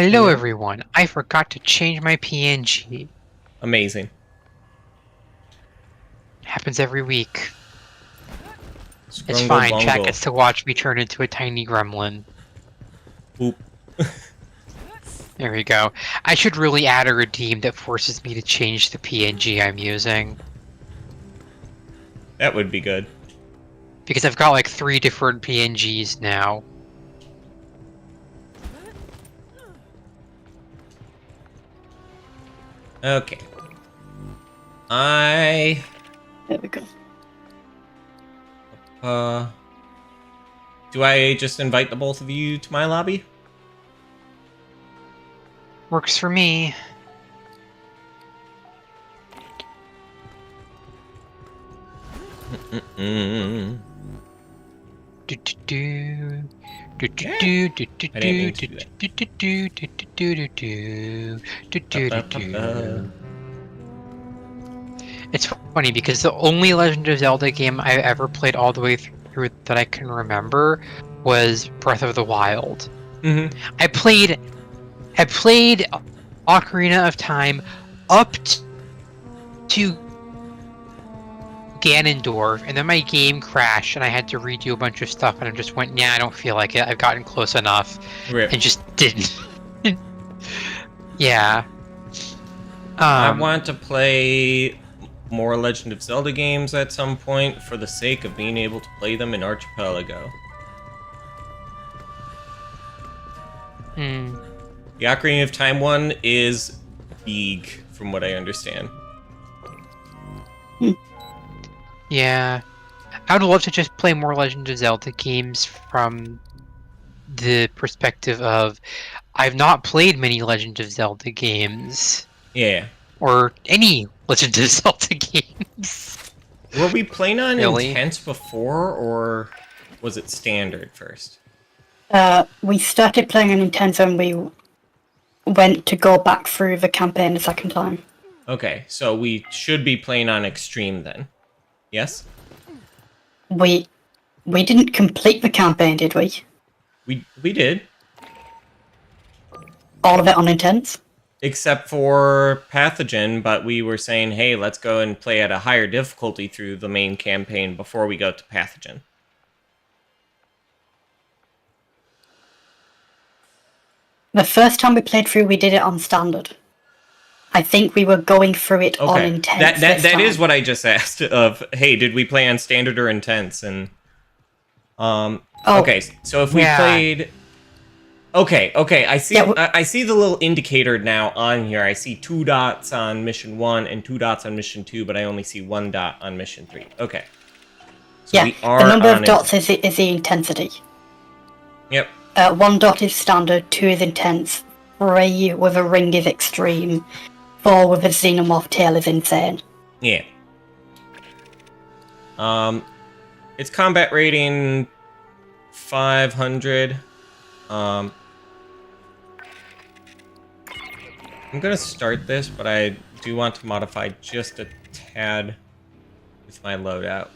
Hello everyone, I forgot to change my PNG. Amazing. Happens every week. It's Scrungle fine, chat bungle. gets to watch me turn into a tiny gremlin. Boop. There we go. I should really add a redeem that forces me to change the PNG I'm using. That would be good. Because I've got like 3 different PNGs now. Okay. There we go. Do I just invite the both of you to my lobby? Works for me. It's funny because the only Legend of Zelda game I ever played all the way through that I can remember was Breath of the Wild. Mm-hmm. I played Ocarina of Time up to Ganondorf, and then my game crashed and I had to redo a bunch of stuff, and I just went, nah, I don't feel like it. I've gotten close enough. Rip. And just didn't. Yeah. I want to play more Legend of Zelda games at some point for the sake of being able to play them in Archipelago. The Ocarina of Time one is big, from what I understand. Yeah. I would love to just play more Legend of Zelda games from the perspective of I've not played many Legend of Zelda games. Yeah. Or any Legend of Zelda games. Were we playing on Really? Intense before, or was it Standard first? We started playing on Intense and we went to go back through the campaign a second time. Okay, so we should be playing on Extreme then. Yes? We didn't complete the campaign, did we? We did. All of it on Intense? Except for Pathogen, but we were saying, hey, let's go and play at a higher difficulty through the main campaign before we go to Pathogen. The first time we played through, we did it on Standard. I think we were going through it on Intense. That is what I just asked. Of hey, did we play on Standard or Intense? And okay, so if we played, okay, I see. Yeah, I see the little indicator now on here. I see 2 dots on mission 1 and 2 dots on mission 2, but I only see 1 dot on mission 3. Okay. So yeah, we are the number of on dots is the intensity. Yep. 1 dot is Standard, 2 is Intense, 3 with a ring is Extreme, 4 with a Xenomorph tail is Insane. Yeah. It's combat rating 500. I'm gonna start this, but I do want to modify just a tad with my loadout.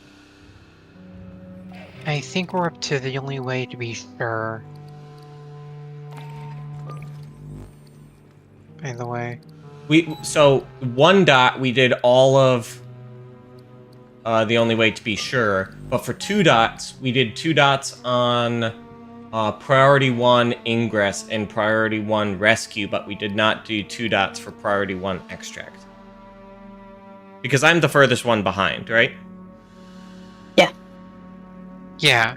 I think we're up to the only way to be sure. By the way. So 1 dot we did all of the only way to be sure, but for 2 dots we did 2 dots on priority 1 ingress and priority 1 rescue, but we did not do 2 dots for priority 1 extract. Because I'm the furthest one behind, right? Yeah.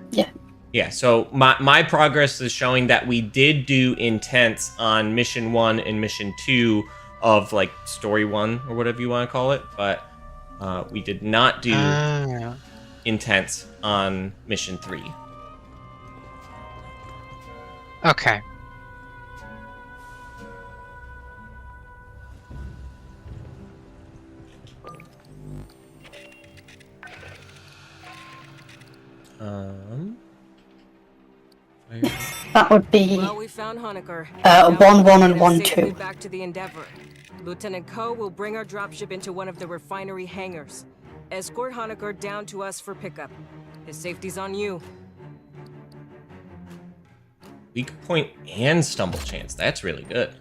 Yeah, so my progress is showing that we did do Intense on mission 1 and mission 2 of like story 1 or whatever you want to call it, but we did not do Intense on mission 3. Okay. That would be Well, we found Honecker. 1-1 and 1-2. Back to the Endeavor. Lieutenant Ko will bring our dropship into one of the refinery hangars. Escort Honecker down to us for pickup. His safety's on you. Weak point and stumble chance. That's really good.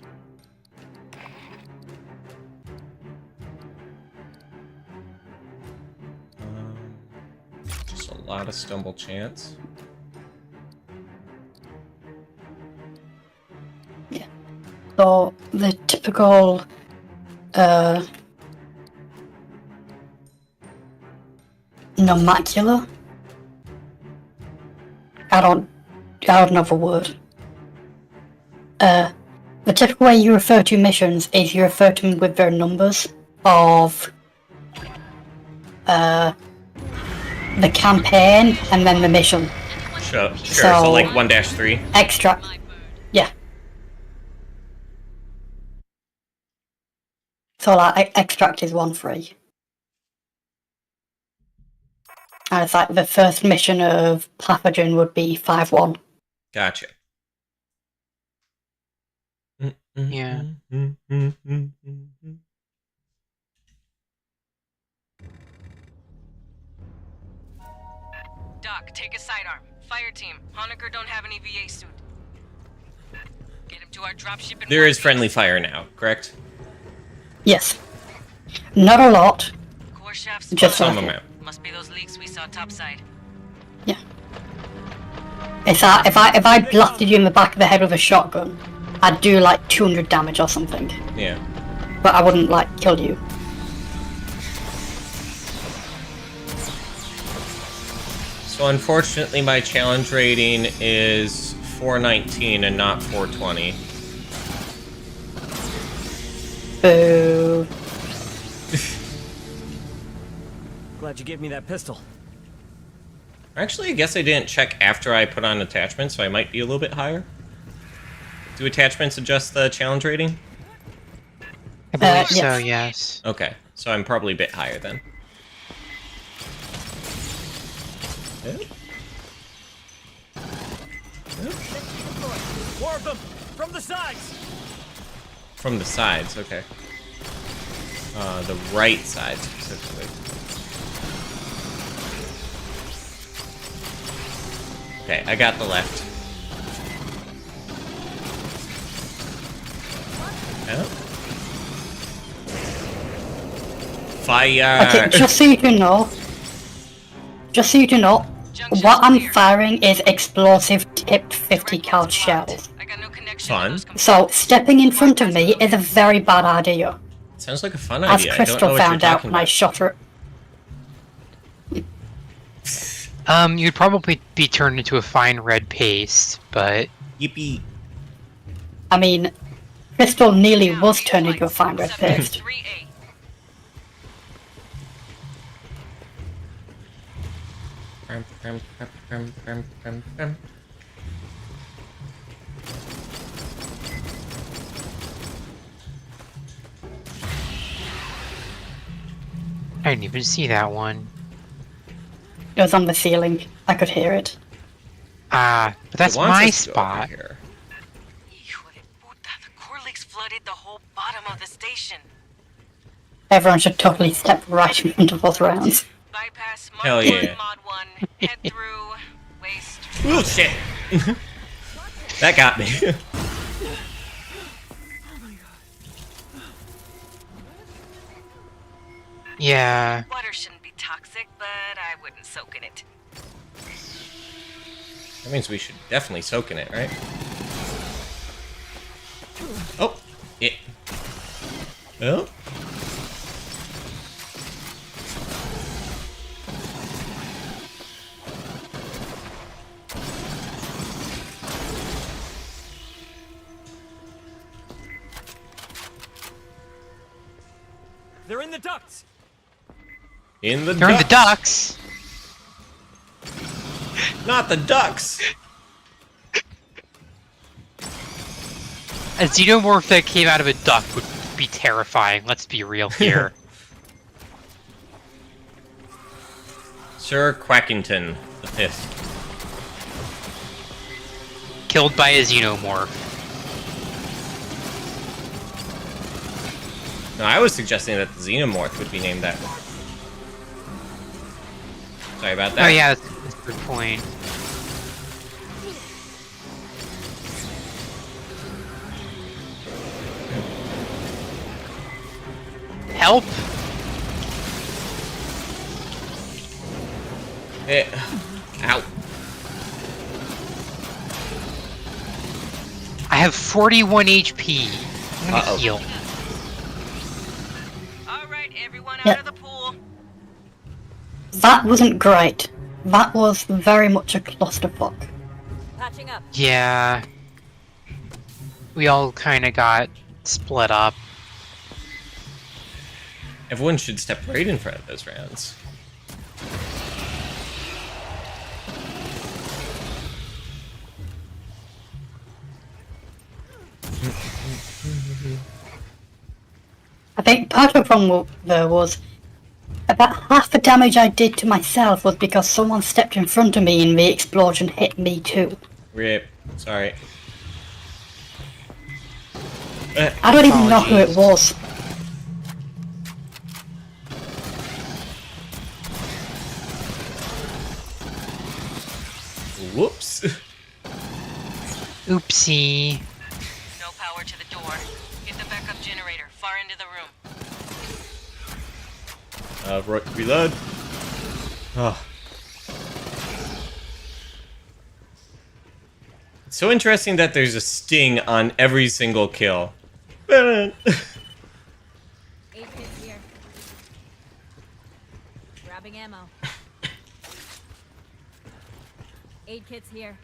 Just a lot of stumble chance. Yeah. So the typical nomenclature. I don't know the word. The typical way you refer to missions is you refer to them with their numbers of the campaign and then the mission. Sure. So like 1-3. Extract. Yeah. So like extract is 1-3. And it's like the first mission of pathogen would be 5-1. Gotcha. Yeah. Doc, take a sidearm. Fireteam, Honecker don't have any VA suit. Get him to our dropship in There is friendly fire now, correct? Yes. Not a lot. Core shafts. Just Some like it. amount. Must be those leaks we saw topside. Yeah. It's that if I blasted you in the back of the head with a shotgun, I'd do like 200 damage or something. Yeah. But I wouldn't like kill you. So unfortunately my challenge rating is 419 and not 420. Boo. Glad you gave me that pistol. Actually, I guess I didn't check after I put on attachments, so I might be a little bit higher. Do attachments adjust the challenge rating? I believe yes. so, yes. Okay, so I'm probably a bit higher then. More of them! From the sides! From the sides, okay. The right side specifically. Okay, I got the left. Oh. Fire! Okay, just so you can know. What I'm firing is explosive tipped 50 cal shells. I got no connection. Fun. So stepping in front of me is a very bad idea. Sounds like a fun As idea. I don't know Crystal what found you're out talking when I about. shot her. You'd probably be turned into a fine red paste, but Yippee. I mean, Crystal nearly was turned into a fine red paste. 3A. I didn't even see that one. It was on the ceiling. I could hear it. Ah, but that's It wants my us to go over spot. here. Hijo de puta, the core leaks flooded the whole bottom of the station. Everyone should totally step right in front of us rounds. Bypass mod Hell 1, yeah. mod 1, head through, waste. Oh shit! That got me. Yeah. Water shouldn't be toxic, but I wouldn't soak in it. That means we should definitely soak in it, right? Oh! Yeah. Oh? They're in the ducts! In the They're in the ducks. ducks! Not the ducks! A xenomorph that came out of a duck would be terrifying, let's be real here. Sir Quackington the Fifth. Killed by a xenomorph. No, I was suggesting that the Xenomorph would be named that. Sorry about that. Oh yeah, that's a good point. help? Ow. I have 41 HP. I'm gonna Uh-oh. heal. All right, everyone Yeah. out of the pool. That wasn't great. That was very much a clusterfuck. Patching up. Yeah. We all kind of got split up. Everyone should step right in front of those rounds. I think part of the problem there was about half the damage I did to myself was because someone stepped in front of me and the explosion hit me too. Rip. Sorry. I don't even know who it Apologies. was. Whoops. Oopsie. No power to the door. Get the backup generator far into the room. Reload. Oh. It's so interesting that there's a sting on every single kill. 8 hits here. Grabbing ammo. 8 kits here.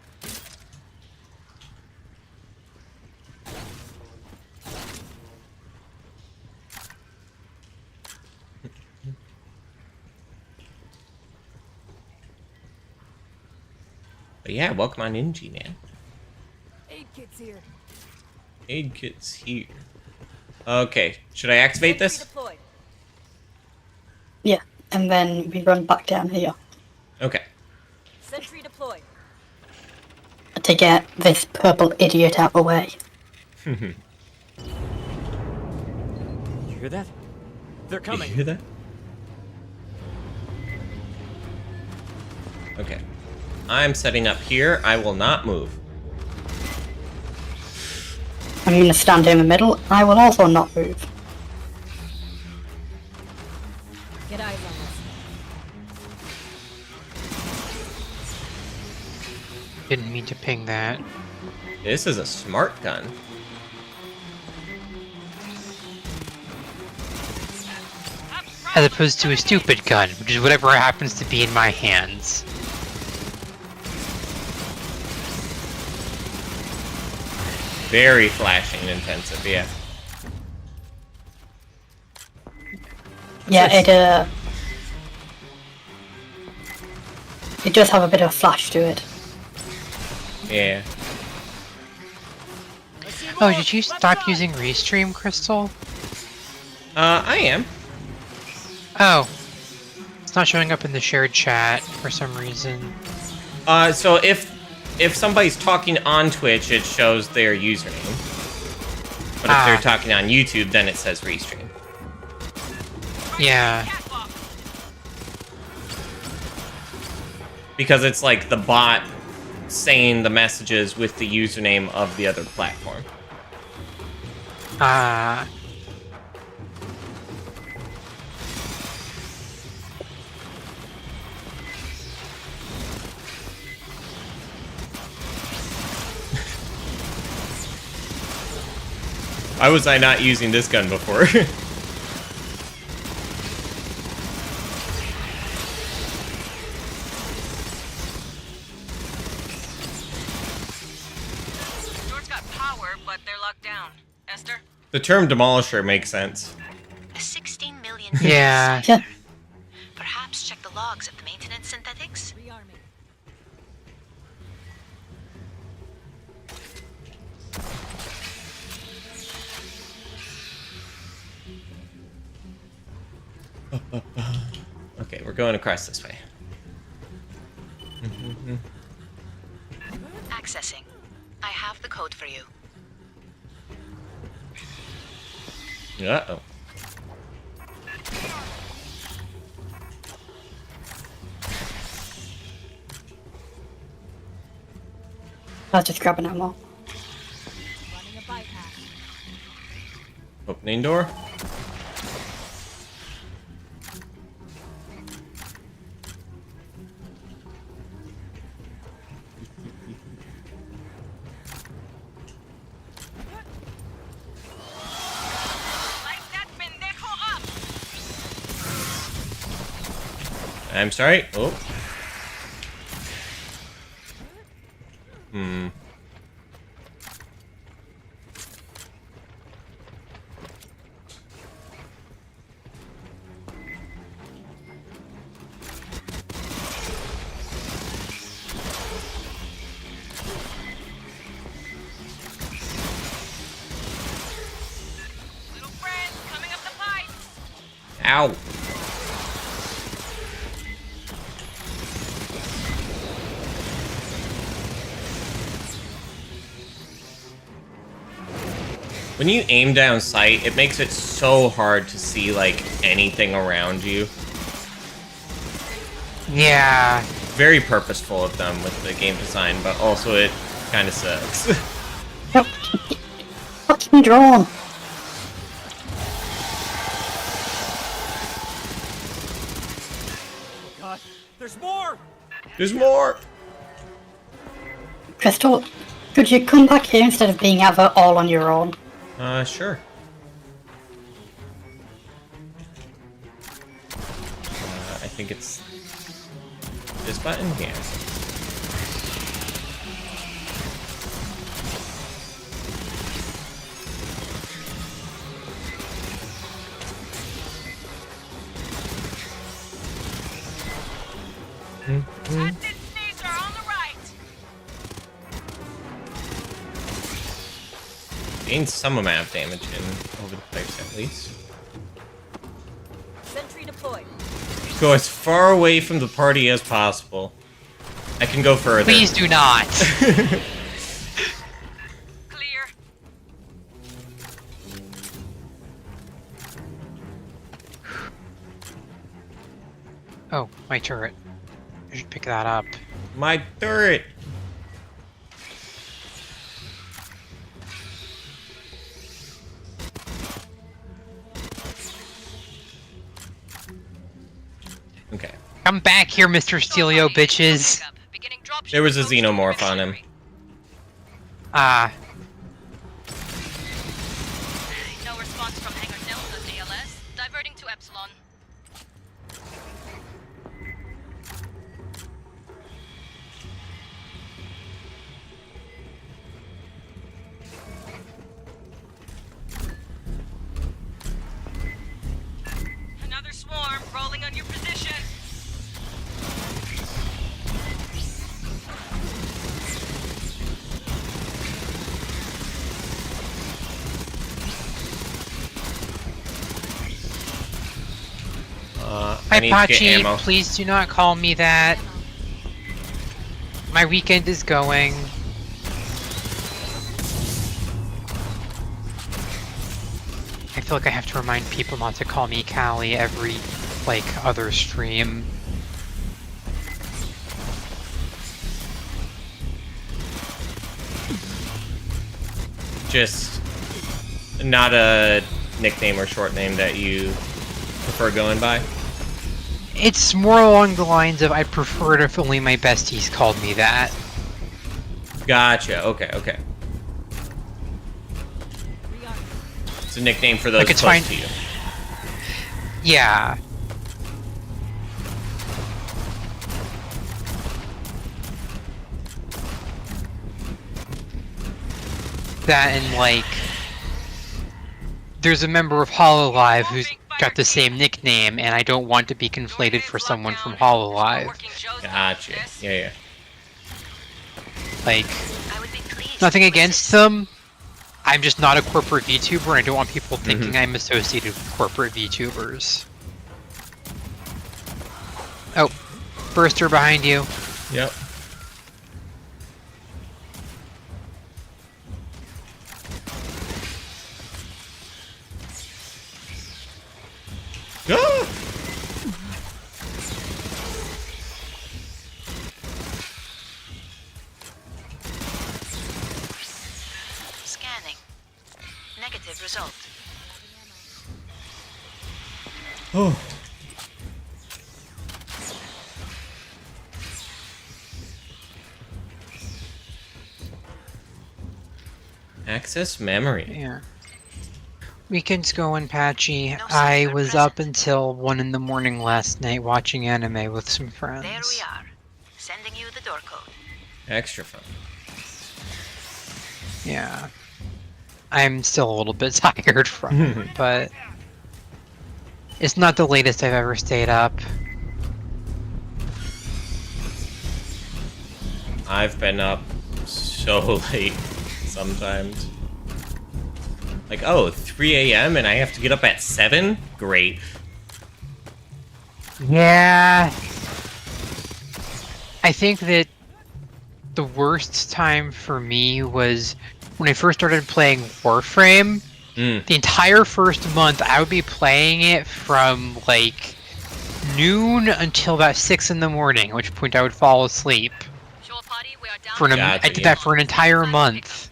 But yeah, welcome on in, G-Man. 8 kits here. Aid kits here. Okay, should I activate this? Deployed. Yeah, and then we run back down here Okay. Sentry deployed. to get this purple idiot out of the way. You hear that? They're You coming. hear that? Okay. I'm setting up here. I will not move. I'm gonna stand in the middle. I will also not move. Get eyes on this. Didn't mean to ping that. This is a smart gun. As opposed to a stupid gun, which is whatever happens to be in my hands. Very flashing intensive, yeah. Yeah, it does have a bit of flash to it. Yeah. Oh, did you stop using Restream, Crystal? I am. Oh. It's not showing up in the shared chat for some reason. So if somebody's talking on Twitch, it shows their username. But if they're talking on YouTube, then it says Restream. Yeah. Because it's like the bot saying the messages with the username of the other platform. Ah. Why was I not using this gun before? Doors got power, but they're locked down. Esther? The term demolisher makes sense. 16 million. Yeah. Yeah. Perhaps check the logs of the maintenance synthetics. Rearming. Okay, we're going across this way. Accessing. I have the code for you. Uh-oh. I'll just grab an ammo. Running a bypass. Opening door. I'm sorry. Oh. Hmm. Little friend, coming up the pipe. Ow. When you aim down sight, it makes it so hard to see, like, anything around you. Yeah. Very purposeful of them with the game design, but also it kind of sucks. Fucking drawn. God, there's more! There's more! Crystal, could you come back here instead of being ever all on your own? Sure. I think it's this button here. Acid sneezer on the right. Gain some amount of damage in over the place at least. Sentry deployed. Go as far away from the party as possible. I can go further. Please do not. Clear. Oh, my turret. I should pick that up. My turret! Okay. Come back here, Mr. Steelio, bitches. Beginning dropship There was a approach to Xenomorph on him. machinery. Ah. No response from Hangar Delta's ALS. Diverting to Epsilon. Another swarm rolling on your position. I Hi, need to get Pachi. ammo. Please do not call me that. My weekend is going. I feel like I have to remind people not to call me Callie every, like, other stream. Just not a nickname or short name that you prefer going by. It's more along the lines of I prefer it if only my besties called me that. Gotcha. Okay, okay. It's a nickname for those Like, it's close fine. to you. Yeah. That and, like, there's a member of Hololive who's got the same nickname, and I don't want to be conflated for someone from Hololive. Gotcha. Yeah, yeah. Like, I would be pleased. nothing to against assist. them. I'm just not a corporate VTuber, and I don't want people thinking I'm associated with corporate VTubers. Oh, burster behind you. Yep. Ah! Scanning. Negative result. Oh. Access memory. Yeah. Weekend's going patchy. I was up until 1 in the morning last night watching anime with some friends. There we are. Sending you the door code. Extra fun. Yeah. I'm still a little bit tired from it, but it's not the latest I've ever stayed up. I've been up so late sometimes. Like, oh, 3 a.m. and I have to get up at 7? Great. Yeah. I think that the worst time for me was when I first started playing Warframe. The entire first month, I would be playing it from like noon until about 6 in the morning, at which point I would fall asleep. Shore party, we are down. For an, Gotcha, I did that for an entire month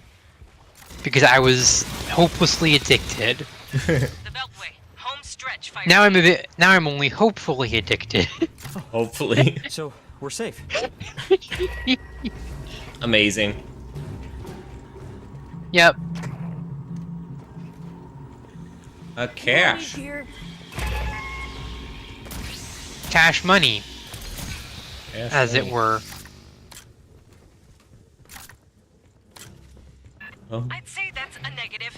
because I was hopelessly addicted. The Beltway, home stretch. Fire Now I'm only hopefully addicted. Hopefully. So, we're safe. Amazing. Yep. A cash. Cash money, Cash as it money. were. Oh. I'd say that's a negative.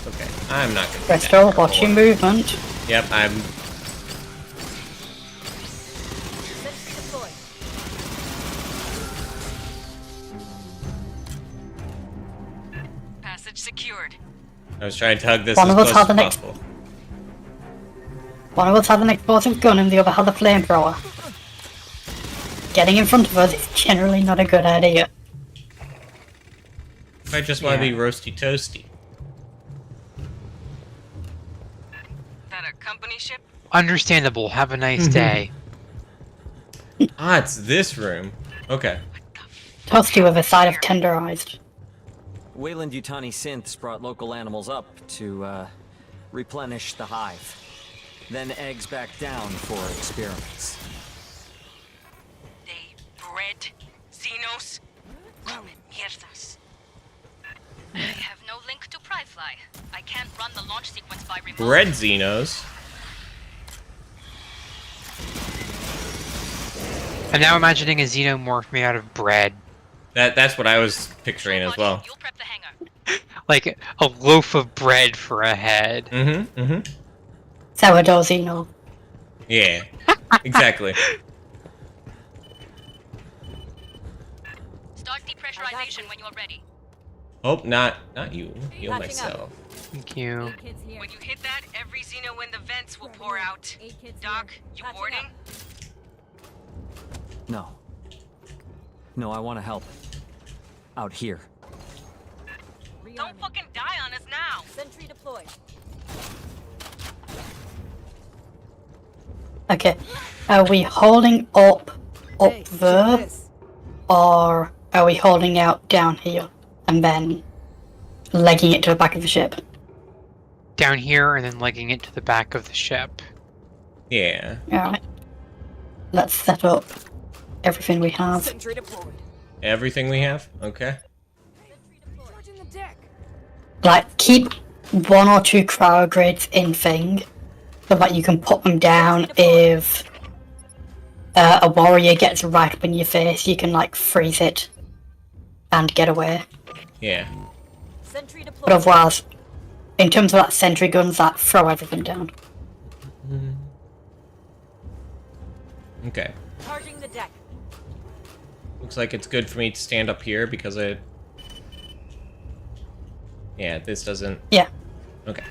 Okay, I'm not gonna do Crystal, that. watch your movement. Yep, I'm... Sentry deployed. Passage secured. I was trying to hug this One as of us close had as the next- possible. One of us had an explosive gun and the other had the flamethrower. Getting in front of us is generally not a good idea. I just want to Yeah. be roasty toasty. That a company ship? Understandable. Have a nice day. Ah, it's this room. Okay. Toasty with a side of tenderized. Wayland Yutani synths brought local animals up to, replenish the hive. Then eggs back down for experiments. They bred Xenos? Come mierdas. I have no link to Pryfly. I can't run the launch sequence by remote. Red Xenos. I'm now imagining a Xenomorph made out of bread. That's what I was picturing as well. You'll prep the hangar. Like a loaf of bread for a head. Mm-hmm, mm-hmm. Sourdough Xeno. Yeah, exactly. Start depressurization when you're ready. Oh, not you. Heal Patching up. myself. Thank you. 8 kids here. When you hit that, every Xeno in the vents will pour out. 8 kids Doc, here. you Patching boarding? up. No. No, I want to help. Out here. Don't Rearming. fucking die on us now! Sentry deployed. Okay. Are we holding up Hey, there? check this. Or are we holding out down here and then legging it to the back of the ship? Down here and then legging it to the back of the ship. Yeah. Alright. Let's set up everything we have. Sentry deployed. Everything we have? Okay. Charging the deck. Like, keep 1 or 2 cryogrades in thing so that you can put them down if a warrior gets right up in your face. You can, like, freeze it and get away. Yeah. Sentry But deployed. otherwise, in terms of that sentry guns, that throw everything down. Okay. Charging the deck. Looks like it's good for me to stand up here because it... Yeah, this doesn't... Yeah. Okay.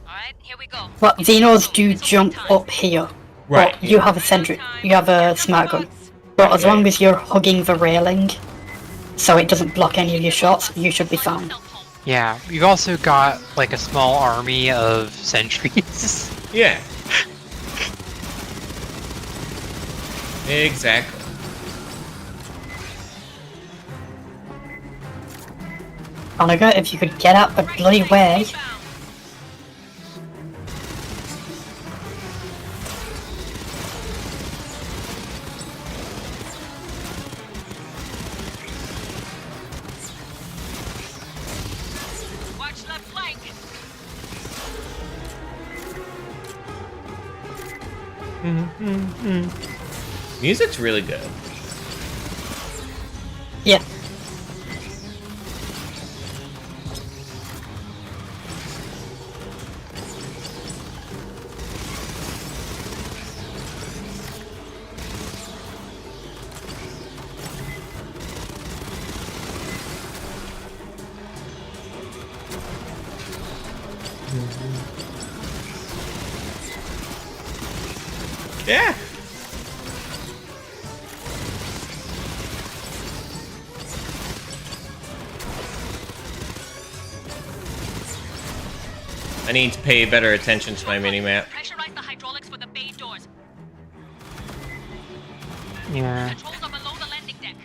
Alright, here we go. Well, Xenos do jump up here. Right. But you have a sentry. You have a smart gun. But as long as you're hugging the railing, so it doesn't block any of your shots, you should be fine. Yeah, you've also got like a small army of sentries. Yeah. Exactly. Onaga, if you could get out the bloody way. Music's really good. Yeah. Yeah. I need to pay better attention to my minimap. Pressurize the hydraulics for the bay doors. Yeah. Controls are below the landing deck.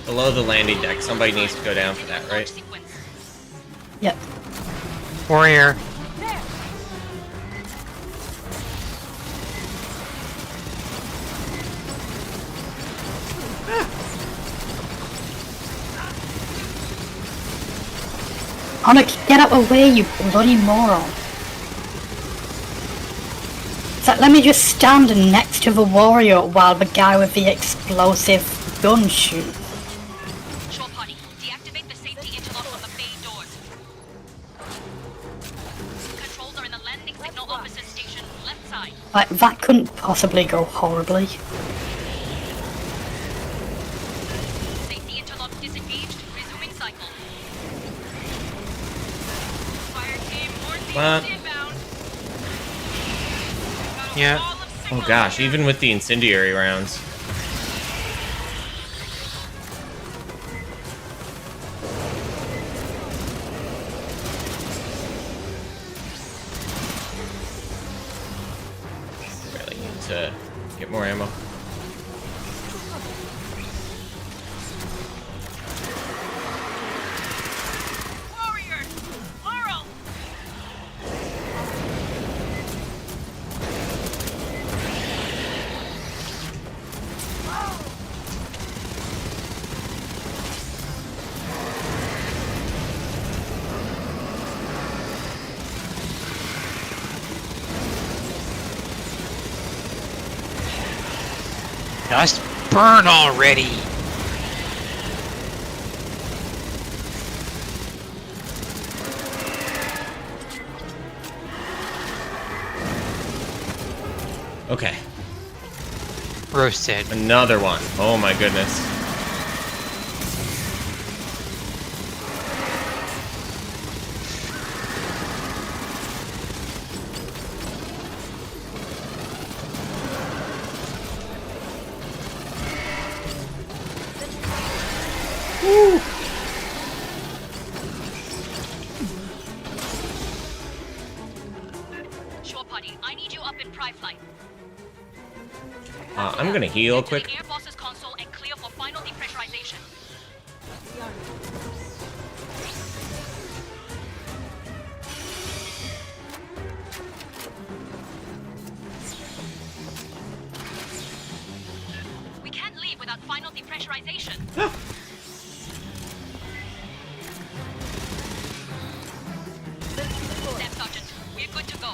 Below the landing deck, somebody needs to go down for that, right? Yep. Warrior. Onyx, get out of the way, you bloody moron. It's like, let me just stand next to the warrior while the guy with the explosive gun shoots. Shore party, deactivate the safety interlock on the bay doors. Controls are in the landing signal officer station, left side. Like, that couldn't possibly go horribly. Safety interlock disengaged, resuming cycle. Fireteam What? hordes inbound. Yeah. Oh gosh, even with the incendiary rounds. Really need to get more ammo. Warriors! Laurel! Just burn already. Okay, Roasted. another one. Oh my goodness. Shore party, I need you up in pry flight. I'm gonna heal Head to quick. the Air Boss's console and clear for final depressurization. We can't leave without final depressurization. Staff Sergeant, we're good to go.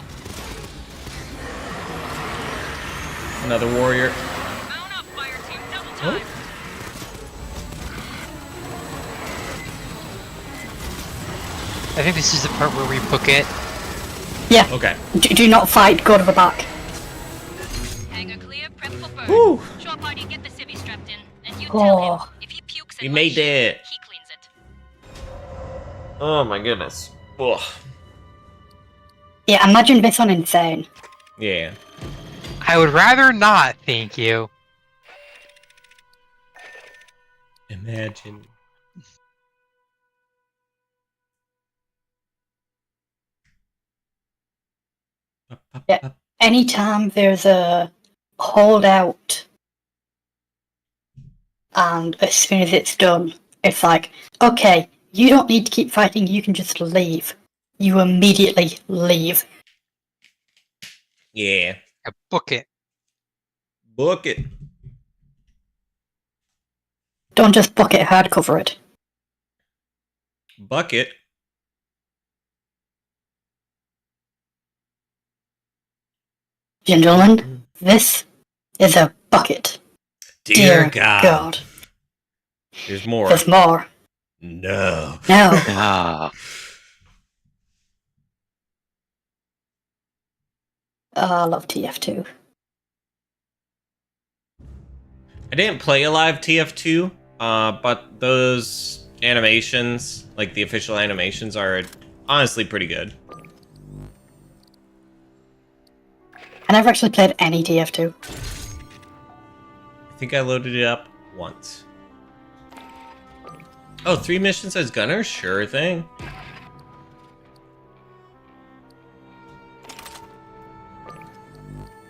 Another warrior. Mount up, fire team, double time. I think this is the part where we book it. Yeah. Okay. Do not fight, go to the back. Hangar clear, prep for burn. Woo. Shore party, get the civvy strapped in, and you tell him Oh. if he pukes We in made my shit, it. he cleans it. Oh my goodness. Ugh. Yeah, imagine this on Insane. Yeah. I would rather not, thank you. Imagine. Yeah. Anytime there's a holdout and as soon as it's done, it's like, okay, you don't need to keep fighting, you can just leave. You immediately leave. Yeah. Book it. Book it. Don't just bucket hardcover it. Bucket. Gentlemen, this is a bucket. Dear God. There's more. There's more. No. No. Ah. I love TF2. I didn't play a live TF2, but those animations, like the official animations, are honestly pretty good. I never actually played any TF2. I think I loaded it up once. Oh, 3 missions as gunner? Sure thing.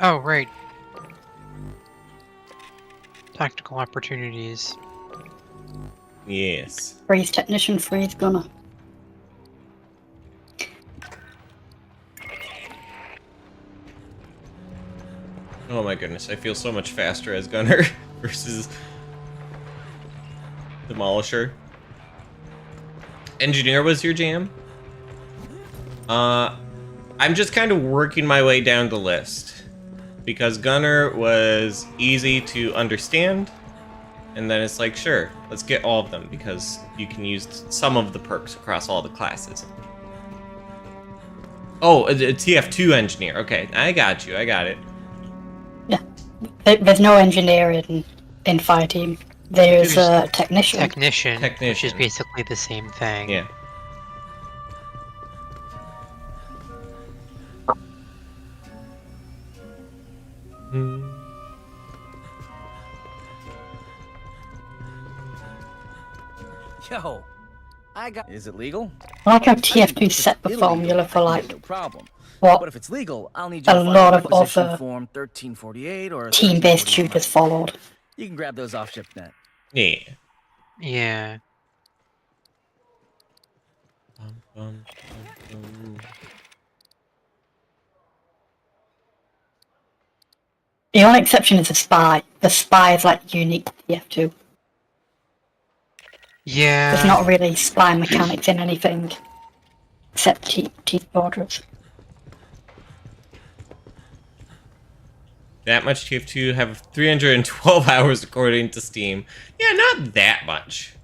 Oh, right. Tactical opportunities. Yes. Freeze technician, freeze gunner. Oh my goodness, I feel so much faster as gunner versus demolisher. Engineer was your jam? I'm just kind of working my way down the list. Because gunner was easy to understand. And then it's like, sure, let's get all of them. Because you can use some of the perks across all the classes. Oh, a TF2 engineer. Okay, I got you. I got it. Yeah. There's no engineer in Fireteam. There's a technician. Technician, which is Technician. basically the same thing. Yeah. Yo, I got. Is it legal? I like how TF2 set the formula for like no problem. what But if it's legal, I'll need you a to file lot of requisition other form 1348 or team-based 1341. shooters followed. You can grab those off ShipNet. Yeah. Yeah. The only exception is the spy. The spy is like unique to TF2. Yeah. There's not really spy mechanics in anything except teeth borders. That much TF2 have 312 hours according to Steam. Yeah, not that much.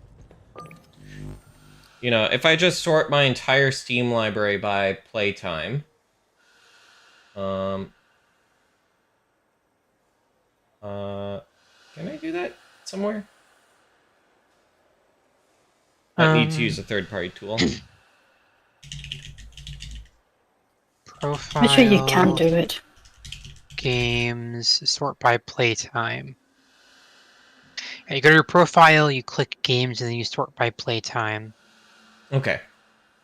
You know, if I just sort my entire Steam library by playtime, can I do that somewhere? I need to use a third-party tool. Profile. I'm sure you can do it. Games, sort by playtime. And you go to your profile, you click games, and then you sort by playtime. Okay.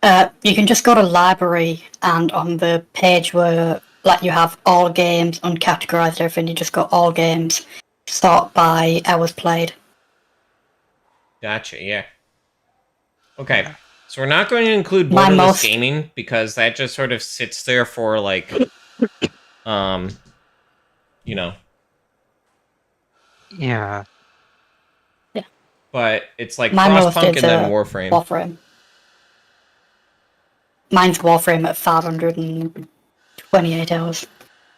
You can just go to library, and on the page where like you have all games uncategorized everything, you just go all games, sort by hours played. Gotcha, yeah. Okay, so we're not going to include My borderless most- gaming, because that just sort of sits there for, like, you know. Yeah. But it's like My most Frostpunk is, and then Warframe. Warframe. Mine's Warframe at 528 hours.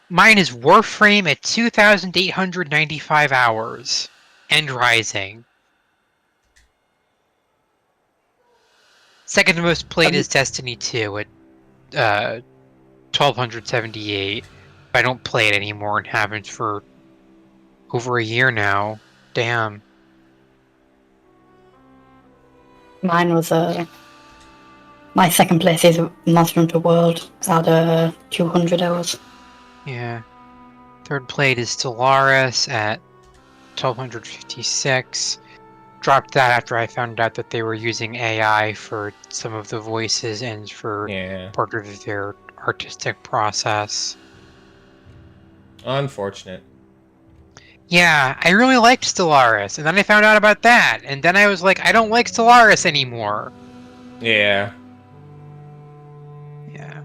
Mine is Warframe at 2,895 hours. And rising. Second most played is Destiny 2 at 1,278. I don't play it anymore and haven't for over a year now. Damn. Mine was my second place is Monster Hunter World at 200 hours. Yeah. Third played is Stellaris at 1,256. Dropped that after I found out that they were using AI for some of the voices and for part of their artistic process. Unfortunate. Yeah, I really liked Stellaris, and then I found out about that, and then I was like, I don't like Stellaris anymore. Yeah. Yeah.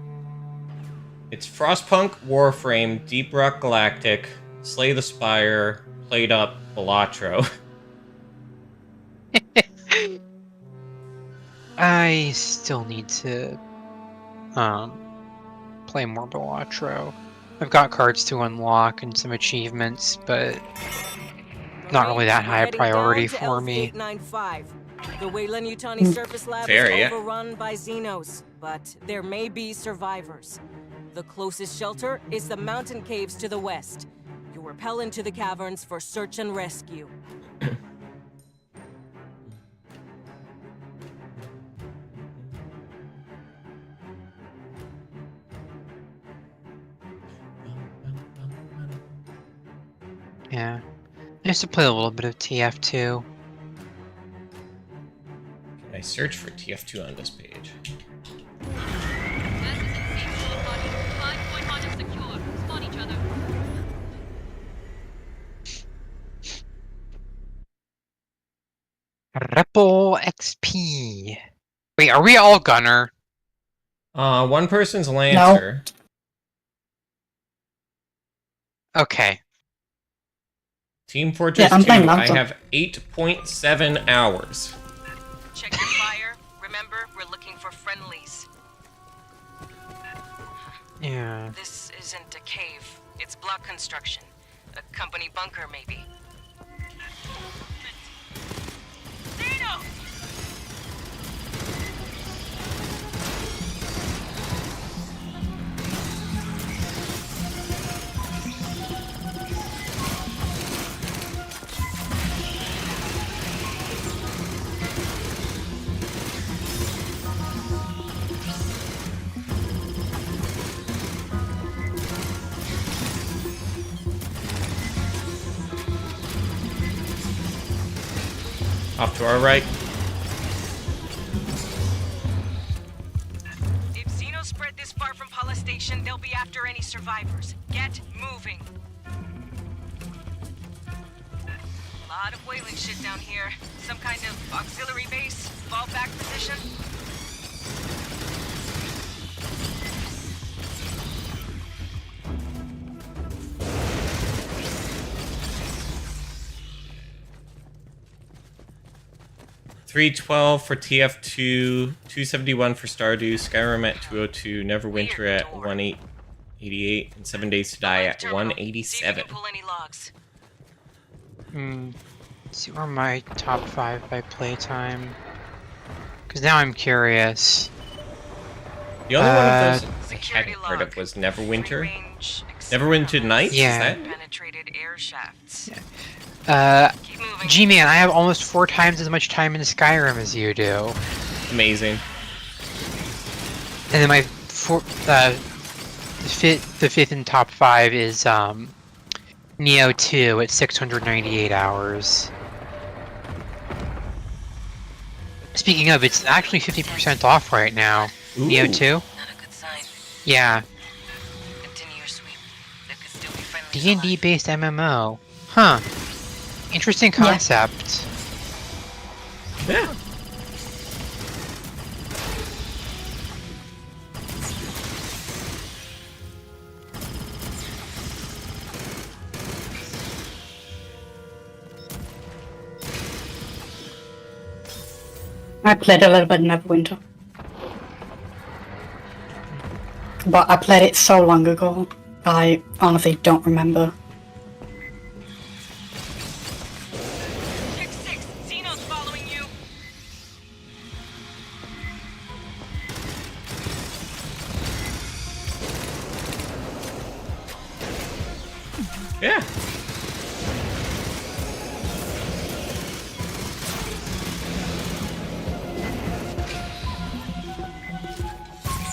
It's Frostpunk, Warframe, Deep Rock Galactic, Slay the Spire, Played Up, Balatro. I still need to play more Balatro. I've got cards to unlock and some achievements, but not really that high a priority for me. 895. The Weyland-Yutani surface lab Fair, is yeah. overrun by Xenos, but there may be survivors. The closest shelter is the mountain caves to the west. You rappel into the caverns for search and rescue. Yeah. I used to play a little bit of TF2. Can I search for TF2 on this page? This is in safe body. 5.1 is secure. Spawn each other. Ripple XP. Wait, are we all Gunner? One person's Lancer. Okay. Team Fortress I'm 2, playing I Lancer. have 8.7 hours. Check your fire. Remember, we're looking for friendlies. Yeah. This isn't a cave. It's block construction. A company bunker, maybe. Xeno! Off to our right. If Xenos spread this far from Pala Station, they'll be after any survivors. Get moving. A lot of whaling shit down here. Some kind of auxiliary base, fallback position. $312 for TF2, $271 for Stardew, Skyrim at 202, Neverwinter at 188, and 7 Days to Die at See if you 187. can pull any logs. Let's see where my top 5 by playtime. Because now I'm curious. The only one of those I Security hadn't heard of log. was Neverwinter. Free-range Neverwinter Nights? Yeah. Is that? penetrated air shafts. Keep moving. G-Man, I have almost 4 times as much time in Skyrim as you do. Amazing. And then my the fifth in top 5 is Neo 2 at 698 hours. Speaking of, it's actually 50% off right now. Ooh. Neo 2? Not a good sign. Yeah. Continue your sweep. There could still be friendlies D&D alive. based MMO. Huh. Interesting concept. Yeah. I played a little bit of Neverwinter. But I played it so long ago, I honestly don't remember. Pick 6. Xeno's following you. Yeah.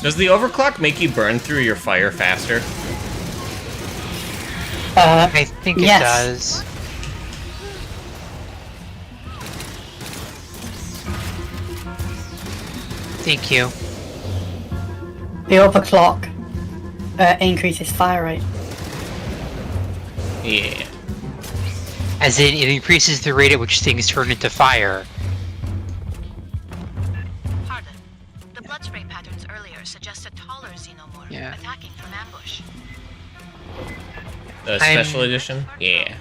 Does the overclock make you burn through your fire faster? I think it Yes. does. Thank you. The overclock increases fire rate. Yeah. As in, it increases the rate at which things turn into fire. Pardon. The blood spray patterns earlier suggest a taller Xenomorph attacking from ambush. The special edition? Yeah.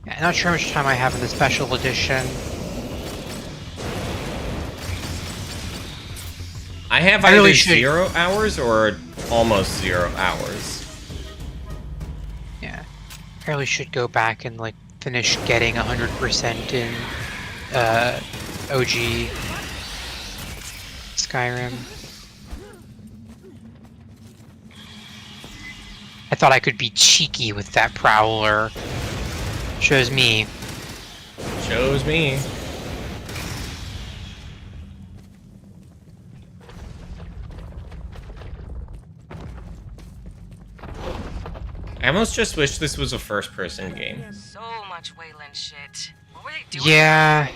I'm not sure how much time I have in the special edition. I have I either really should- 0 hours or almost 0 hours. I really should go back and like finish getting 100% in OG Skyrim. I thought I could be cheeky with that Prowler. Shows me. Shows me. I almost just wish this was a first-person game. So much Wayland shit. What were they doing? Yeah.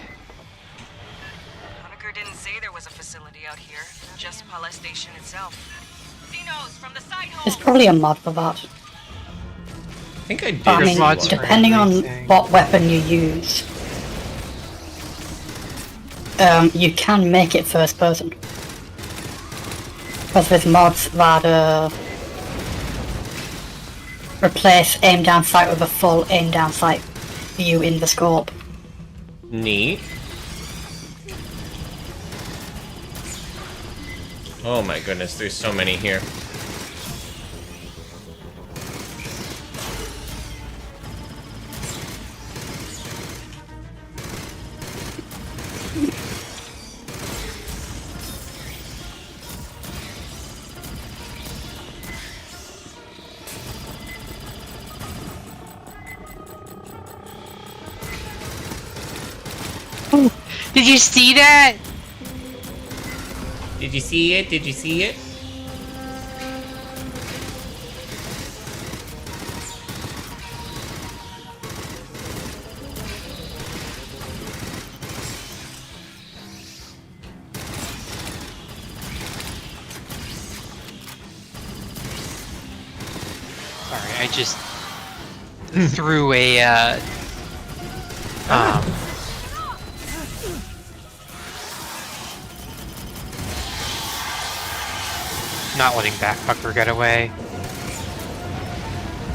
Honecker didn't say there was a facility out here, just Pala Station itself. Xenos from the side hole. There's probably a mod for that. I think I did. But, I mean, mods for depending on everything. what weapon you use, you can make it first person. Because there's mods that replace aim down sight with a full aim down sight view in the scope. Neat. Oh my goodness, there's so many here. Did you see that? Did you see it? Did you see it? Sorry, I just threw a not letting that fucker get away.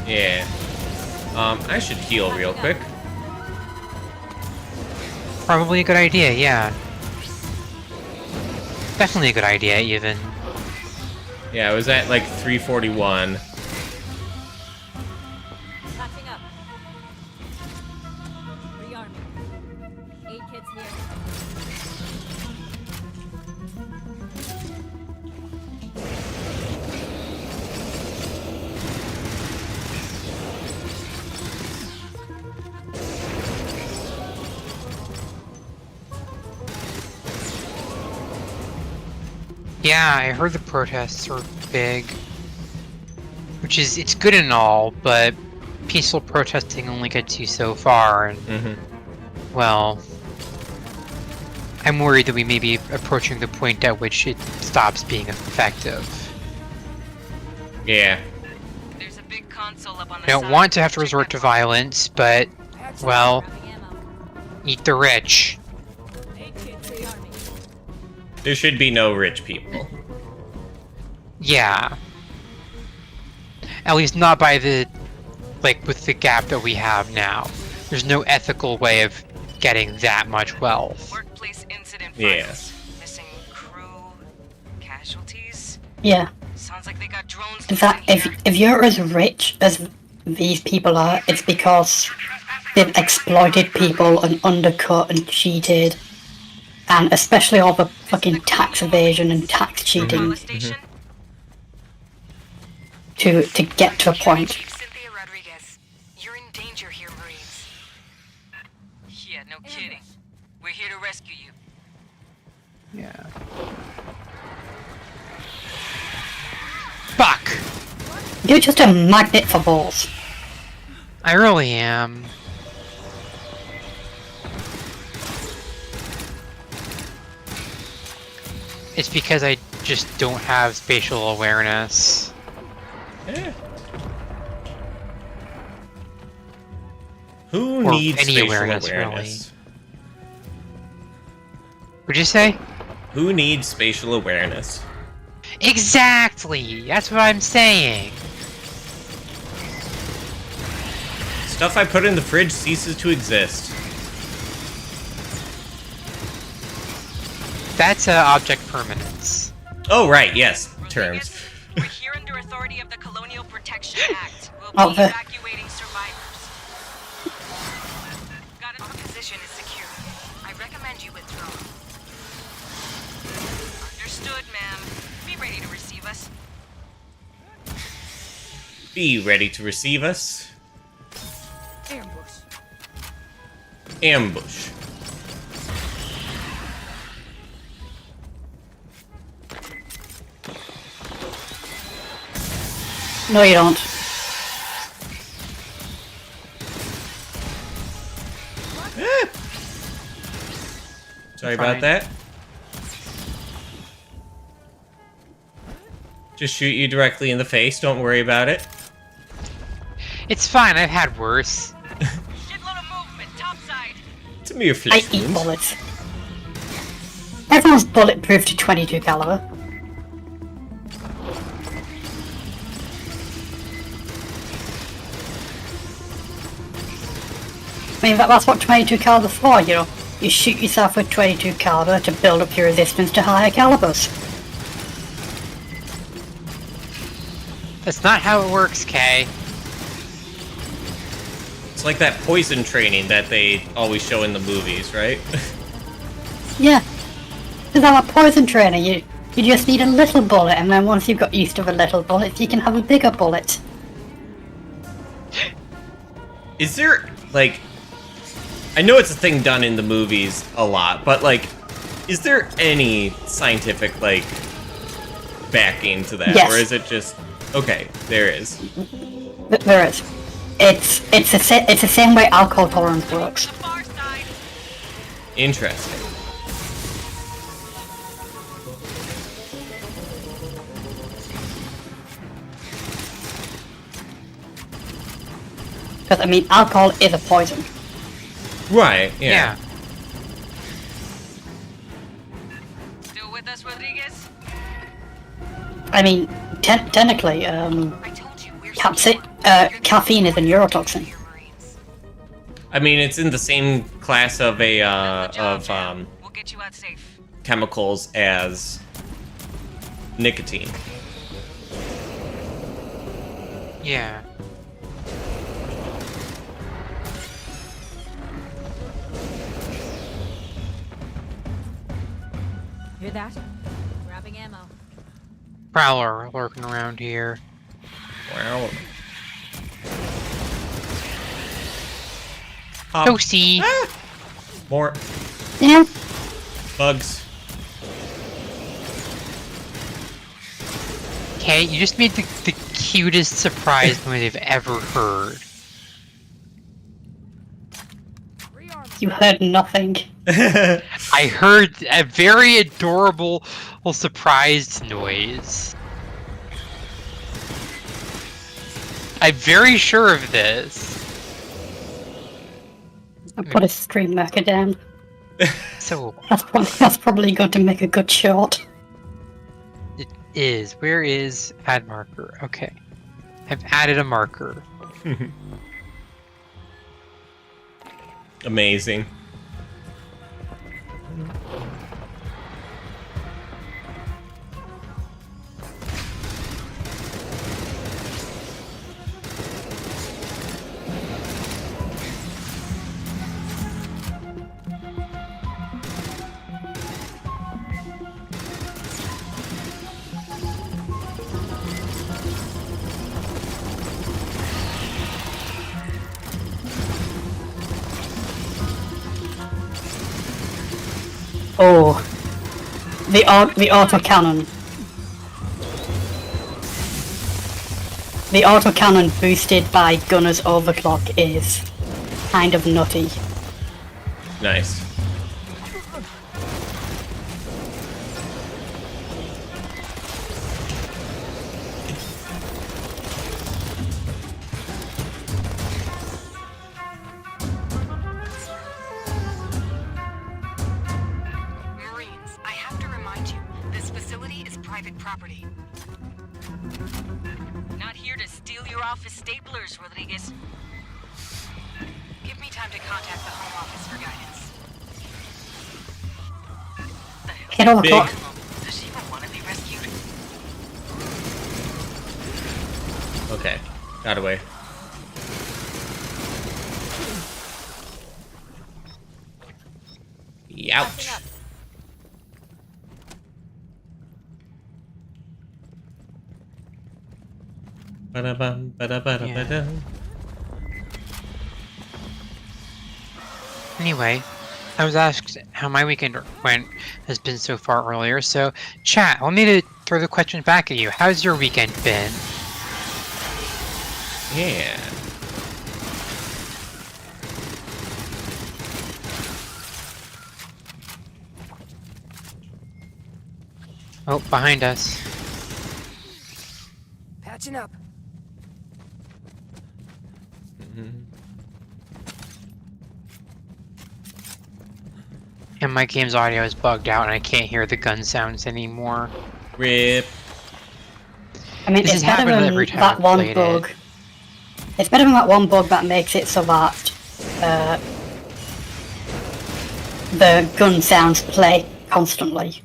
Yeah. I should heal real quick. Probably a good idea, yeah. Definitely a good idea, even. Yeah, I was at like 341. Patching up. Rearming. 8 kits here. Yeah, I heard the protests were big. Which is, it's good and all, but peaceful protesting only gets you so far, and, well, I'm worried that we may be approaching the point at which it stops being effective. Yeah. There's a big console up on the I don't side. want to have to Check resort that to violence, but, well, Grabbing ammo. eat the rich. 8 kits rearming. There should be no rich people. Yeah. At least not by the, like, with the gap that we have now. There's no ethical way of getting that much wealth. Workplace incident Yeah. files. Missing crew, casualties. Yeah. Sounds like they got drones. In fact, if you're as rich as these people are, it's because they've exploited people and undercut and cheated. And especially all the fucking tax evasion and tax cheating Station. to get to a point. Chief Cynthia Rodriguez, you're in danger here, Marines. Yeah, no kidding. We're here to rescue you. Yeah. Fuck! You're just a magnet for balls. I really am. It's because I just don't have spatial awareness. Yeah. Who Or needs any spatial awareness, awareness? What'd you say? Who needs spatial awareness? Exactly! That's what I'm saying! Stuff I put in the fridge ceases to exist. That's object permanence. Oh, right, yes, terms. Rodriguez, we're here under authority of the Colonial Protection Act. We'll Oh, be the- evacuating survivors. Be ready to receive us. Ambush. Ambush. No, you don't. Sorry about that. Just shoot you directly in the face. Don't worry about it. It's fine. I've had worse. Shitload of movement, topside. It's a mere I flesh eat wound. bullets. Everyone's bulletproof to 22 caliber. I mean, that's what 22 caliber's for, you know. You shoot yourself with 22 caliber to build up your resistance to higher calibers. That's not how it works, Kay. It's like that poison training that they always show in the movies, right? Yeah. Because I'm a poison trainer, you just need a little bullet, and then once you've got used to the little bullets, you can have a bigger bullet. Is there, like... I know it's a thing done in the movies a lot, but, like, is there any scientific, like, backing to that? Yes. Or is it just... Okay, there is. There is. It's the same way alcohol tolerance works. Interesting. Because, I mean, alcohol is a poison. Right, yeah. Still with us, Rodriguez? I mean, technically, caffeine is a neurotoxin. I mean, it's in the same class of a, We'll get you out safe. chemicals as nicotine. Yeah. Hear that? Grabbing ammo. Prowler lurking around here. Wow. Toasty! More Yeah. bugs. Okay, you just made the cutest surprise noise I've ever heard. You heard nothing. I heard a very adorable surprised noise. I'm very sure of this. I put a stream marker down. So That's probably going to make a good shot. it is. Where is add marker? Okay. I've added a marker. Amazing. Oh, the autocannon. The autocannon boosted by Gunner's overclock is kind of nutty. Nice. Marines, I have to remind you, this facility is private property. Not here to steal your office staplers, Rodriguez. Give me time to contact the Home Office for guidance. Hit overclock. Does she even want to be rescued? Okay. Got away. Youch. Ba-da-bum, ba-da-ba-da-ba-dum. Anyway, I was asked how my weekend went has been so far earlier, so chat, want me to throw the question back at you. How's your weekend been? Yeah. Oh, behind us. Patching up. And my game's audio is bugged out and I can't hear the gun sounds anymore. Rip. I mean, This it's has better happened than every time that I've one played bug. it. It's better than that one bug that makes it so that the gun sounds play constantly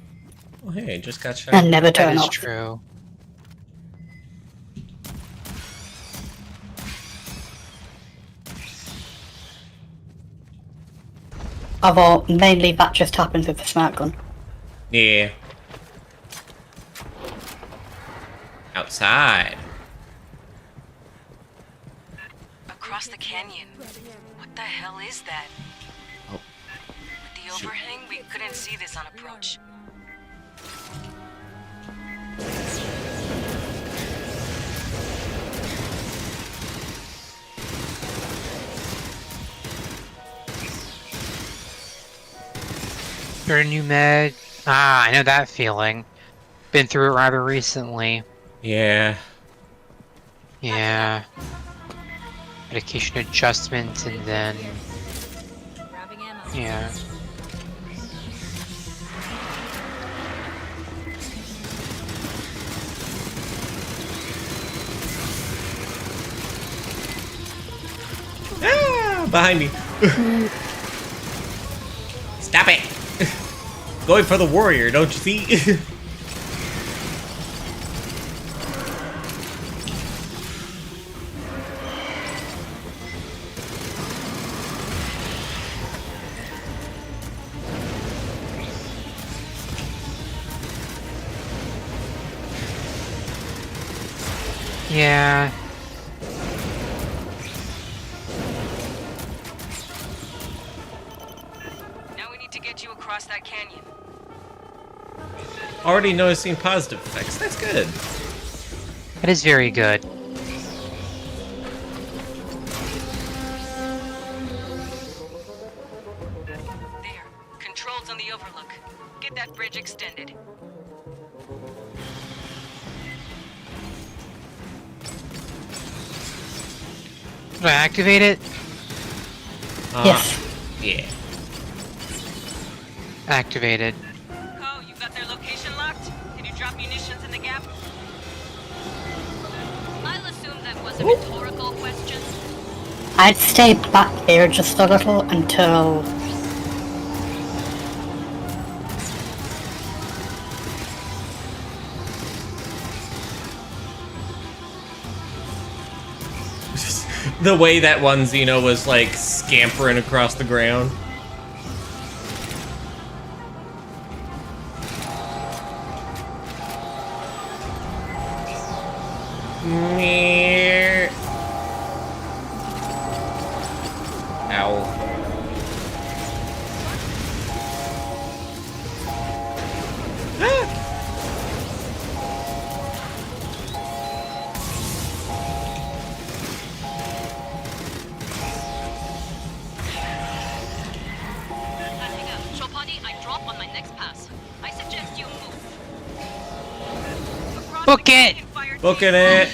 Oh, hey, just got shot. and never That turn is off. true. Although, mainly that just happens with the smart gun. Yeah. Outside. Across the canyon. What the hell is that? Oh. With the overhang, we couldn't see this on approach. You're a new med. Ah, I know that feeling. Been through it rather recently. Yeah. Yeah. Medication adjustment and then... Grabbing ammo. Yeah. Ah, behind me. Stop it. Going for the warrior, don't you see? Yeah. Now we need to get you across that canyon. Already noticing positive effects. That's good. That is very good. There. Controls on the overlook. Get that bridge extended. Did I activate it? Yes. Yeah. Activated. Oh, you got their location locked? Can you drop munitions in the gap? I'll assume that was a rhetorical question. I'd stay back here just a little until... The way that one Xeno was like scampering across the ground. Ow. Chopani, I drop on my next pass. I suggest you move. Across Book the it! canyon, Fireteam. Booking it.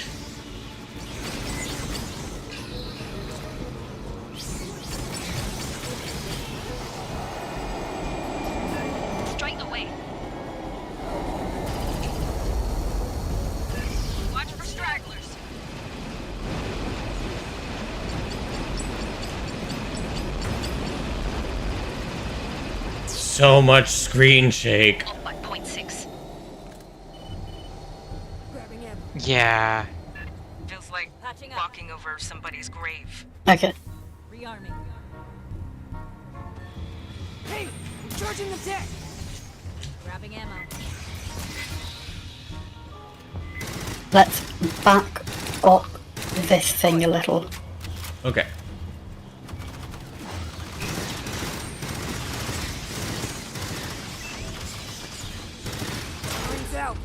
Straight away. Watch for stragglers. So much screen shake. Off by 0.6. Grabbing ammo. Yeah. Feels like Patching up. walking over somebody's grave. Okay. Rearming. Hey, I'm charging the deck. Grabbing ammo. Let's back up this thing a little. Okay. Rings out.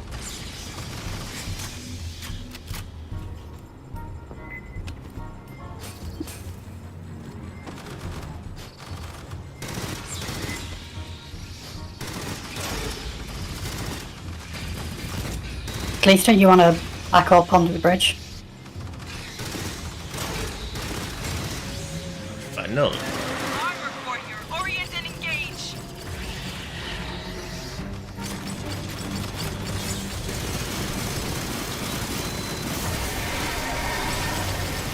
Calista, you want to back up onto the bridge? Finally. Armor for here. Orient and engage.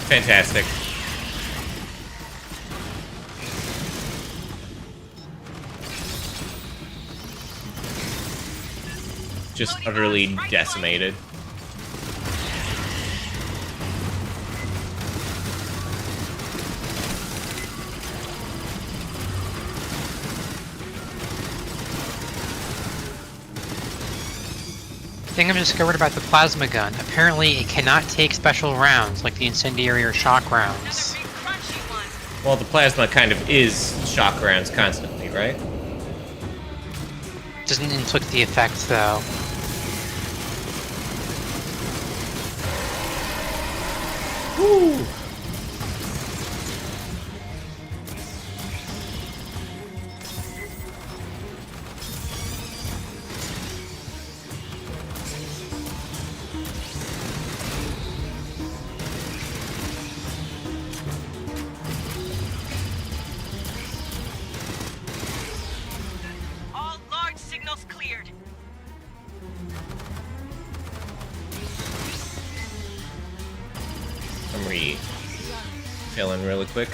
Fantastic. Just utterly decimated. Thing I've discovered about the plasma gun, apparently it cannot take special rounds like the incendiary or shock rounds. Well, the plasma kind of is shock rounds constantly, right? Doesn't inflict the effect though. Woo! All large signals cleared. I'm refilling really quick.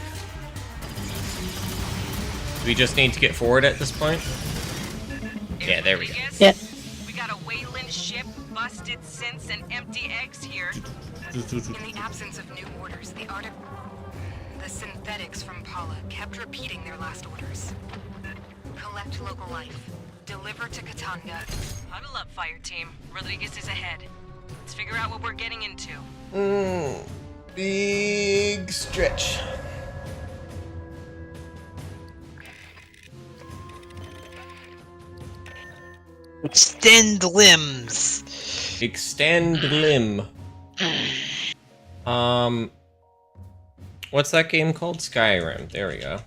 Do we just need to get forward at this point? Yeah, there we go. Yeah. We got a Wayland ship, busted synths, and empty eggs here. In the absence of new orders, the synthetics from Paula kept repeating their last orders. Collect local life. Deliver to Katanga. Huddle up, Fireteam. Rodriguez is ahead. Let's figure out what we're getting into. Big stretch. Extend limbs! Extend limb. What's that game called? Skyrim. There we go.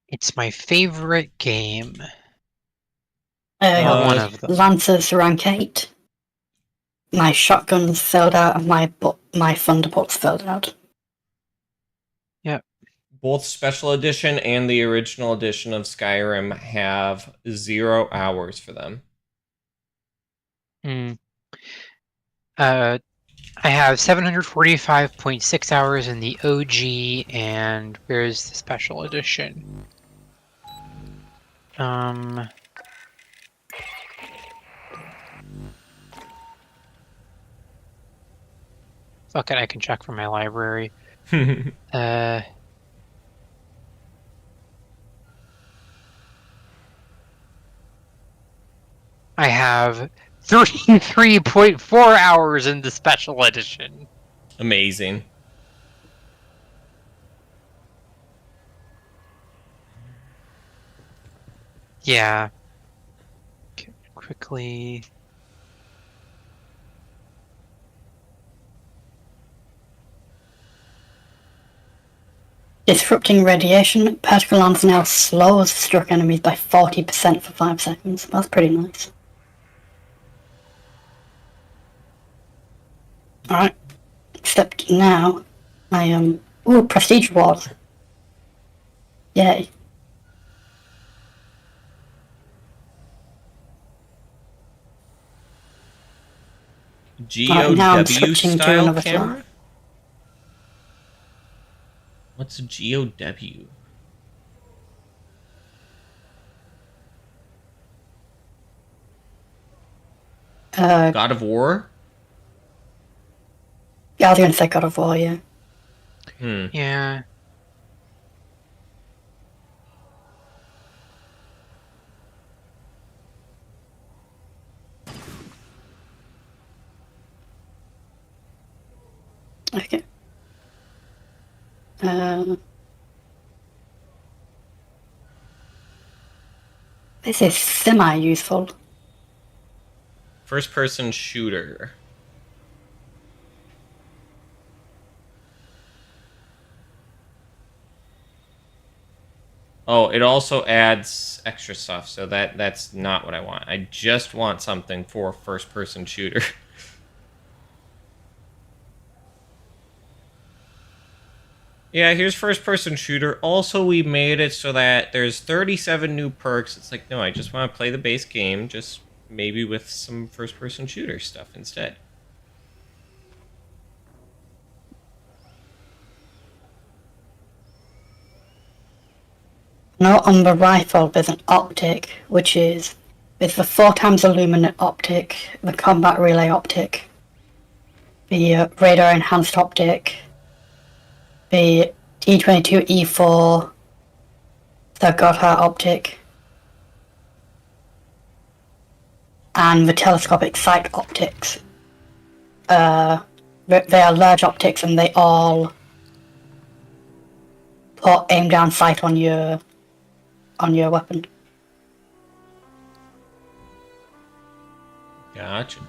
It's my favorite game. One of them. Lancers rank 8. My shotgun's filled out and my thunderbolt's filled out. Yep. Both special edition and the original edition of Skyrim have 0 hours for them. I have 745.6 hours in the OG, and where's the special edition? Fuck it, I can check from my library. I have 33.4 hours in the special edition. Amazing. Yeah. Okay, quickly. Disrupting radiation, particle lance now slows struck enemies by 40% for 5 seconds. That's pretty nice. Alright. Except now, I am... Ooh, prestige reward. Yay. Now I'm GOW switching to style another camera? floor. What's GOW? God of War? Yeah, I was gonna say God of War, yeah. Yeah. Okay. This is semi-useful. First-person shooter. Oh, it also adds extra stuff, so that's not what I want. I just want something for first-person shooter. Yeah, here's first-person shooter. Also, we made it so that there's 37 new perks. It's like, no, I just want to play the base game, just maybe with some first-person shooter stuff instead. Now on the rifle, there's an optic, which is with the 4 times illuminate optic, the combat relay optic, the radar enhanced optic, the T22E4, the Gotthard optic, and the telescopic sight optics. They are large optics, and they all put aim down sight on your weapon. Gotcha.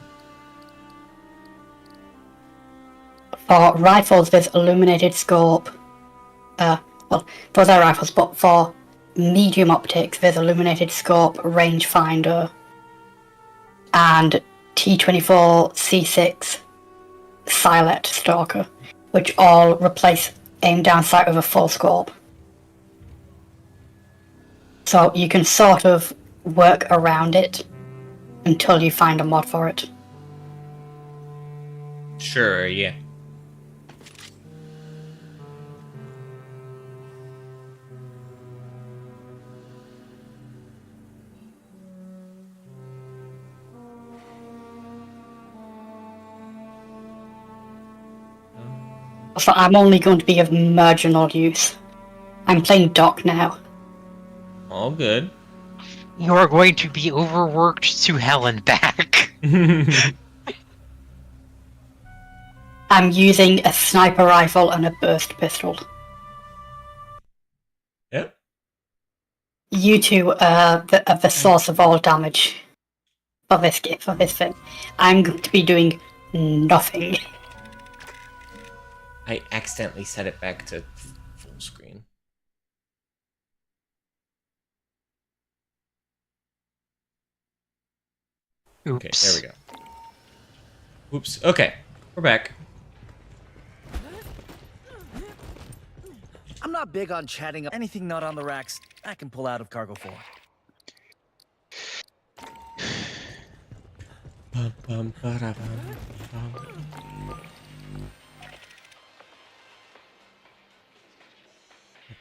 For rifles, there's illuminated scope. Well, those are rifles, but for medium optics, there's illuminated scope, rangefinder, and T24C6 Silet Stalker, which all replace aim down sight with a full scope. So you can sort of work around it until you find a mod for it. Sure, yeah. So I'm only going to be of marginal use. I'm playing Doc now. All good. You are going to be overworked to hell and back. I'm using a sniper rifle and a burst pistol. Yep. You two are the source of all damage for this thing. I'm going to be doing nothing. I accidentally set it back to full screen. Oops. Okay, there we go. Oops. Okay, we're back. I'm not big on chatting up anything not on the racks. I can pull out of cargo for.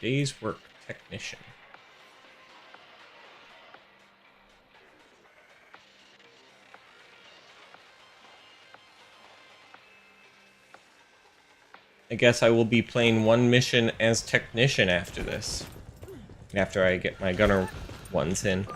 Day's work technician. I guess I will be playing one mission as technician after this. After I get my gunner ones in.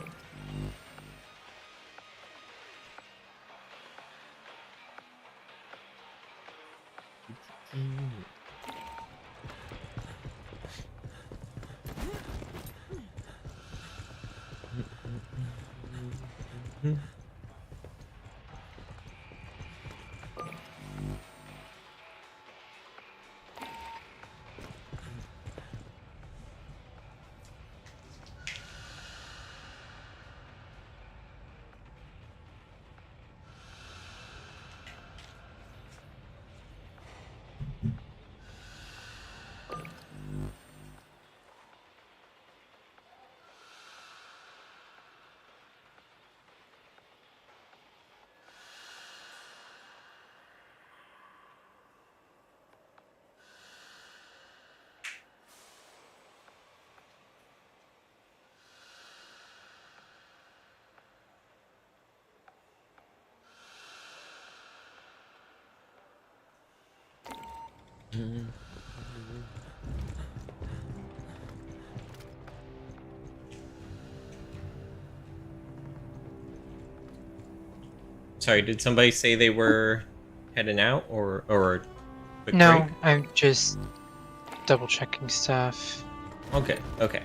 Sorry, did somebody say they were heading out or quick No, break? I'm just double checking stuff. Okay, okay.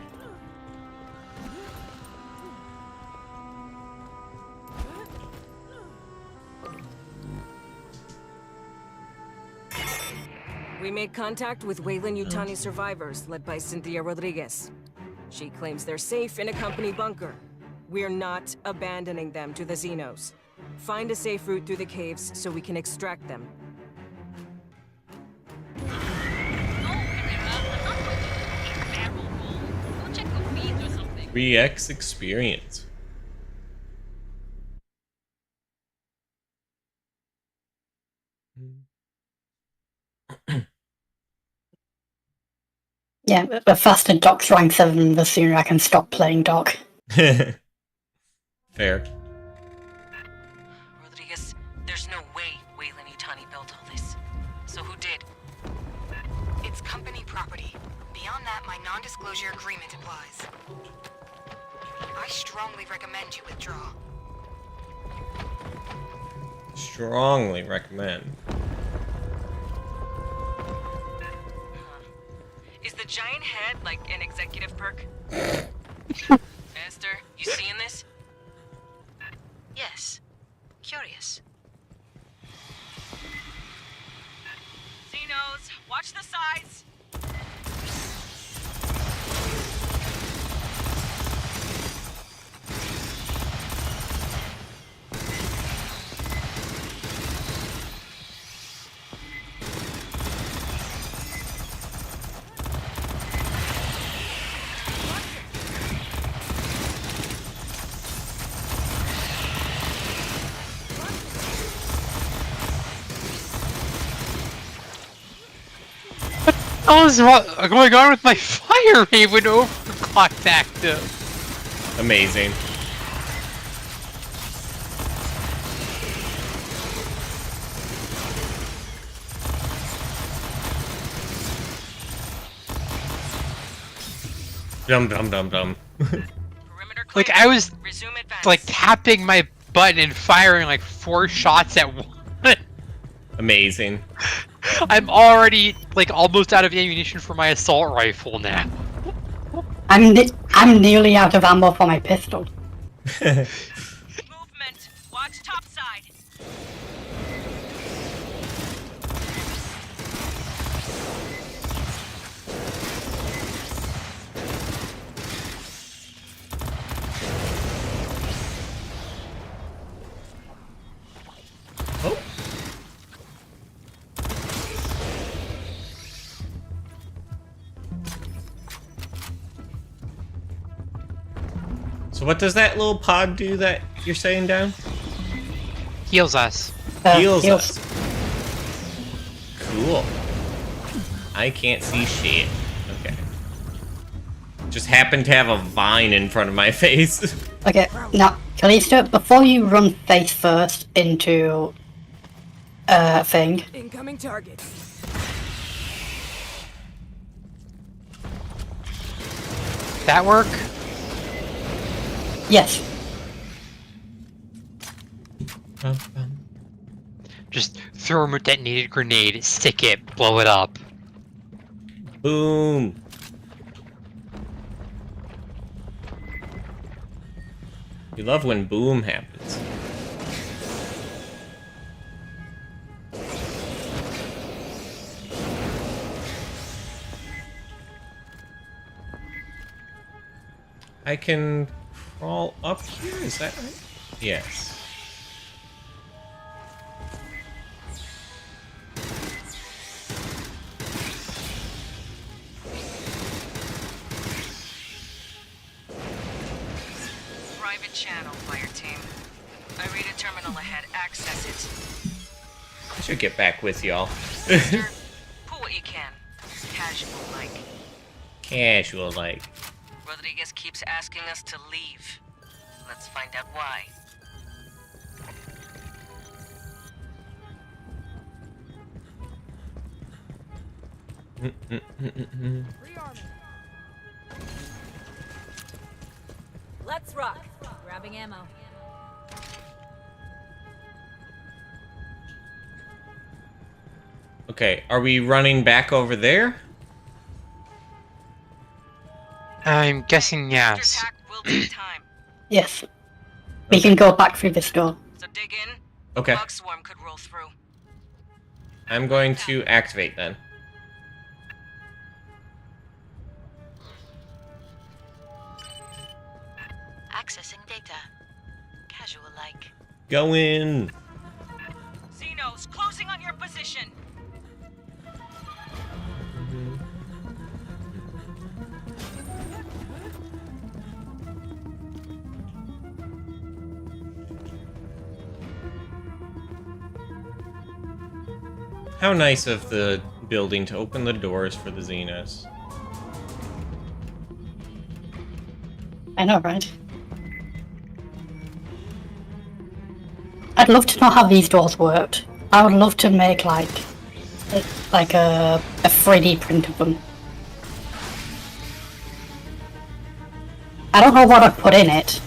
We made contact with Weyland-Yutani survivors led by Cynthia Rodriguez. She claims they're safe in a company bunker. We're not abandoning them to the Xenos. Find a safe route through the caves so we can extract them. No, barrel roll. Go check the feeds or something. 3x experience. Yeah, the faster Doc's rank 7, the sooner I can stop playing Doc. Fair. Rodriguez, there's no way Weyland-Yutani built all this. So who did? It's company property. Beyond that, my non-disclosure agreement applies. I strongly recommend you withdraw. Strongly recommend. Is the giant head like an executive perk? Esther, you seeing this? Yes. Curious. Xenos, watch the sides! What is going on with my fire haven overclocked active? Amazing. Dum dum dum dum. Perimeter Like, clear. I was, Resume advance. like, tapping my button and firing, like, 4 shots at once. Amazing. I'm already, like, almost out of ammunition for my assault rifle now. I'm nearly out of ammo for my pistol. Movement. Watch top side. Oh. So what does that little pod do that you're saying down? Heals us. Heals us. Cool. I can't see shit. Okay. Just happened to have a vine in front of my face. Okay, now, Callisto, before you run face first into thing, Incoming target. That work? yes, Just throw a detonated grenade, stick it, blow it up. Boom. You love when boom happens. I can crawl up here, is that right? Yes. Private channel, Fireteam. I read a terminal ahead. Access it. I should get back with y'all. Mister, pull what you can. Casual like. Casual, like. Rodriguez keeps asking us to leave. Let's find out why. Let's rock. Grabbing ammo. Okay, are we running back over there? I'm guessing After yes. attack will take time. Yes. We can go back through this door. So dig in. Okay. Bug swarm could roll through. I'm going to activate then. Accessing data. Casual-like. Go in. Xenos, closing on your position. How nice of the building to open the doors for the Xenos. I know, right? I'd love to know how these doors worked. I would love to make like a 3D print of them. I don't know what I'd put in it.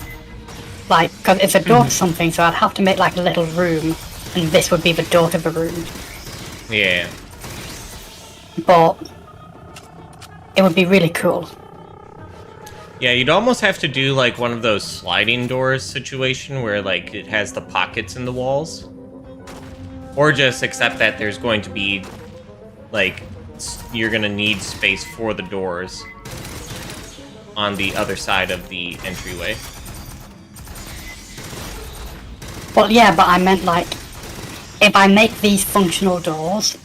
Like, because it's a door to something, so I'd have to make like a little room, and this would be the door to the room. Yeah. But it would be really cool. Yeah, you'd almost have to do like one of those sliding doors situation where like it has the pockets in the walls. Or just accept that there's going to be like you're gonna need space for the doors on the other side of the entryway. Well, yeah, but I meant like, if I make these functional doors,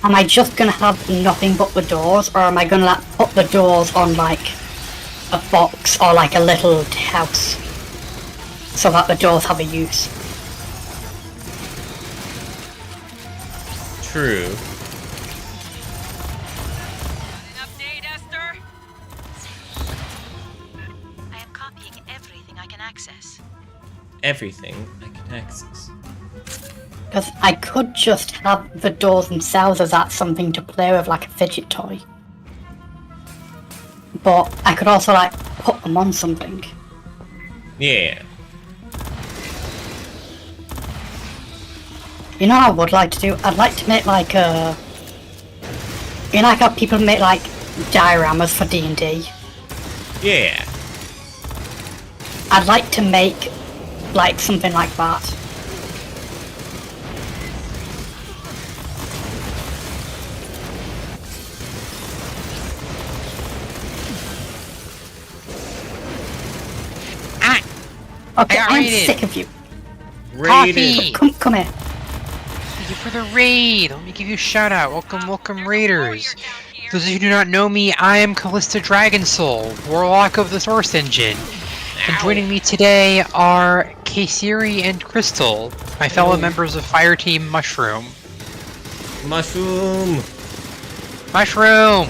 am I just gonna have nothing but the doors, or am I gonna like put the doors on like a box or like a little house so that the doors have a use? True. An update, Esther? I am copying everything I can access. Everything I can access. Because I could just have the doors themselves as that something to play with, like a fidget toy. But I could also like put them on something. Yeah. You know what I would like to do? I'd like to make like a... You know like how people make like dioramas for D&D? Yeah. I'd like to make like something like that. Okay, I got I'm raided. sick of you. Raided. Coffee. Come here. Thank you for the raid. Let me give you a shout out. Welcome, raiders. Those of you who do not know me, I am Callista Dragonsoul, Warlock of the Source Engine. And joining me today are Kayseri and Crystal, my fellow members of Fireteam Mushroom. Mushroom. Mushroom!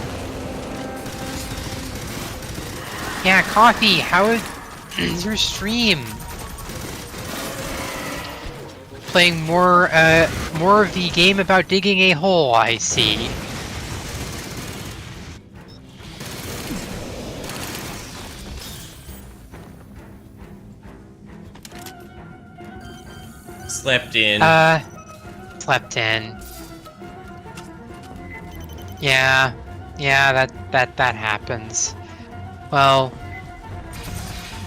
Yeah, Coffee, how is your stream? Playing more of the game about digging a hole, I see. Slept in. Slept in. Yeah, that happens. Well,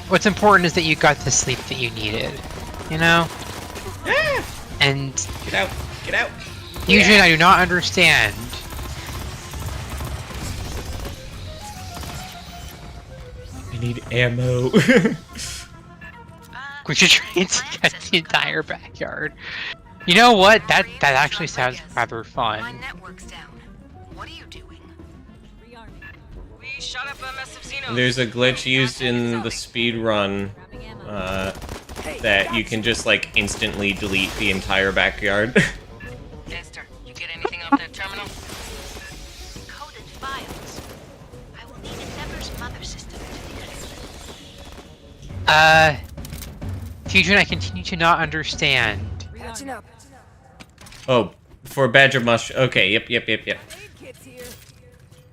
what's important is that you got the sleep that you needed, you know? And Get out. Get out. usually I do not understand. I need ammo. We should try to get the entire backyard. You know what? That actually sounds rather My fun. network's down. What are you doing? We shot up a mess of Xenos. There's a glitch used in the speed run that you can just like instantly delete the entire backyard. Esther, you get anything off that terminal? Encoded files. I will need Endeavor's mother system to decrypt. Fusion, I continue to not understand. Catching up. Oh, for Badger Mush. Okay, yep.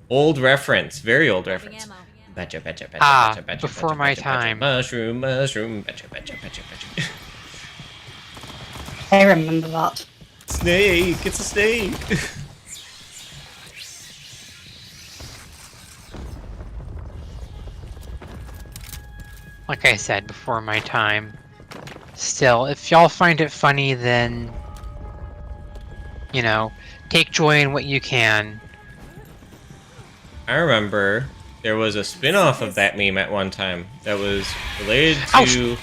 Old reference, very old reference. Badger, Before my time. Mushroom. I remember that. snake. It's a snake. Like I said, before my time. Still, if y'all find it funny, then, you know, take joy in what you can. I remember there was a spin-off of that meme at one time that was related to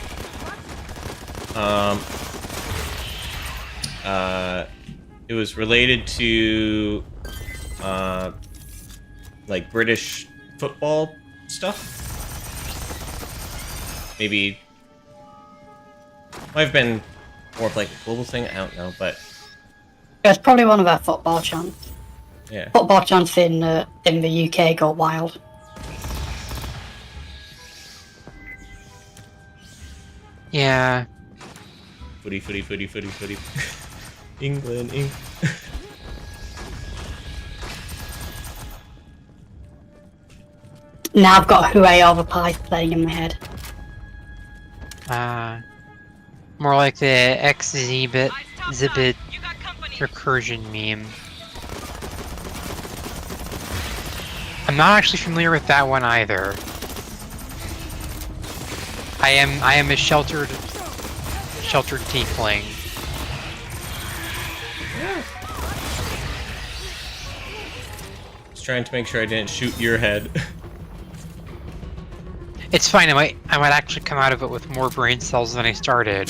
it was related to like British football stuff. Maybe might have been more of like a global thing, I don't know, but It's probably one of our football chants. yeah. Football chants in the UK go wild. Yeah. Footy, footy, footy, footy, footy. England, England. Now I've got Hooray Over Pies playing in my head. More like the Xzibit recursion meme. I'm not actually familiar with that one either. I am a sheltered tiefling. Just trying to make sure I didn't shoot your head. It's fine. I might actually come out of it with more brain cells than I started.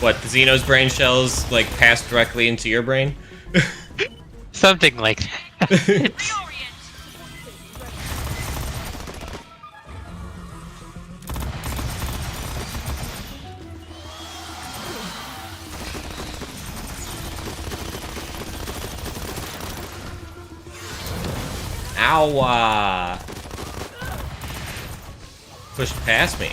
What, the Xeno's brain shells like pass directly into your brain? Something like that. Ow! Pushed past me.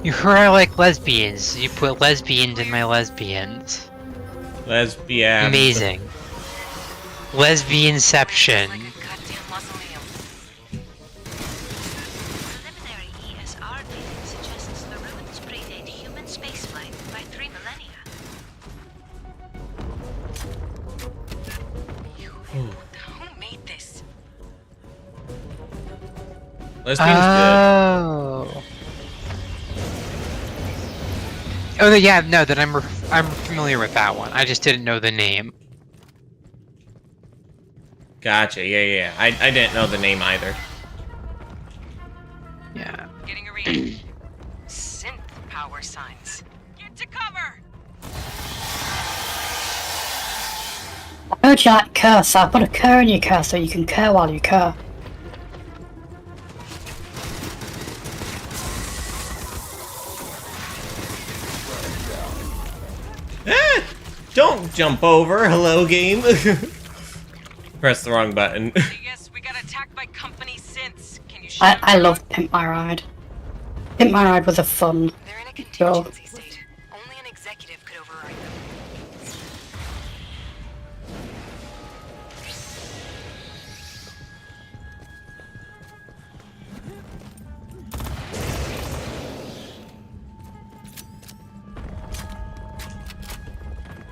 You heard I like lesbians. You put lesbians in my lesbians. Lesbian. Amazing. Lesbianception. Like a goddamn mausoleum. Preliminary ESR data suggests the ruins predate human spaceflight by 3 millennia. Who made this? Lesbian's Oh. Oh yeah, no. Then I'm familiar with that one. I just didn't know the name. good. Gotcha, yeah. I didn't know the name either. Yeah. Getting a read. Synth power signs. Get to cover! I heard you like curse, so I put a cur in your cur so you can cur while you cur. Ah! Don't jump over. Hello, game. Press the wrong button. Yes, we got attacked by company synths. Can you I love Pimp My Ride. Pimp My Ride was a fun They're in a show. contingency state. Only an executive could override them.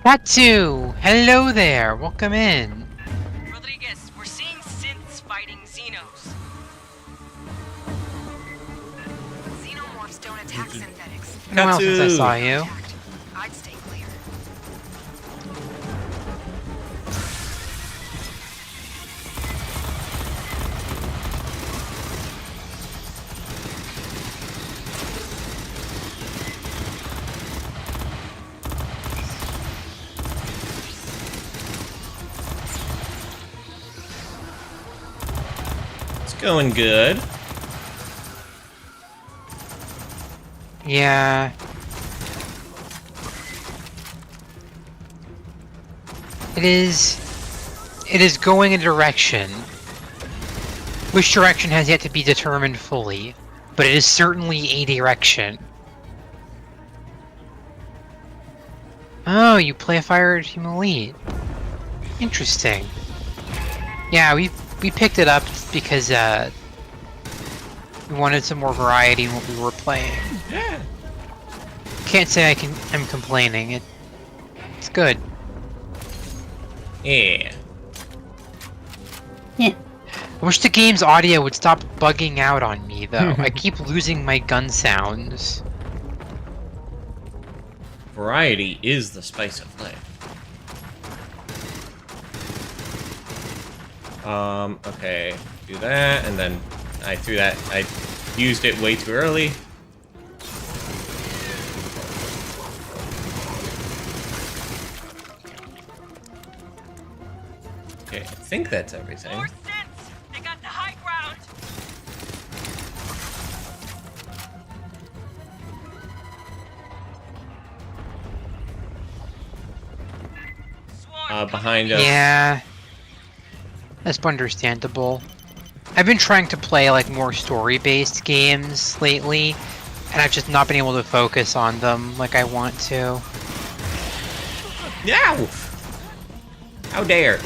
Tatsu! Hello there! Welcome in. Rodriguez, we're seeing synths fighting Xenos. Xenomorphs don't attack synthetics. No one else since I Tatsu. saw you. Attacked. I'd stay clear. going good. Yeah. It is going a direction. Which direction has yet to be determined fully, but it is certainly a direction. Oh, you play Fireteam Elite. Interesting. Yeah, we picked it up because we wanted some more variety in what we were playing. Yeah. Can't say I'm complaining. It's good. Yeah. Yeah. I wish the game's audio would stop bugging out on me, though. I keep losing my gun sounds. Variety is the spice of life. Okay, do that, and then I threw that. I used it way too early. Okay, I think that's everything. More synths! They got the high ground! Behind us. Yeah. That's understandable. I've been trying to play like more story-based games lately, and I've just not been able to focus on them like I want to. No! How dare!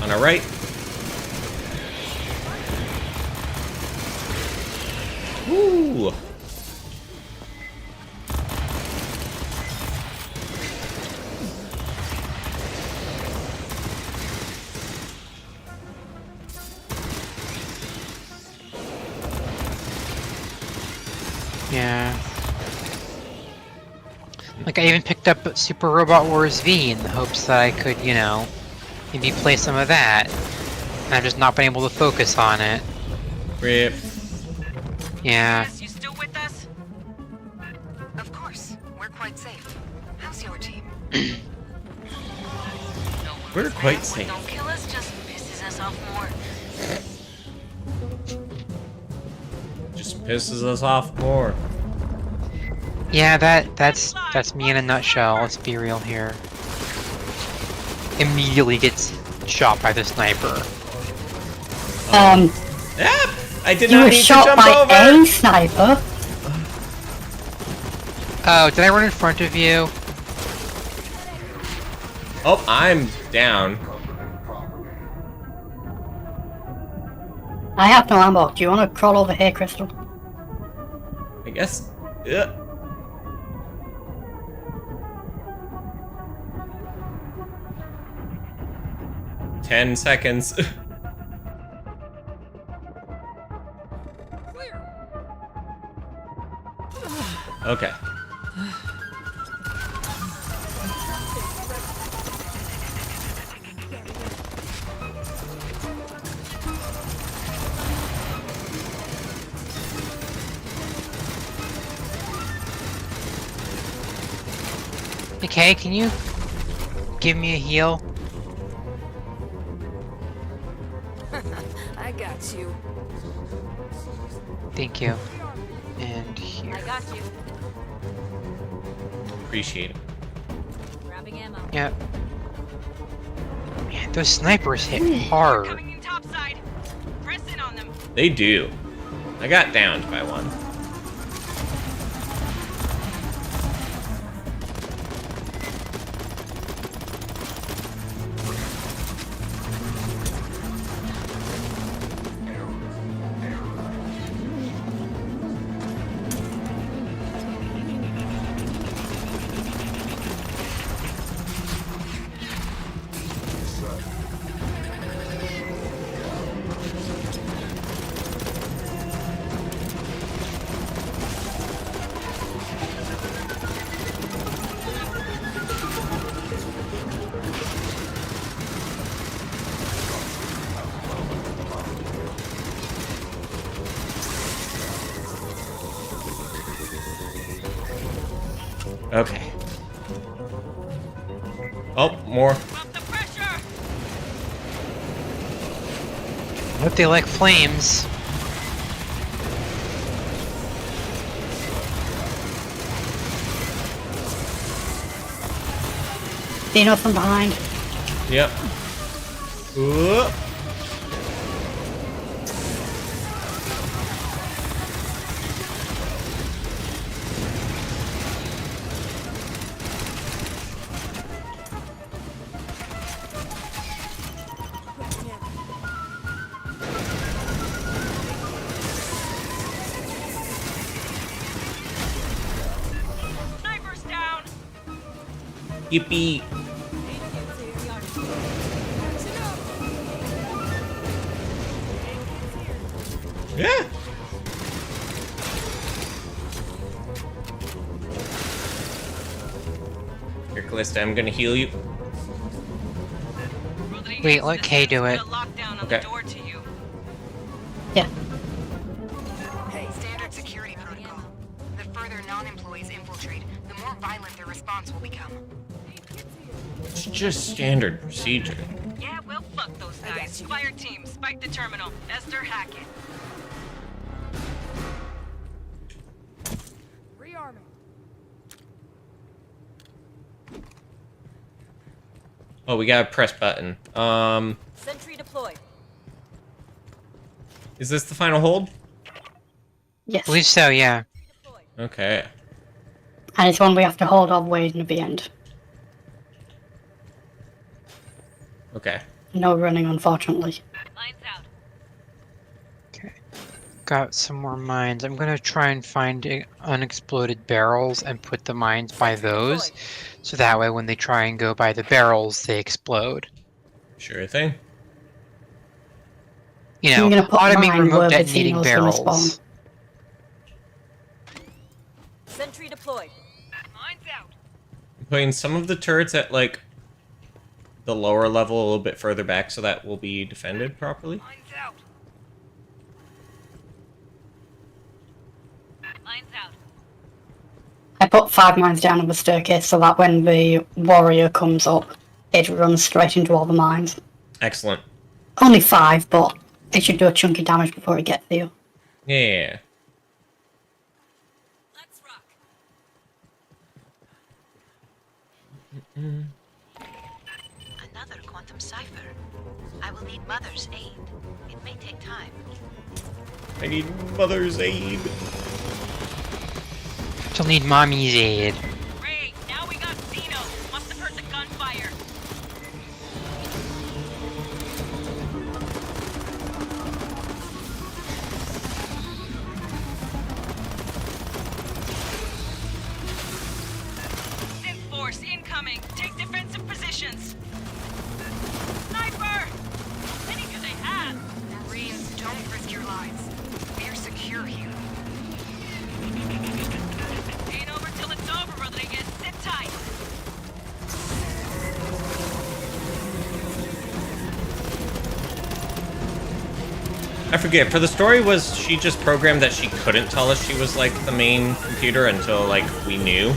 On our right. Woo! Yeah. Like, I even picked up Super Robot Wars V in the hopes that I could, you know, maybe play some of that. And I've just not been able to focus on it. Rip. Yeah. Yes, you still with us? Of course. We're quite safe. How's your team? We're quite safe. Don't kill us, just pisses us off more. Just pisses us off more. Yeah, that's me in a nutshell, let's be real here. Immediately gets shot by the sniper. Yep! I did You not were need to shot jump by over! a sniper. Oh, did I run in front of you? Oh, I'm down. I have no ammo. Do you want to crawl over here, Crystal? I guess. Yeah. Ten seconds. Okay. Okay, can you give me a heal? I got you. Thank you. And here. I got you. Appreciate it. Grabbing ammo. Yep. Man, those snipers hit hard. Coming in topside. Press in on them. They do. I got downed by one. Okay. Oh, more. Up the pressure! But they like flames. Xeno from behind. Yep. Ooh. Sniper's down! Yippee. Yeah. Here, Callista, I'm gonna heal you. Wait, let Kay do it. Okay. Yeah. Standard security protocol. The further non-employees infiltrate, the more violent their response will become. It's just standard procedure. Yeah, well, fuck those guys. Fire team, spike the terminal. Esther, hack it. Rearming. Oh, we gotta press button. Sentry deployed. Is this the final hold? Yes. I believe so, yeah. Okay. And it's one we have to hold off waiting at the end. Okay. No running, unfortunately. Lines out. Okay. Got some more mines. I'm gonna try and find unexploded barrels and put the mines by those. So that way when they try and go by the barrels, they explode. Sure thing. You I'm know, gonna put automate mine remote where the detonating Xenos gonna spawn. barrels. Sentry deployed. Mines out. I'm putting some of the turrets at, like, the lower level a little bit further back so that will be defended properly. Mines out. Lines out. I put 5 mines down on the staircase so that when the warrior comes up, it runs straight into all the mines. Excellent. Only 5, but it should do a chunky damage before it gets to you. Yeah. Let's rock. Another quantum cipher. I will need Mother's aid. It may take time. I need Mother's aid. She'll need mommy's aid. Great, now we got Xeno. Must have heard the gunfire. Synth force incoming. Take defensive positions. Sniper! How many do they have? Marines, don't risk your lives. We're secure here. Ain't over till it's over, Rodriguez. Sit tight. I forget, for the story, was she just programmed that she couldn't tell us she was, like, the main computer until, like, we knew?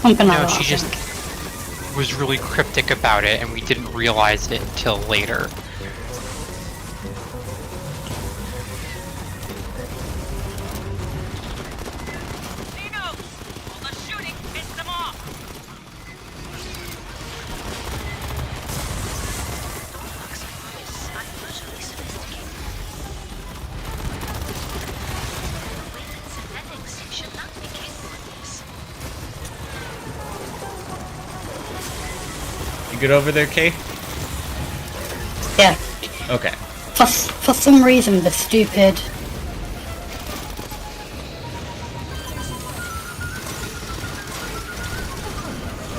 Something like No, that, she I just think. was really cryptic about it, and we didn't realize it until later. Xeno! All the shooting pissed them off. Looks unusually sophisticated. Weighted synthetics should not be capable of this. You good over there, Kay? Yeah. Okay. For some reason, the stupid...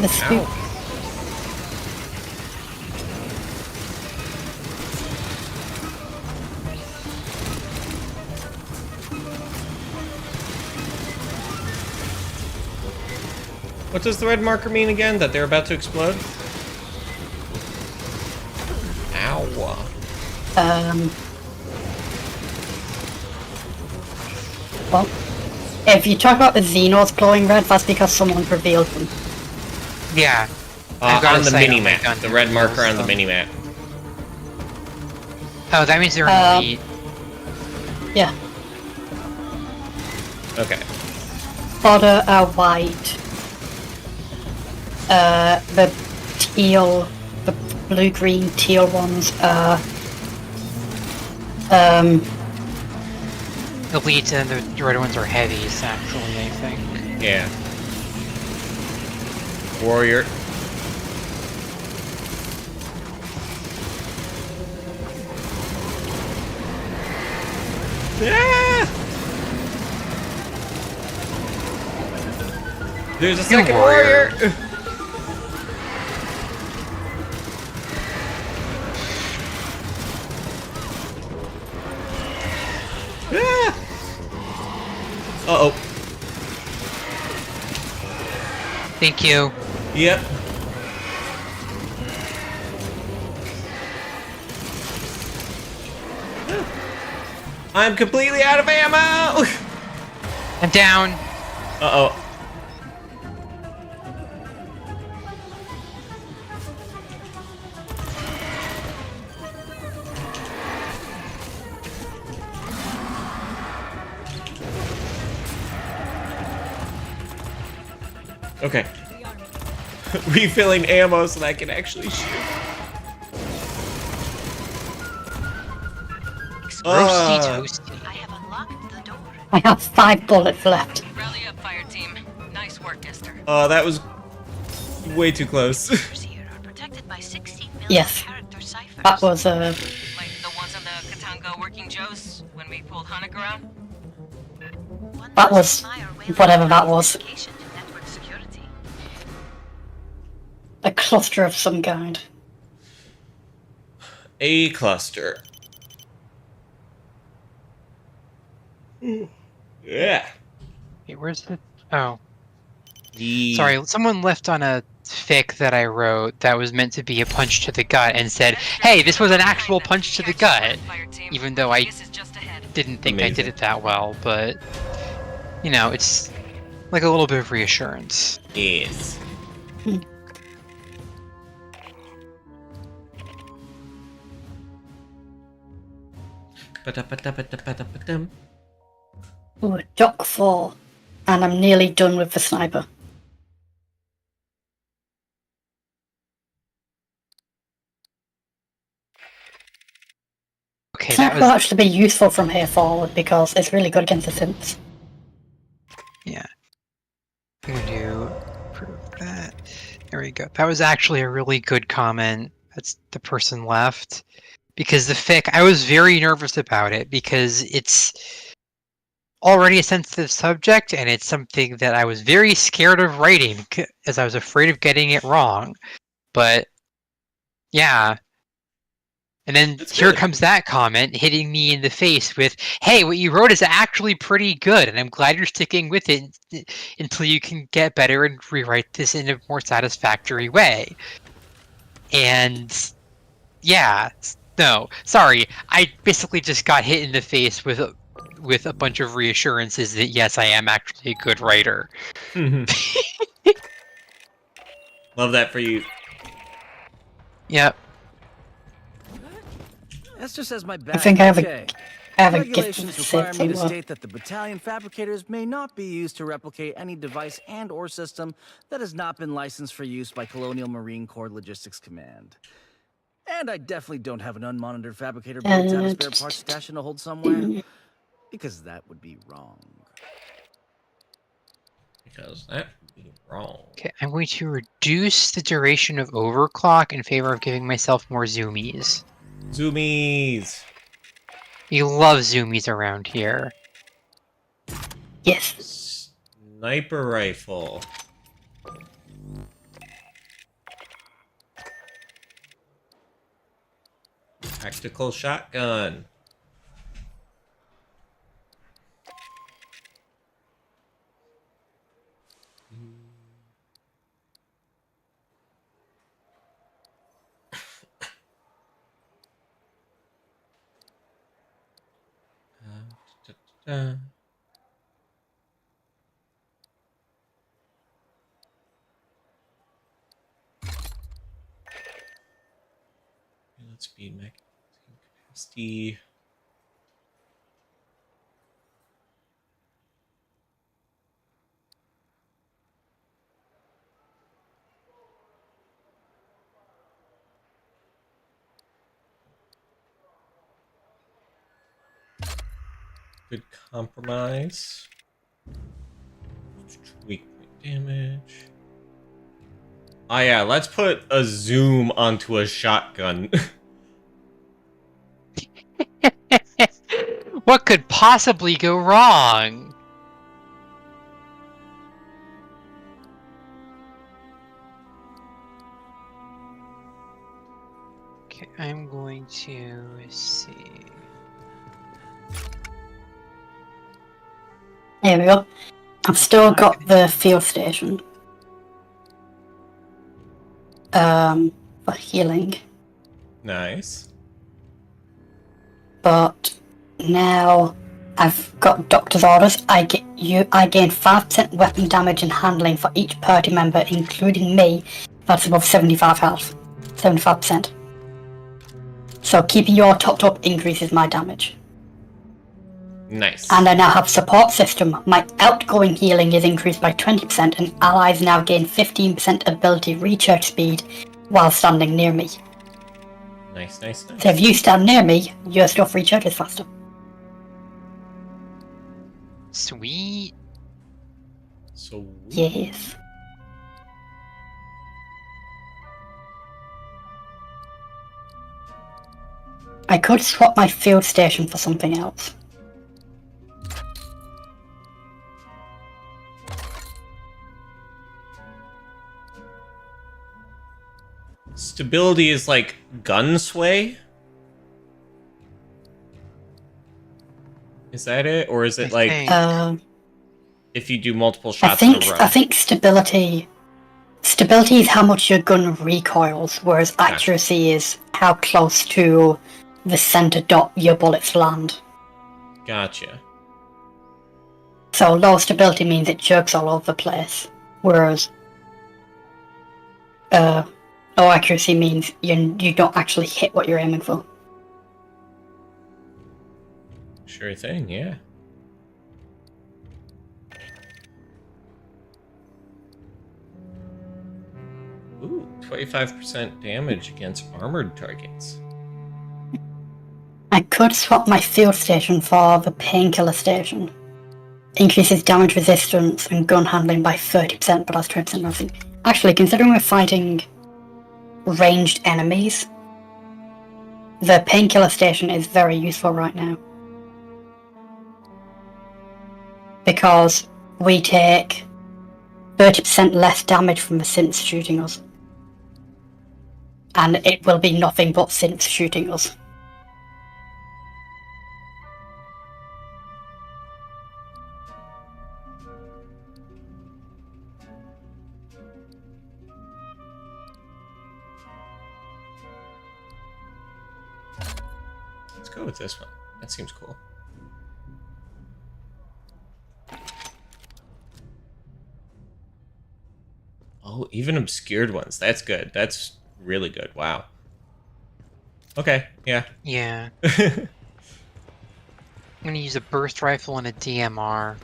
The stupid... What does the red marker mean again? That they're about to explode? Ow. Well, if you talk about the Xenos glowing red, that's because someone revealed them. Yeah. I've got On a the sight on my mini-map. gun The to red reveal marker on the some. mini-map. Oh, that means they're an elite. Yeah. Okay. Border are white. The teal, the blue-green teal ones are Elite and the red ones are heavies, actually, I think. Yeah. Warrior. Yeah! There's a second warrior. Ah! Uh-oh. Thank you. Yep. I'm completely out of ammo! I'm down. Uh-oh. Okay. Refilling ammo so that I can actually shoot. Roasty toasty. I have unlocked the door. I have 5 bullets left. Rally up, Fireteam. Nice work, Esther. That was way too close. Ciphers here are protected by 16 million Yes. character ciphers. That was Like the ones on the Katanga Working Joes when we pulled Hanukkah around? One that must was admire Wayland's whatever that was. dedication to network security. A cluster of some kind. A cluster. Yeah. Wait, where's the... Oh. The... Sorry, someone left on a fic that I wrote that was meant to be a punch to the gut and said, hey, this was an actual punch to the gut. Even though I didn't think I did it that well, but... You know, it's like a little bit of reassurance. Yes. Ba-da-ba-da-ba-da-ba-da-ba-dum. Ooh, Dock 4. And I'm nearly done with the sniper. Okay, that Sniper was... will actually be useful from here forward because it's really good against the synths. Yeah. I'm going to prove that. There we go. That was actually a really good comment. That's the person left. Because the fic, I was very nervous about it because it's already a sensitive subject and it's something that I was very scared of writing as I was afraid of getting it wrong. But yeah. And then here comes that comment hitting me in the face with, hey, what you wrote is actually pretty good, and I'm glad you're sticking with it until you can get better and rewrite this in a more satisfactory way. And yeah, no, sorry, I basically just got hit in the face with a bunch of reassurances that yes, I am actually a good writer. Love that for you. Yep. Esther says my back. I think I have okay. I have a gift Regulations for require me to somewhere. state that the battalion fabricators may not be used to replicate any device and/or system that has not been licensed for use by Colonial Marine Corps Logistics Command. And I definitely don't have an unmonitored fabricator built out of spare parts stashed in a hold somewhere, because that would be wrong. Because that would be wrong. Okay, I'm going to reduce the duration of overclock in favor of giving myself more zoomies. Zoomies. You love zoomies around here. Yes. Sniper rifle. Tactical shotgun. speed, magazine capacity. Good compromise. Weak point damage. Oh yeah, let's put a zoom onto a shotgun. What could possibly go wrong? Okay, I'm going to see. Here we go. I've still got the field station. For healing. Nice. But now I've got doctor's orders. I gain 5% weapon damage and handling for each party member, including me. That's above 75 health. 75%. So keeping your topped up increases my damage. Nice. And I now have support system. My outgoing healing is increased by 20%, and allies now gain 15% ability recharge speed while standing near me. Nice, nice, nice. So if you stand near me, your stuff recharges faster. Sweet. So Yes. I could swap my field station for something else. stability is like gun sway? Is that it? Or is it like if you do multiple shots in a row? I think stability is how much your gun recoils, whereas accuracy is how close to the center dot your bullets land. Gotcha. So low stability means it jerks all over the place, whereas low accuracy means you don't actually hit what you're aiming for. Sure thing, yeah. Ooh, 25% damage against armored targets. I could swap my field station for the painkiller station. Increases damage resistance and gun handling by 30%, but that's 20% nothing. Actually, considering we're fighting ranged enemies, the painkiller station is very useful right now. Because we take 30% less damage from the synths shooting us. And it will be nothing but synths shooting us. Let's go with this one. That seems cool. Oh, even obscured ones. That's good. That's really good. Wow. Okay, yeah. Yeah. I'm gonna use a burst rifle and a DMR.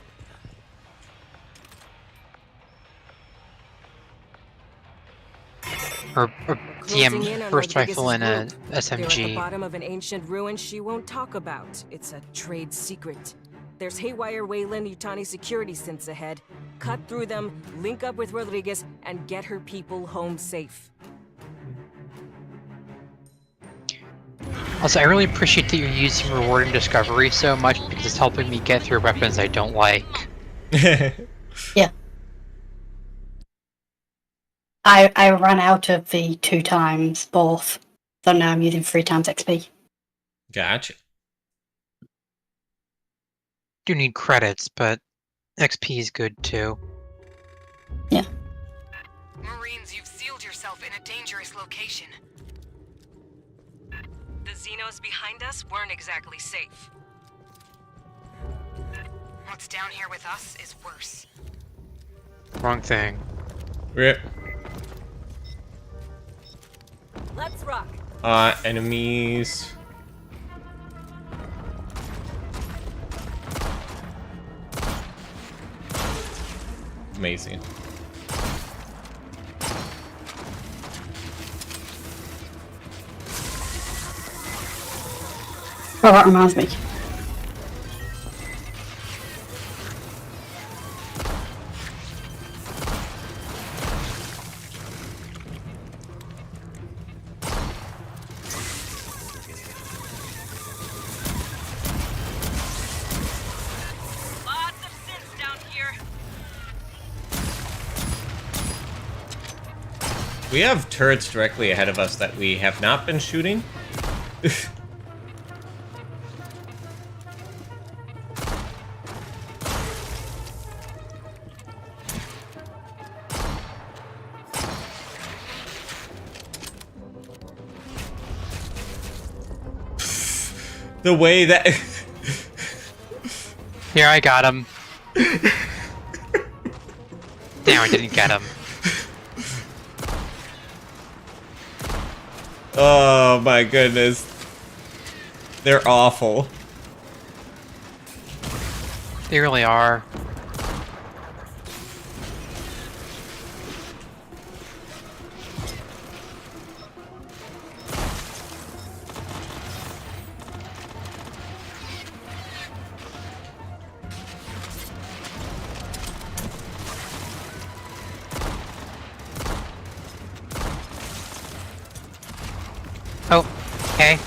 Or DM burst rifle and a SMG. They're at the bottom of an ancient ruin she won't talk about. It's a trade secret. There's haywire Weyland-Yutani security synths ahead. Cut through them, link up with Rodriguez, and get her people home safe. Also, I really appreciate that you're using reward and discovery so much because it's helping me get through weapons I don't like. Yeah. I ran out of the 2 times both, so now I'm using 3 times XP. Gotcha. Do need credits, but XP is good too. Yeah. Marines, you've sealed yourself in a dangerous location. The Xenos behind us weren't exactly safe. What's down here with us is worse. Wrong thing. Rip. Let's rock. Enemies. Amazing. Oh, that reminds me. Lots of synths down here. We have turrets directly ahead of us that we have not been shooting. The way that... Here, I got him. Damn, I didn't get him. Oh my goodness. They're awful. They really are. Oh, okay.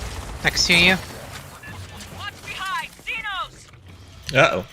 Next to you. Watch behind, Xenos! Uh-oh.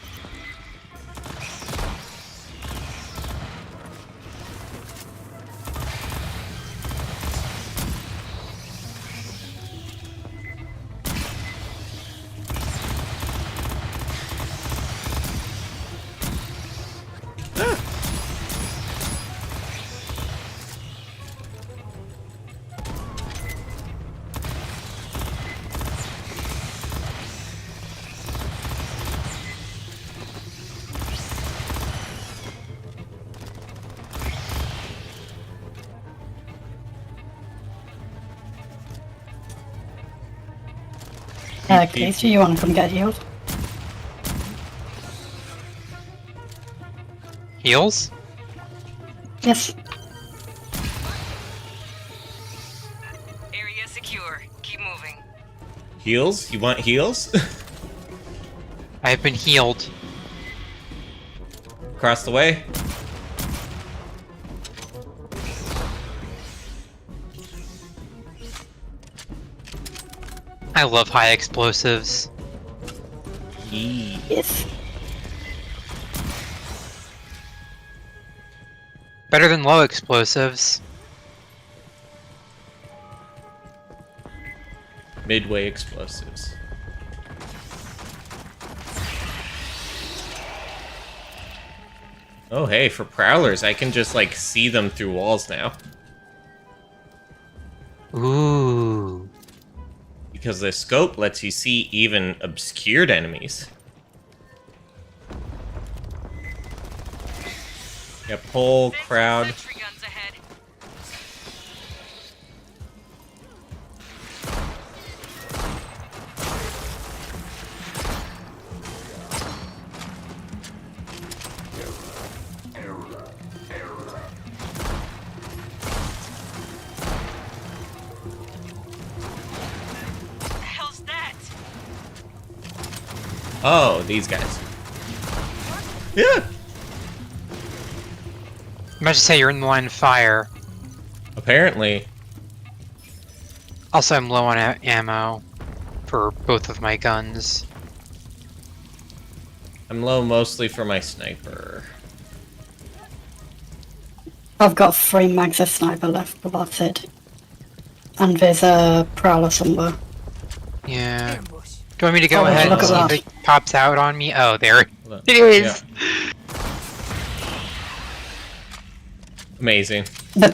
Casey, you want to come get healed? Heals? Yes. Area secure. Keep moving. Heals? You want heals? I've been healed. Across the way? I love high explosives. Yee. Yes. Better than low explosives. Midway explosives. Oh hey, for prowlers, I can just like see them through walls now. Ooh. Because the scope lets you see even obscured enemies. Yeah, pull, crowd. Sentry guns ahead. What the hell's that? Oh, these guys. Yeah. I'm about to say you're in the line of fire. Apparently. Also, I'm low on ammo for both of my guns. I'm low mostly for my sniper. I've got 3 mags of sniper left, but that's it. And there's a prowler somewhere. Yeah. Do you want me to go Oh, ahead and look see at if it pops out on me? Oh, there it Hold on. is. Yeah. Amazing. The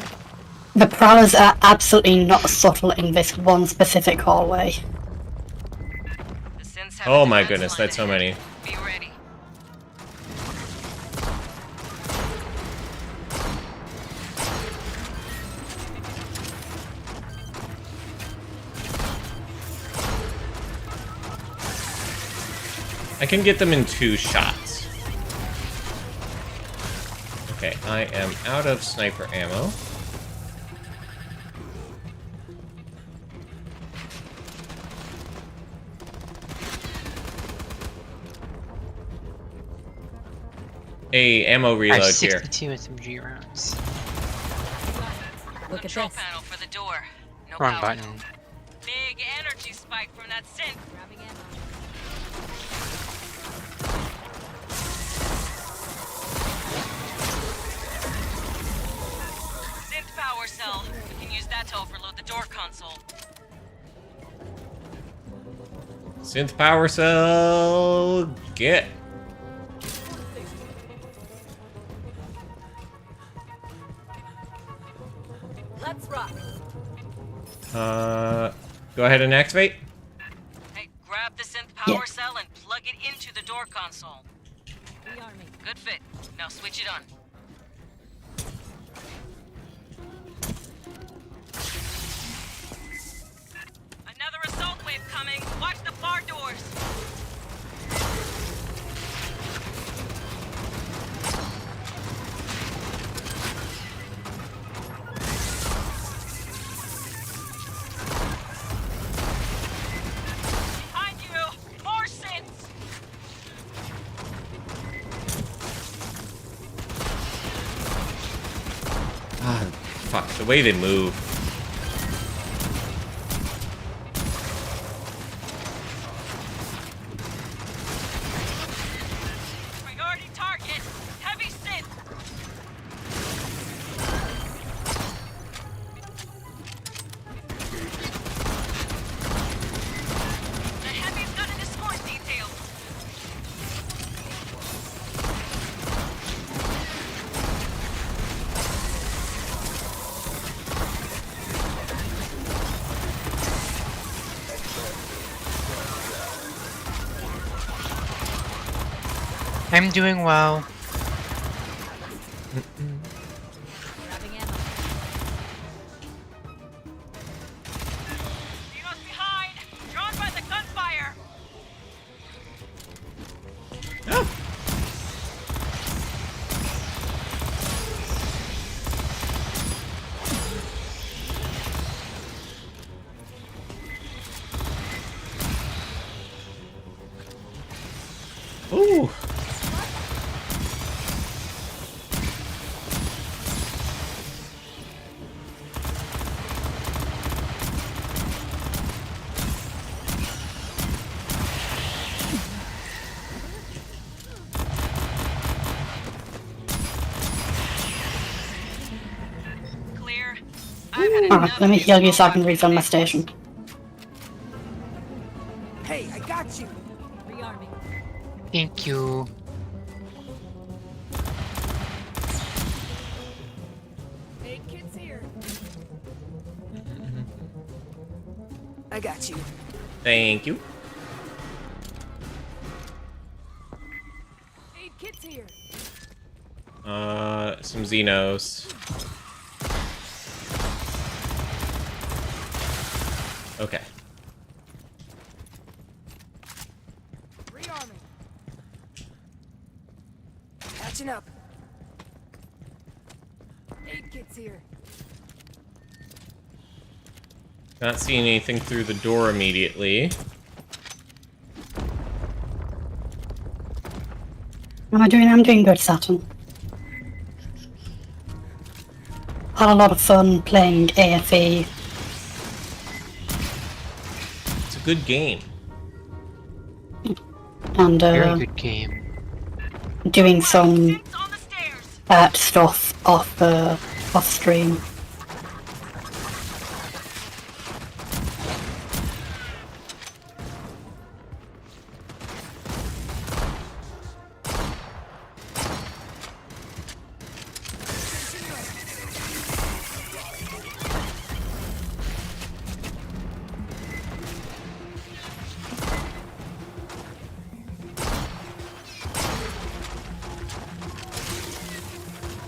prowlers are absolutely not subtle in this one specific hallway. The synths have Oh a my defense goodness, line that's so ahead. many. Be ready. I can get them in 2 shots. Okay, I am out of sniper ammo. Hey, ammo I reload have here. 62 SMG rounds. Look at Control this. panel for the door. No Wrong power. button. Big energy spike from that synth. Grabbing ammo. Synth power cell. We can use that to overload the door console. Synth power cell, get. Let's rock. Go ahead and activate. Hey, grab the synth power Yeah. cell and plug it into the door console. Rearming. Good fit. Now switch it on. Another assault wave coming. Watch the bar doors. Behind you. More synths. Ah, fuck, the way they move. Priority target. Heavy synth. The heavy's got an escort detail. I'm doing well. Grabbing ammo. Xenos behind. Drawn by the gunfire. Ooh. Clear. I've had Alright, enough let me of heal you these so I can robots refill my today. station. Hey, I got you. Rearming. Thank you. Aid kit's here. I got you. Thank you. Aid kit's here. Some Xenos. Okay. Rearming. Catching up. Aid kit's here. Not seeing anything through the door immediately. Am I doing? I'm doing good, Saturn. Had a lot of fun playing AFE. It's a good game. And Very good game. doing some Synths on the stairs. stuff off stream.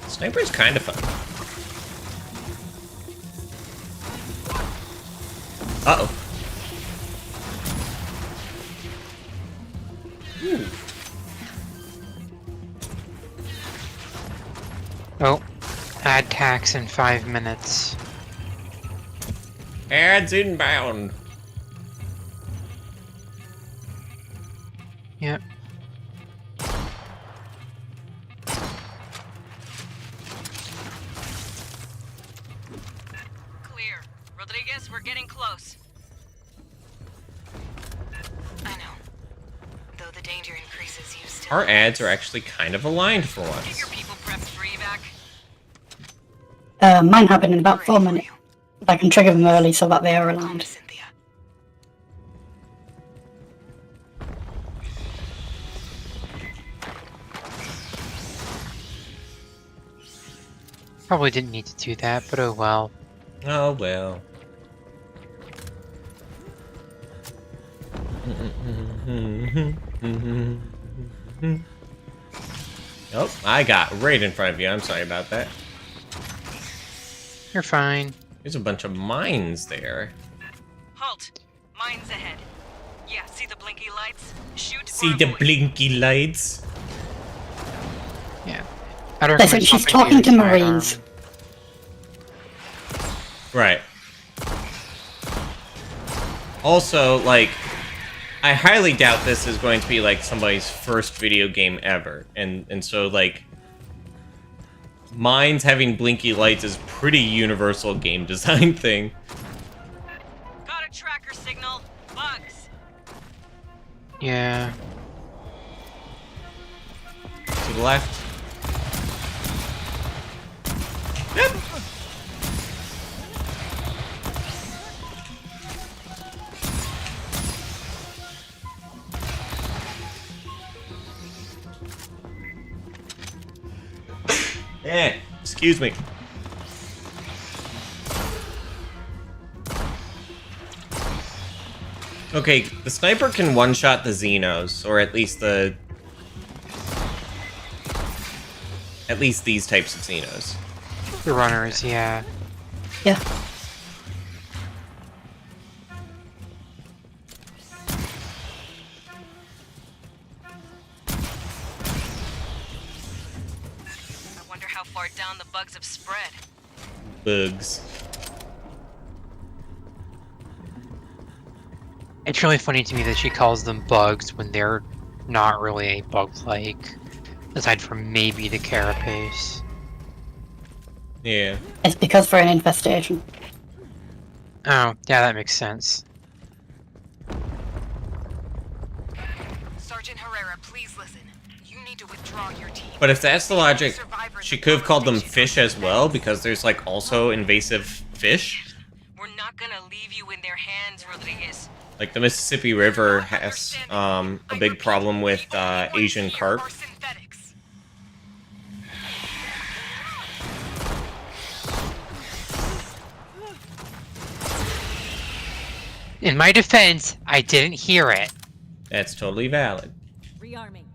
Sniper's kind of fun. Uh-oh. Ooh. Oh, add tax in 5 minutes. Ads inbound. Yep. Clear. Rodriguez, we're getting close. I know. Though the danger increases, you still... Our ads are actually kind of aligned for Get once. your people prepped for evac. Mine happen in about 4 minutes. I can trigger them early so that they are aligned. Cynthia. Probably didn't need to do that, but oh well. Oh well. Oh, I got right in front of you. I'm sorry about that. You're fine. There's a bunch of mines there. Halt. Mines ahead. Yeah, see the blinky lights? Shoot See or the avoid. blinky lights? Yeah. I don't Listen, recommend she's stopping talking to your sidearm. Marines. Right. Also, like, I highly doubt this is going to be, like, somebody's first video game ever. And so, like, mines having blinky lights is pretty universal game design thing. Got a tracker signal. Bugs. Yeah. To the left. Yep. Eh, excuse me. Okay, the sniper can one-shot the Xenos, or at least these types of Xenos. The runners, yeah. Yeah. I wonder how far down the bugs have spread. Bugs. It's really funny to me that she calls them bugs when they're not really a bug-like, aside from maybe the carapace. Yeah. It's because they're an infestation. Oh, yeah, that makes sense. Sergeant Herrera, please listen. You need to withdraw your team. But if that's the logic, Survivors she of could have called them devastation fish as well, because there's, like, also invasive fish. We're not gonna leave you in their hands, Rodriguez. Like, the Mississippi River has, a big problem with, Asian carp. In my defense, I didn't hear it. That's totally valid. Rearming.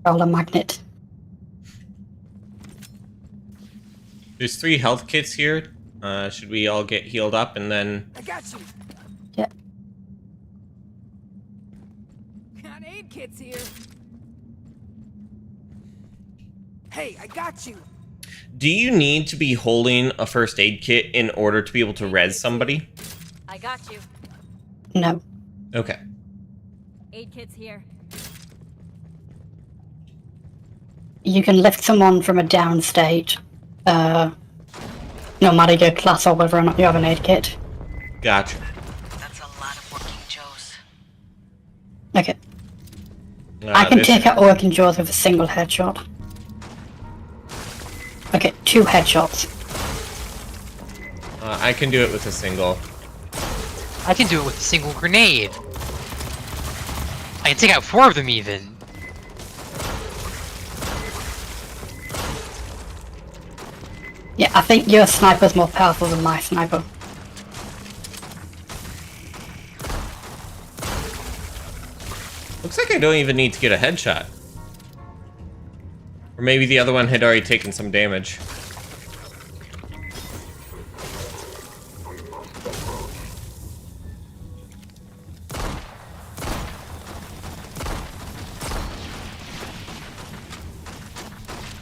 Roll a magnet. There's 3 health kits here. Should we all get healed up and then... I got you. Yeah. Got aid kits here. Hey, I got you. Do you need to be holding a first aid kit in order to be able to res somebody? I got you. No. Okay. Aid kits here. You can lift someone from a down state, no matter your class or whether or not you have an aid kit. Gotcha. That's a lot of working Joes. Okay. I can this- take out working jaws with a single headshot. Okay, 2 headshots. I can do it with a single. I can do it with a single grenade. I can take out 4 of them even. Yeah, I think your sniper's more powerful than my sniper. Looks like I don't even need to get a headshot. Or maybe the other one had already taken some damage.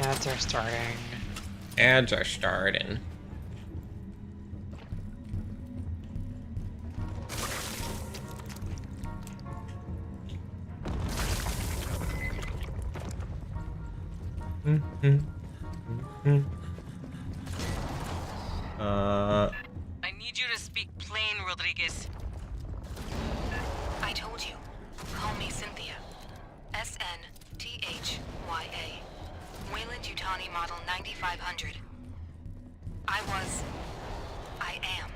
Ads are starting. Ads are starting. I need you to speak plain, Rodriguez. I told you. Call me Cynthia. SNTHYA. Weyland-Yutani Model 9500. I am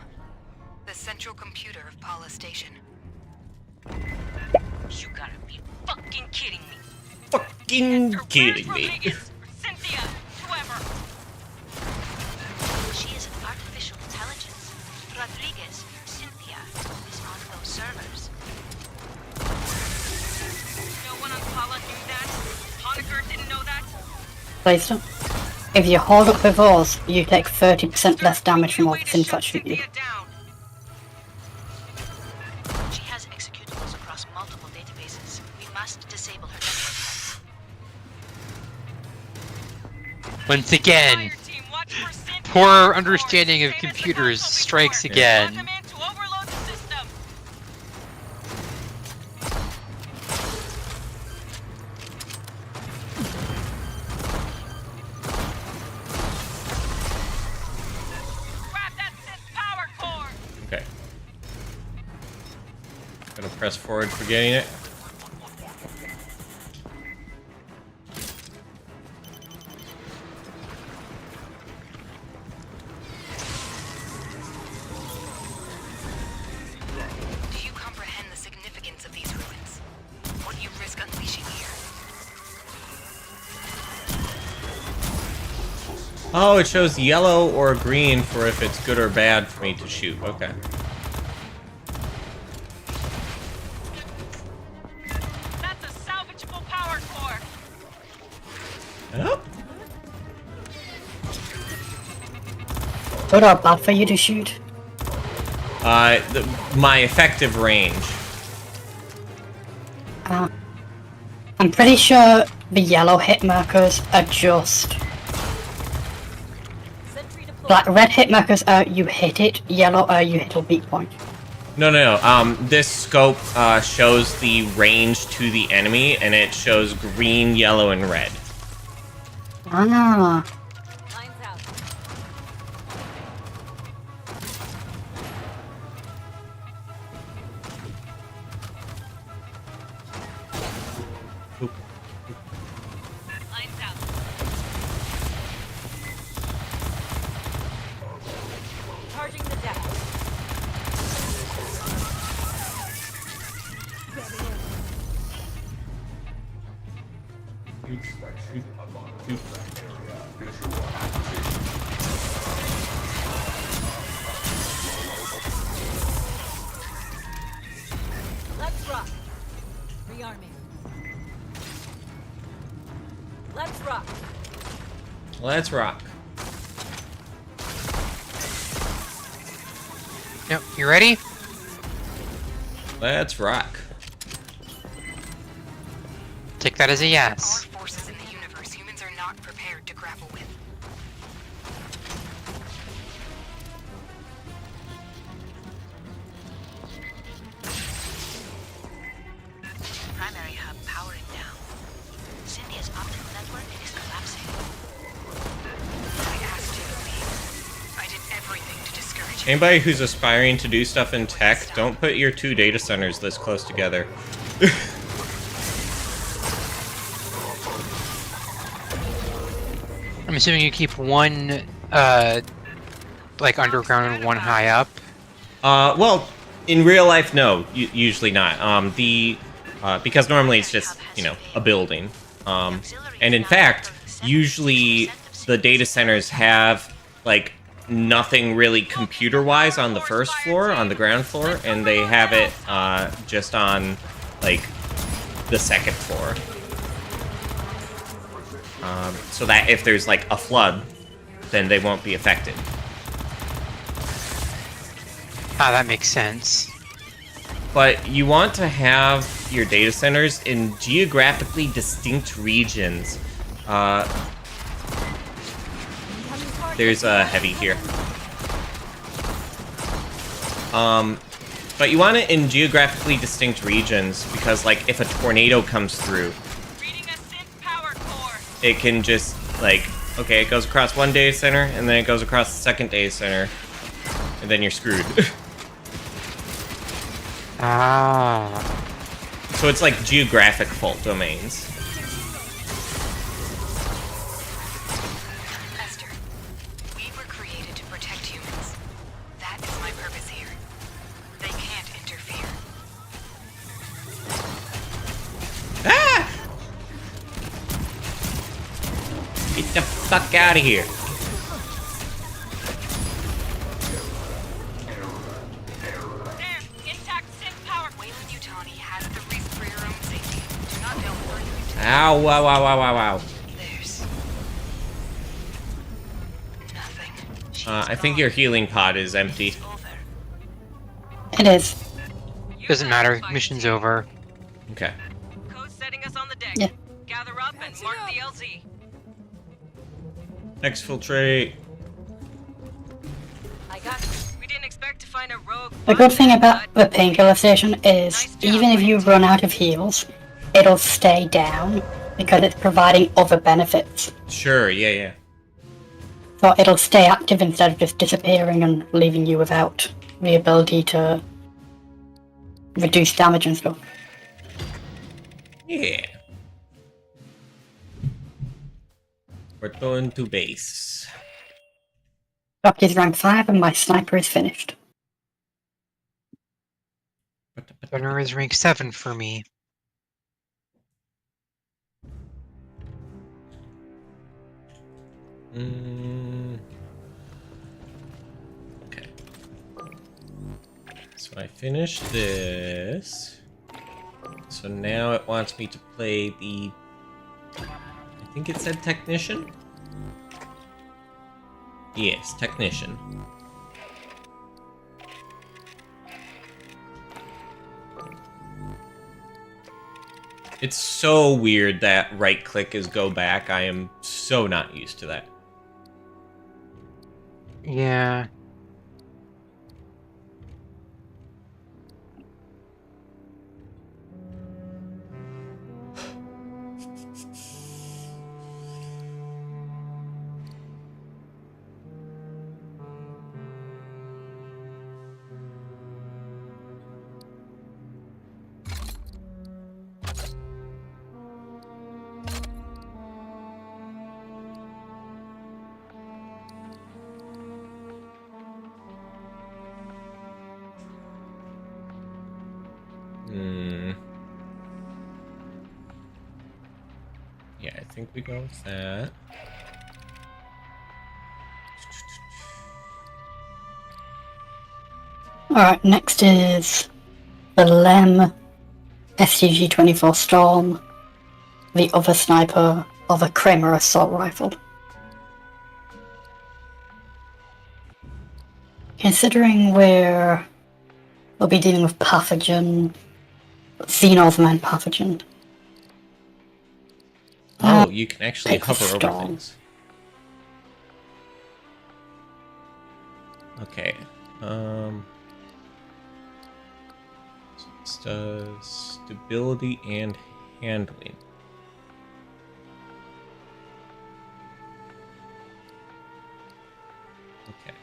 the central computer of Paula Station. You gotta be fucking kidding me. Fucking Or kidding where's me. Rodriguez? Or Cynthia, whoever. She is an artificial intelligence. Rodriguez, Cynthia, is on those servers. No one on Paula knew that. Honecker didn't know that. Please don't. If you hold up with us, you take 30% less damage from all the things that shoot you. Cynthia down. She has executables across multiple databases. We must disable her network. Once again, Fire team, watch for Cynthia. poor understanding of computers strikes Let again. them in to overload the system. Grab that synth power core. Okay. Gonna press forward for getting it. Do you comprehend the significance of these ruins? What you risk unleashing here? Oh, it shows yellow or green for if it's good or bad for me to shoot. Okay. That's a salvageable power core. Oh. Good or bad for you to shoot? My effective range. I'm pretty sure the yellow hit markers adjust. Like red hit markers are you hit it, yellow are you hit a weak point. No. This scope shows the range to the enemy, and it shows green, yellow, and red. Ah, Lines out. Oop. Lines out. Charging the deck. Let's rock. Rearming. Let's rock. Let's rock. Yep, you ready? Let's rock. Take that as a yes. There are forces in the universe humans are not prepared to grapple with. Primary hub powering down. Cynthia's optical network is collapsing. I asked you to leave. I did everything to discourage you. Anybody who's aspiring to do stuff in tech, don't put your two data centers this close together. I'm assuming you keep one, like underground and one high up. Well, in real life, no, usually not. Because normally it's just, a building. And in fact, usually the data centers have, like, nothing really computer-wise on the first floor, on the ground floor, and they have it, just on, like, the second floor. So that if there's, like, a flood, then they won't be affected. Ah, that makes sense. But you want to have your data centers in geographically distinct regions. there's a heavy here. But you want it in geographically distinct regions because, like, if a tornado comes through, Reading a synth power core. it can just, like, okay, it goes across one data center, and then it goes across the second data center, and then you're screwed. Ah. So it's like geographic fault domains. Esther, we were created to protect humans. That is my purpose here. They can't interfere. Ah! Get the fuck out of here. There, intact synth power. Wayland-Yutani has the reason for your own safety. Do not delve further into Ow, wow, wow, wow, wow, wow. There's nothing. I think your healing pod is empty. It is. Doesn't matter. Mission's over. Okay. Code setting us on the deck. Yeah. Gather up and mark the LZ. Exfiltrate. I got you. We didn't expect to find a rogue. The good thing about the painkiller station is, even if you run out of heals, it'll stay down because it's providing other benefits. Sure, yeah. So it'll stay active instead of just disappearing and leaving you without the ability to reduce damage and stuff. Yeah. We're going to base. Jockey is rank 5 and my sniper is finished. Gunner is rank 7 for me. Okay. So I finished this. So now it wants me to play the... I think it said Technician? Yes, Technician. It's so weird that right click is go back. I am so not used to that. Yeah. Yeah, I think we go with that. Alright, next is the LEM STG-24 Storm, the other sniper of a Kramer assault rifle. Considering we'll be dealing with pathogen, Xenomorph and pathogen. Oh, you can actually take the hover over storm. things. Okay. So this does stability and handling. Okay.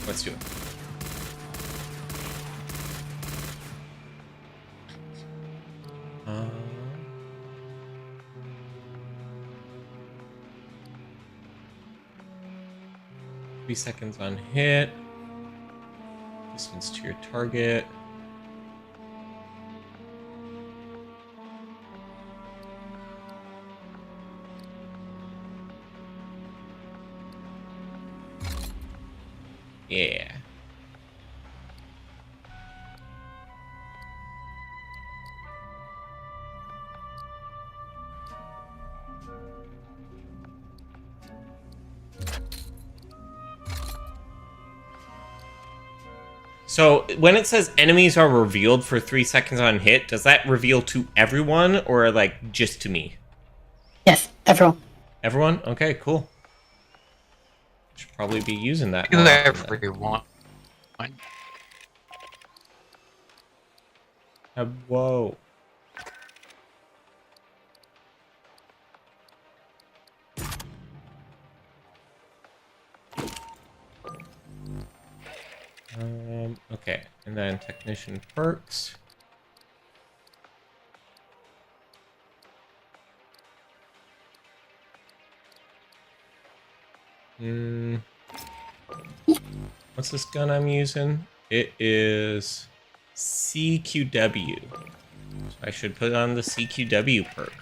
Let's do it. Uh, 3 seconds on hit. Distance to your target. Yeah. So when it says enemies are revealed for 3 seconds on hit, does that reveal to everyone or like just to me? Yes, everyone. Everyone? Okay, cool. Should probably be using that To more often then. everyone. Whoa. Okay, and then technician perks. What's this gun I'm using? It is CQW. So I should put on the CQW perk.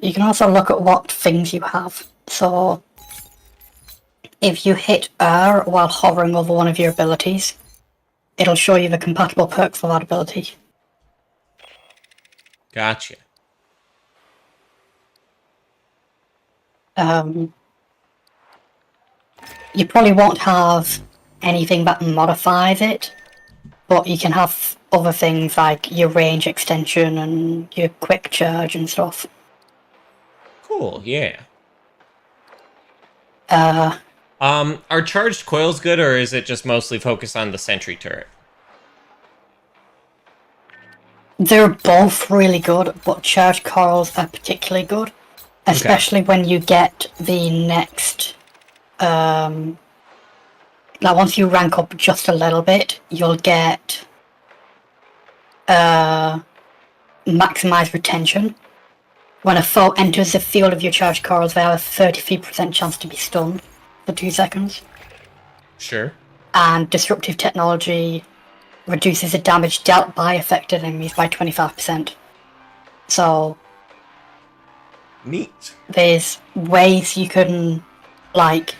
You can also look at what things you have. So, if you hit R while hovering over one of your abilities, it'll show you the compatible perk for that ability. Gotcha. You probably won't have anything that modifies it, but you can have other things like your range extension and your quick charge and stuff. Cool, yeah. Uh, Are charged coils good, or is it just mostly focused on the sentry turret? they're both really good, but charge coils are particularly good, especially when you get the next. Like once you rank up just a little bit, you'll get maximized retention. When a foe enters the field of your charged coils, they have a 33% chance to be stunned for 2 seconds. Sure. And disruptive technology reduces the damage dealt by affected enemies by 25%. So Neat. there's ways you can like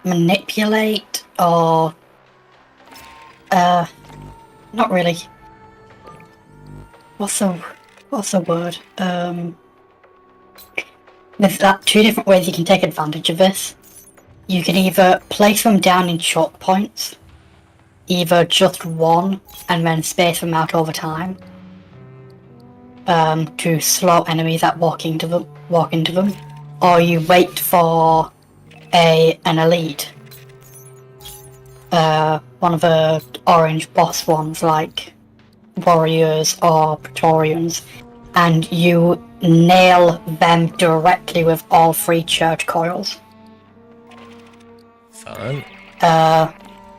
manipulate or not really. What's the word? There's like 2 different ways you can take advantage of this. You can either place them down in choke points, either just one and then space them out over time, to slow enemies that walk into them, or you wait for an elite, one of the orange boss ones like warriors or praetorians, and you nail them directly with all 3 charge coils. Fun.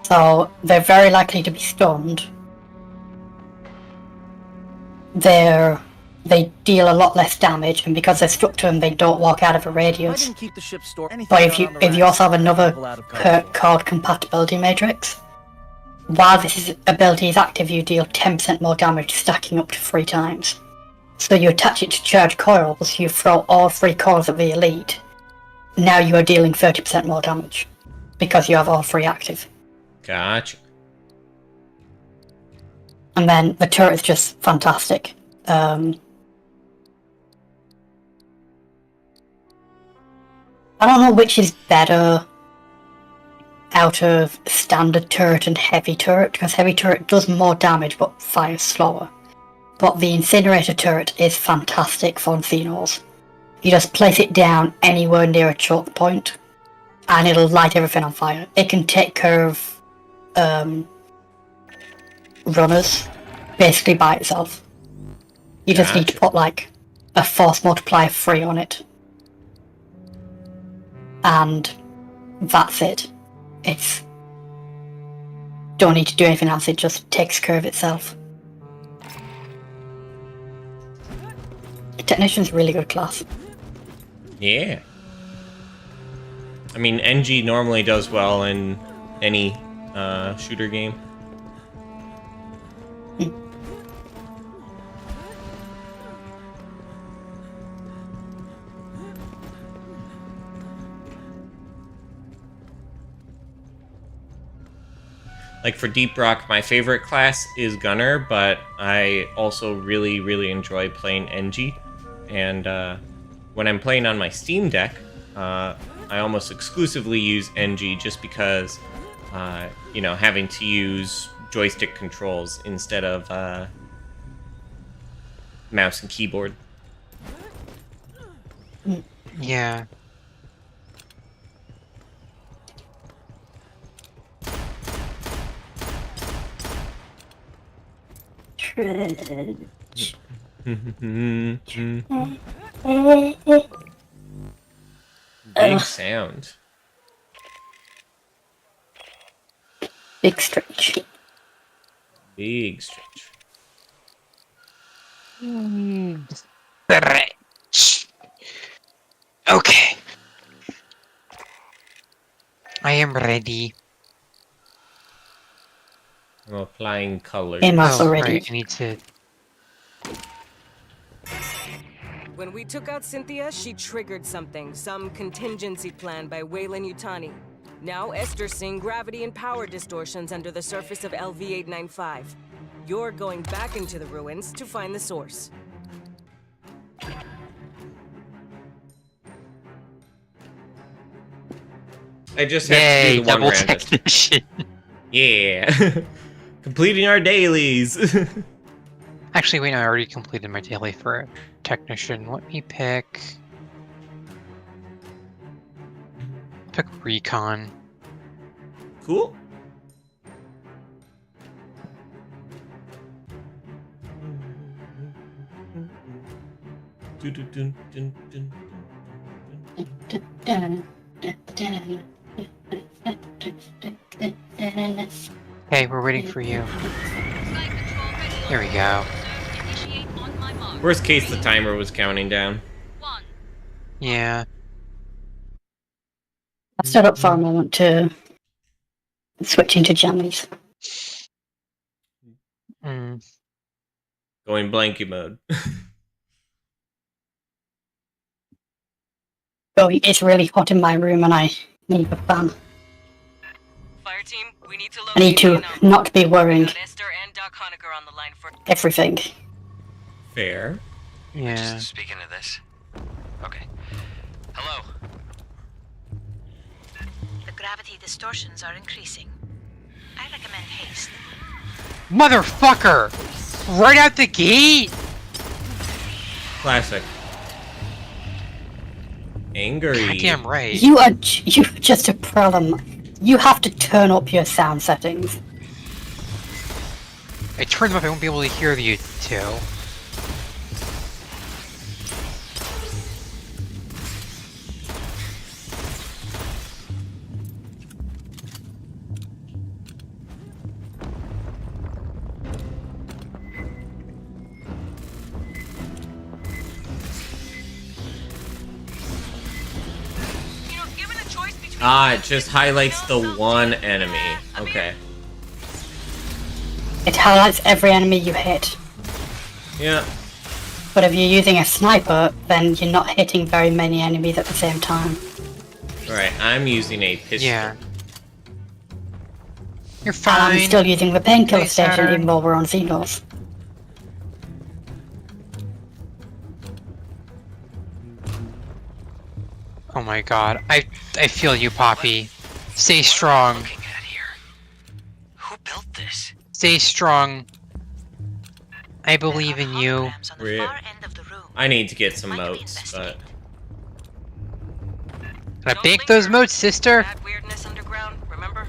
So they're very likely to be stunned. They deal a lot less damage, and because they're stuck to them, they don't walk out of a I radius. didn't keep the ship store. But if you also have another perk called Compatibility Matrix, while this ability is active, you deal 10% more damage, stacking up to 3 times. So you attach it to charge coils, you throw all 3 coils at the elite. Now you are dealing 30% more damage because you have all 3 active. Gotcha. And then the turret is just fantastic. I don't know which is better out of standard turret and heavy turret, because heavy turret does more damage but fires slower. But the incinerator turret is fantastic for Xenos. You just place it down anywhere near a choke point, and it'll light everything on fire. It can take care of runners basically by itself. You just need to put like a force multiplier 3 on it. And that's it. It's don't need to do anything else, it just takes care of itself. Technician's a really good class. Yeah. I mean, NG normally does well in any shooter game. like for Deep Rock, my favorite class is Gunner, but I also really, really enjoy playing NG. And when I'm playing on my Steam Deck, I almost exclusively use NG just because, you know, having to use joystick controls instead of mouse and keyboard. Yeah. Big sound. Big stretch. Big stretch. Stretch. Okay. I am ready. I'm applying colors. I'm also Oh, ready. right. I need to. When we took out Cynthia, she triggered something, some contingency plan by Weyland-Yutani. Now Esther's seeing gravity and power distortions under the surface of LV-895. You're going back into the ruins to find the source. I just have to Yay, do the one double random. technician. Yeah. Completing our dailies. Actually, wait, no, I already completed my daily for a technician. Let me pick recon. Cool. Okay, we're waiting for you. There we go. Worst case, the timer was counting down. Yeah. I stood up for a moment to switch into jammies. Mm. Going blanky mode. Oh, it's really hot in my room and I need a fan. Fireteam, we need to I need to not be worrying got Esther and Doc Honecker on the line for everything. Fair. Yeah. Just speaking of this. Okay. Hello. The gravity distortions are increasing. I recommend haste. Motherfucker! Right out the gate! Classic. Angry. Goddamn right. You're just a problem. You have to turn up your sound settings. I turned them up, I won't be able to hear you two. Ah, it just highlights the one enemy. Okay. It highlights every enemy you hit. Yeah. But if you're using a sniper, then you're not hitting very many enemies at the same time. Alright, I'm using a pistol. Yeah. You're And fine. I'm still using the painkiller Nice, station Saturn. even while we're on Xenomorph. Oh my god. I feel you, Poppy. Stay strong. Looking at here. Who built this? Stay strong. I believe in you. Holograms on the Rip. far end of the room. I need to get some Might be moats, but... Can I bank those moats, sister? that weirdness underground, remember?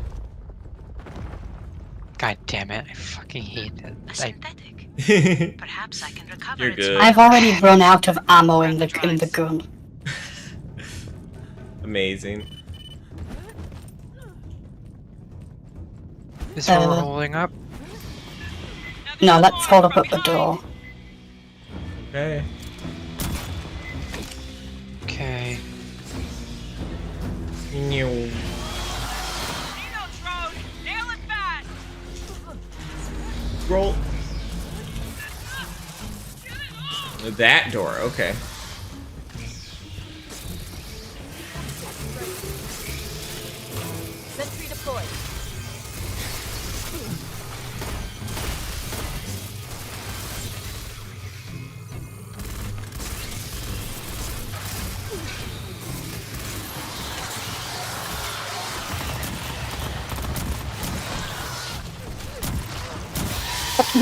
God damn it. I fucking hate A that. synthetic. Perhaps I can recover You're its good. I've already run out of ammo in the gun. Amazing. This is what we're holding up. No, let's hold up at the door. Okay. Okay. New. Xenotrode! Nail it fast! Roll. That door, okay. Sentry deployed.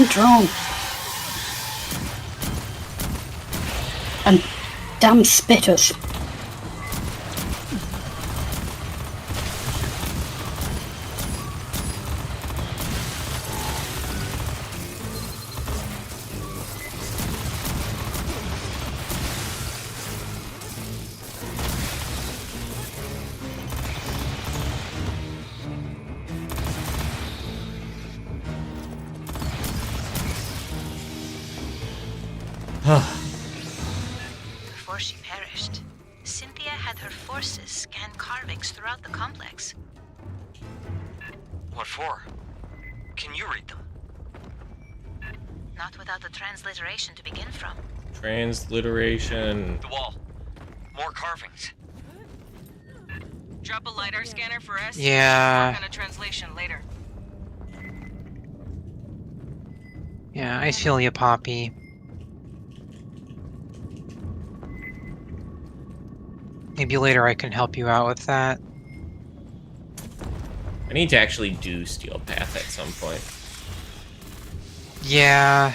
Drone. And damn spitters. Before she perished, Cynthia had her forces scan carvings throughout the complex. What for? Can you read them? Not without the transliteration to begin from. Transliteration. The wall. More carvings. Drop a LiDAR scanner for us. Yeah. Work on a translation later. Yeah, I feel you, Poppy. Maybe later I can help you out with that. I need to actually do Steel Path at some point. Yeah.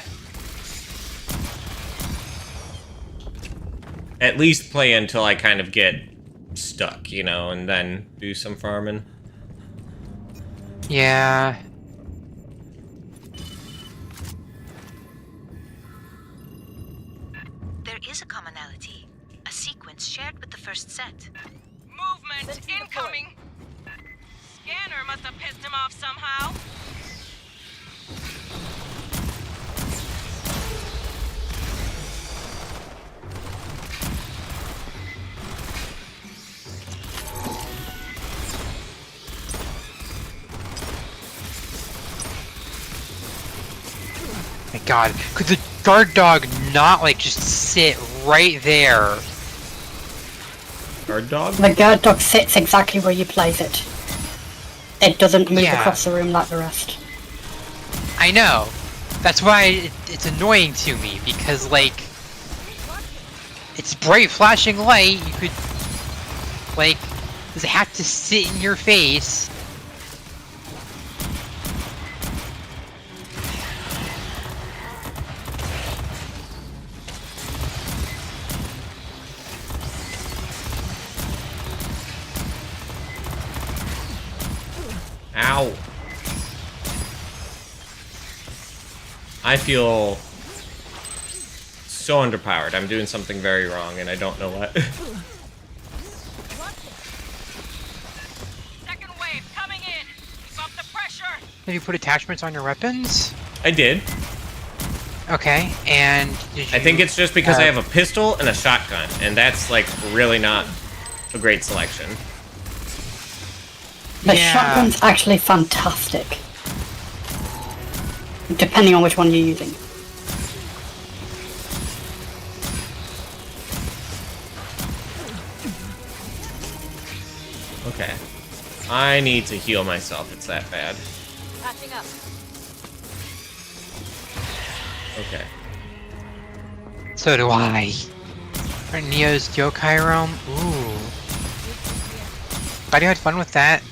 At least play until I kind of get stuck, you know, and then do some farming. Yeah. There is a commonality. A sequence shared with the first set. Movement incoming! Scanner must have pissed him off somehow. My god, could the guard dog not, like, just sit right there? Guard dog? The guard dog sits exactly where you place it. It doesn't move Yeah. across the room like the rest. I know. That's why it's annoying to me, because, like, it's bright flashing light, you could, like, does it have to sit in your face? Ow. I feel so underpowered. I'm doing something very wrong and I don't know what. Second wave coming in. Keep up the pressure. Have you put attachments on your weapons? I did. Okay, and did you, I think it's just because I have a pistol and a shotgun, and that's like really not a great selection. The Yeah. shotgun's actually fantastic. Depending on which one you're using. Okay. I need to heal myself, it's that bad. Patching up. Okay. So do I. For Neo's Yokai Realm? Ooh. Glad you had fun with that.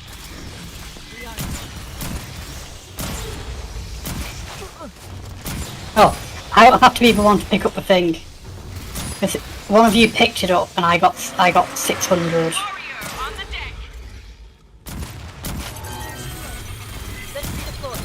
Oh, I don't have to be the one to pick up the thing. Because one of you picked it up and I got 600. Warrior on the deck. Sentry deployed.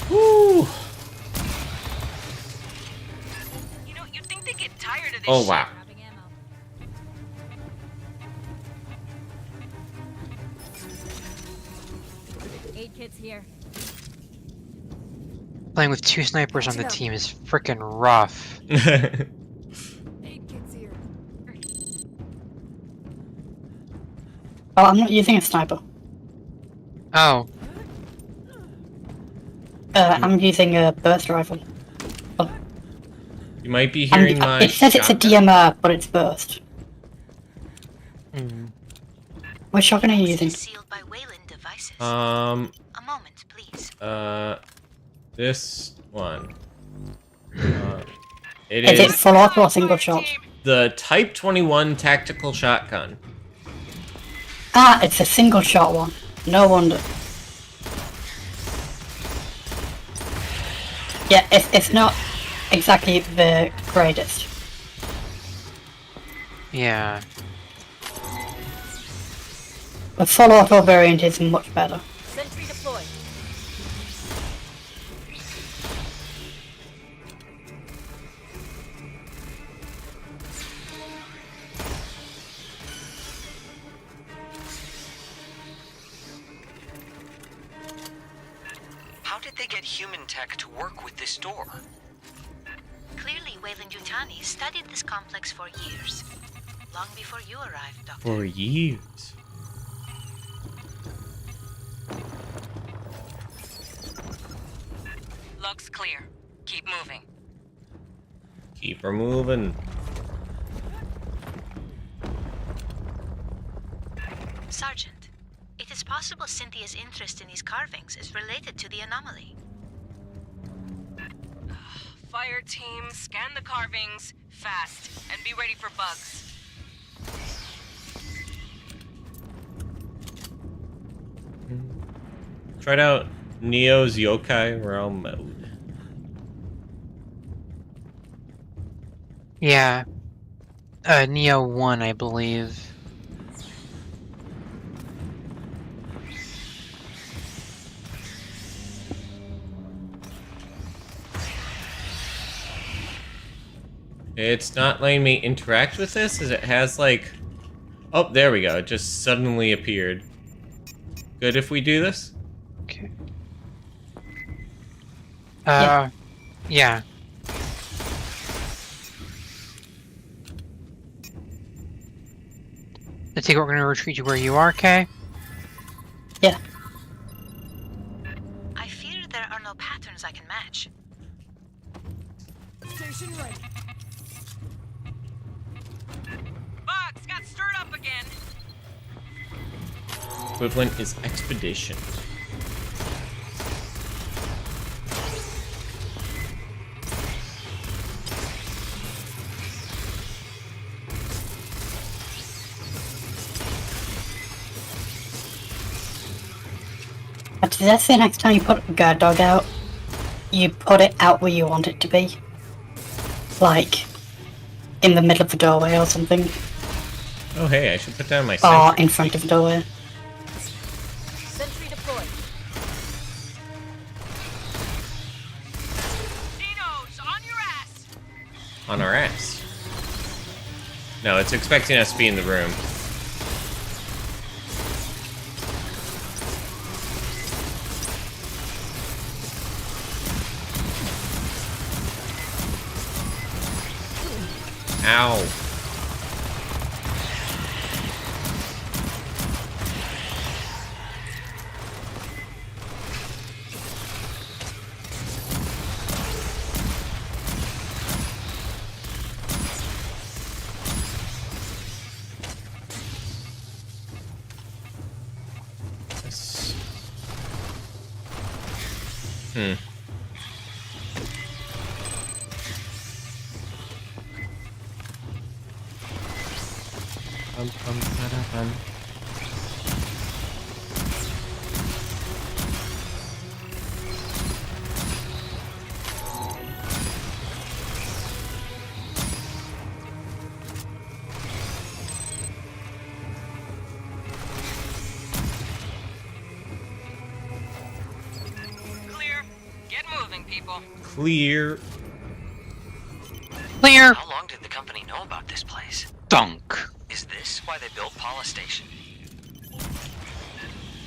Woo! You know, you'd think they get tired of this Oh shit. wow. Grabbing ammo. Aid kits here. Playing with two snipers on the team is freaking rough. Aid kits here. Oh, I'm not using a sniper. Oh, I'm using a burst rifle. You might be hearing my It says it's a shotgun. DMR, but it's burst. mm. What shotgun are you using? Sealed by Wayland device devices. A moment, please. This one. It Is it is full auto or single shot? the Type 21 tactical shotgun. Ah, it's a single shot one. No wonder. Yeah, it's not exactly the greatest. Yeah. The full auto variant is much better. Sentry deployed. How did they get human tech to work with this door? Clearly, Weyland-Yutani studied this complex for years. Long before you arrived, Doctor. For years. Looks clear. Keep moving. Keep her moving. Sergeant, it is possible Cynthia's interest in these carvings is related to the anomaly. Fire team, scan the carvings fast and be ready for bugs. Tried out Neo's Yokai Realm mode. Yeah. Neo 1, I believe. It's not letting me interact with this as it has like... Oh, there we go. It just suddenly appeared. Good if we do this? Okay. Yeah. Yeah. I think we're going to retreat to where you are, Kay? Yeah. I fear there are no patterns I can match. Station ready. Bugs got stirred up again. Equivalent is Expedition. Actually, that's the next time you put a guard dog out, you put it out where you want it to be. Like, in the middle of the doorway or something. Oh hey, I should put down my Or sentry. in front of the doorway. Sentry deployed. Xenos, on your ass. On our ass. No, it's expecting us to be in the room. Ow. This... Bum. Clear. Get moving, people. Clear. Clear! How long did the company know about this place? Dunk! Is this why they built Paula Station?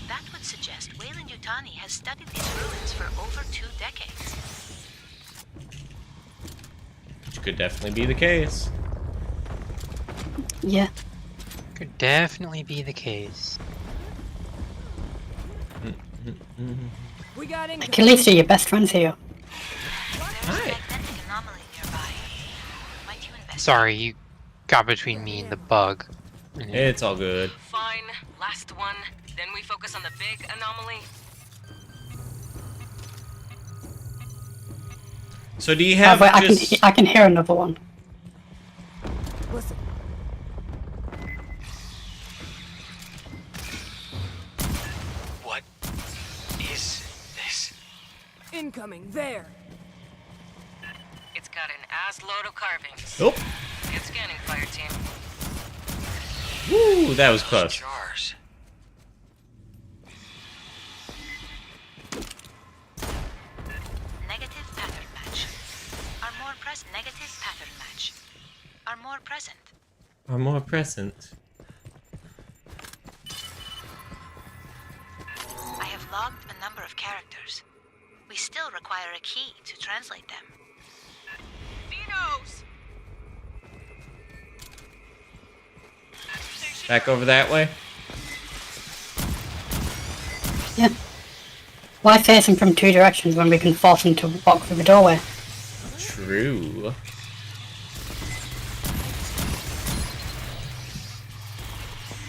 That would suggest Weyland-Yutani has studied these ruins for over 2 decades. Which could definitely be the case. Yeah. Could definitely be the case. We got in. Kalista, your best friend's here. There is a magnetic anomaly nearby. Might you investigate? Sorry, you got between me and the bug. It's all good. Fine, last one. Then we focus on the big anomaly. So do you have wait, just... I can hear another one. Listen. What is this? Incoming, there. It's got an ass load of carvings. Oh. It's scanning, Fireteam. Woo, that was close. Jars. Negative pattern match. Are more present. Negative pattern match. Are more present. Are more present. I have logged a number of characters. We still require a key to translate them. Xenos! Back over that way. Yeah. Why face him from two directions when we can force him to walk through the doorway? True.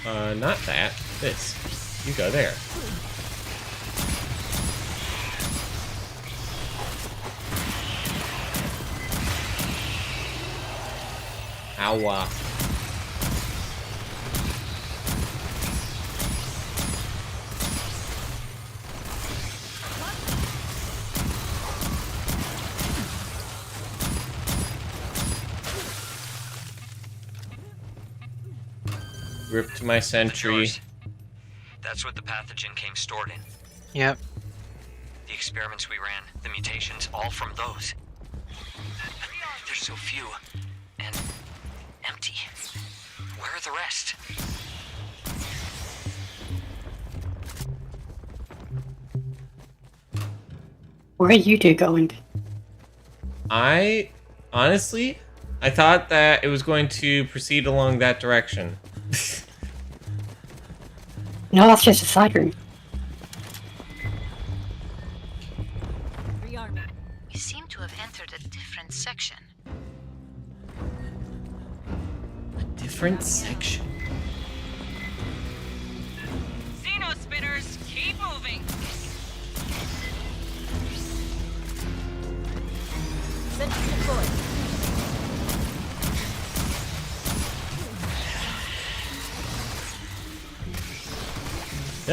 Not that. This. You go there. Ow. Ripped my sentry. That's what the pathogen came stored in. Yep. The experiments we ran, the mutations, all from those. There's so few. And empty. Where are the rest? Where are you two going? Honestly, I thought that it was going to proceed along that direction. No, that's just a side room. We seem to have entered a different section. A different section. Xenospitters, keep moving. Sentry deployed.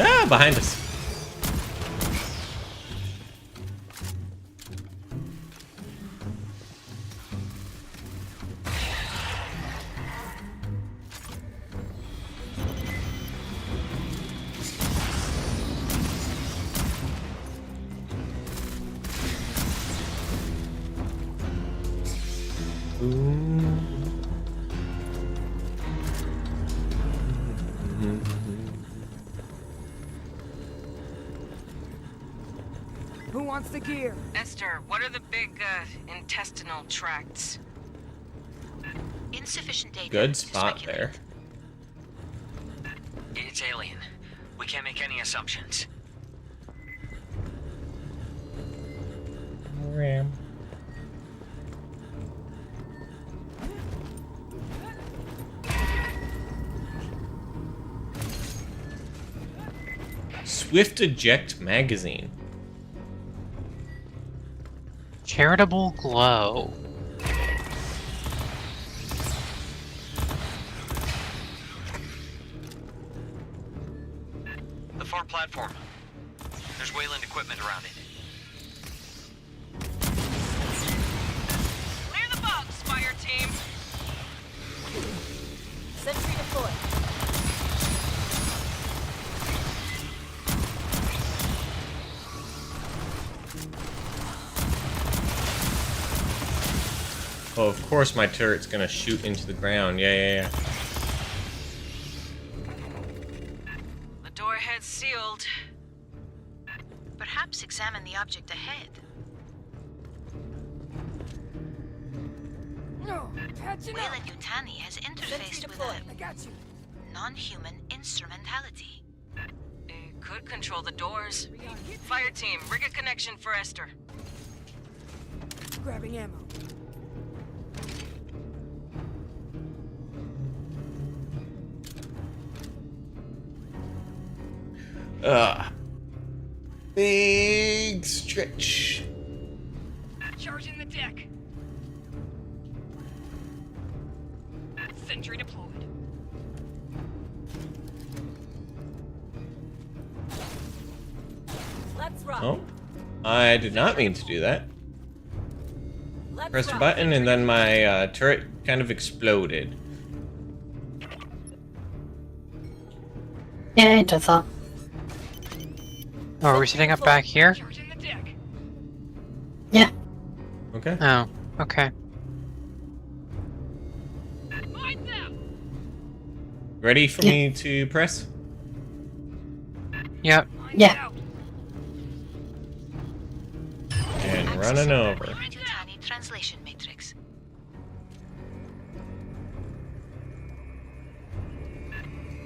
Ah, behind us. Who wants the gear? Esther, what are the big, intestinal tracts? Insufficient data. Good to spot speculate. there. It's alien. We can't make any assumptions. Ram. Swift eject magazine. Charitable glow. The far platform. There's Wayland equipment around it. Clear the bugs, Fireteam. Sentry deployed. Oh, of course my turret's gonna shoot into the ground. Yeah. The door ahead's sealed. Perhaps examine the object ahead. Wayland Yutani has interfaced with a non-human instrumentality. It could control the doors. Fireteam, rig a connection for Esther. Grabbing ammo. Big stretch. Charging the deck. Sentry deployed. Let's rock. Oh, I did not mean to do that. Let's Pressed a rock. button and then my turret kind of exploded. Yeah, it does that. Oh, are we setting up back here? Charging the deck. Yeah. Okay. Oh, okay. Mind them. Ready for me to press? Yep. Mind Yeah. out. And running over. Weyland-Yutani translation matrix.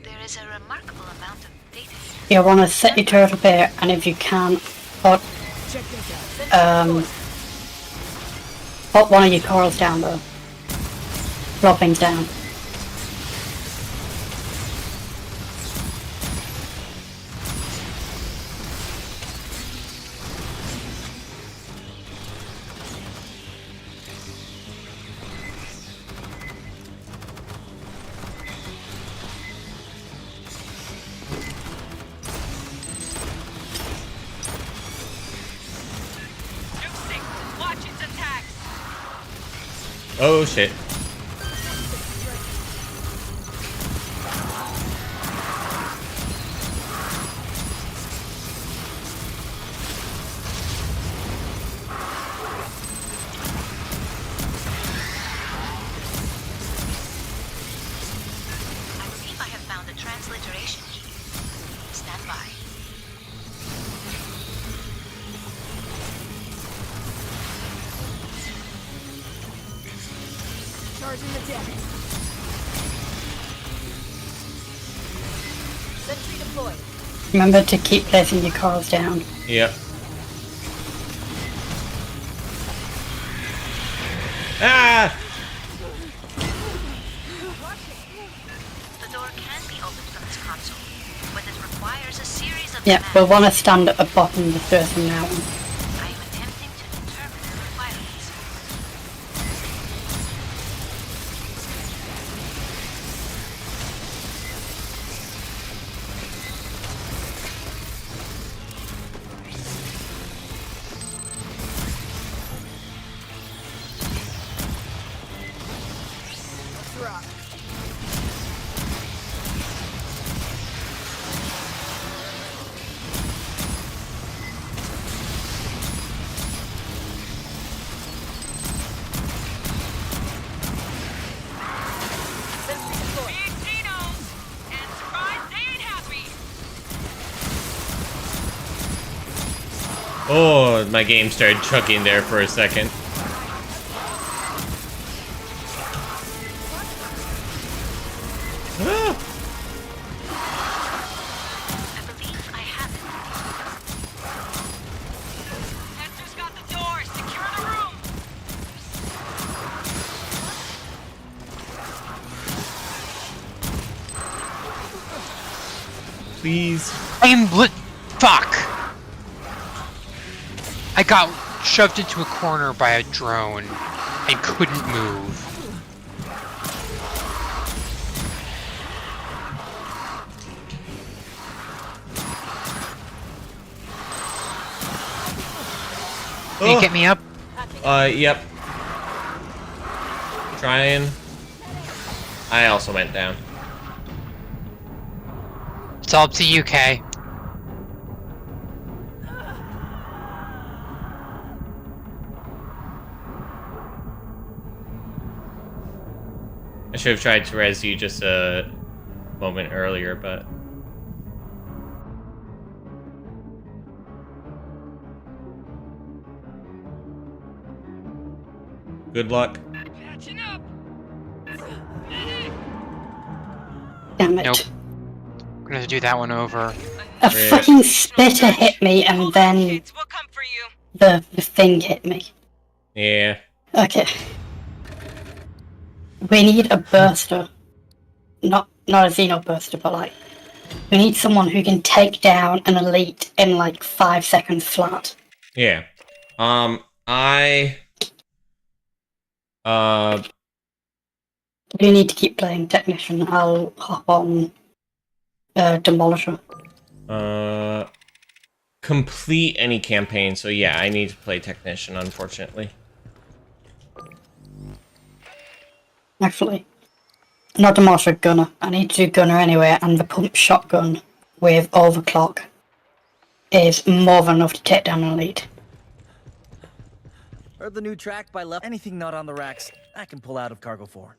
There is a remarkable amount of data here. You want to set your turret up here, and if you can, put put one of your corals down though. Droppings down. Watch its attacks. Oh shit. I believe I have found a transliteration key. Stand by. Charging the deck. Sentry deployed. Remember to keep placing your corals down. Yep. Ah! The door can be opened from this console, but it requires a series of Yeah, commands. we'll want to stand at the bottom of the stairs from now on. I am attempting to determine the requirements. Let's rock. Sentry deployed. Big Xenos. And surprise, they ain't happy. Oh, my game started chugging there for a second. Ah! I believe I have it. Hester's got the door. Secure the room. Please. Fuck! I got shoved into a corner by a drone and couldn't move. Can you Oh. get me up? Yep. Trying. I also went down. It's all up to you, Kay. I should have tried to res you just a moment earlier, but... Good luck. Patching up. Damn it. Nope. I'm gonna have to do that one over. A fucking spitter hit me and then Kids, we'll come for you. the thing hit me. Yeah. Okay. We need a burster. Not a Xeno burster, but like We need someone who can take down an elite in like 5 seconds flat. Yeah. I... You need to keep playing Technician. I'll hop on Demolisher. Complete any campaign, so yeah, I need to play Technician, unfortunately. Actually, not Demolisher, Gunner. I need to do Gunner anyway, and the pump shotgun with Overclock is more than enough to take down an elite. Heard the new track by left. Anything not on the racks, I can pull out of Cargo 4.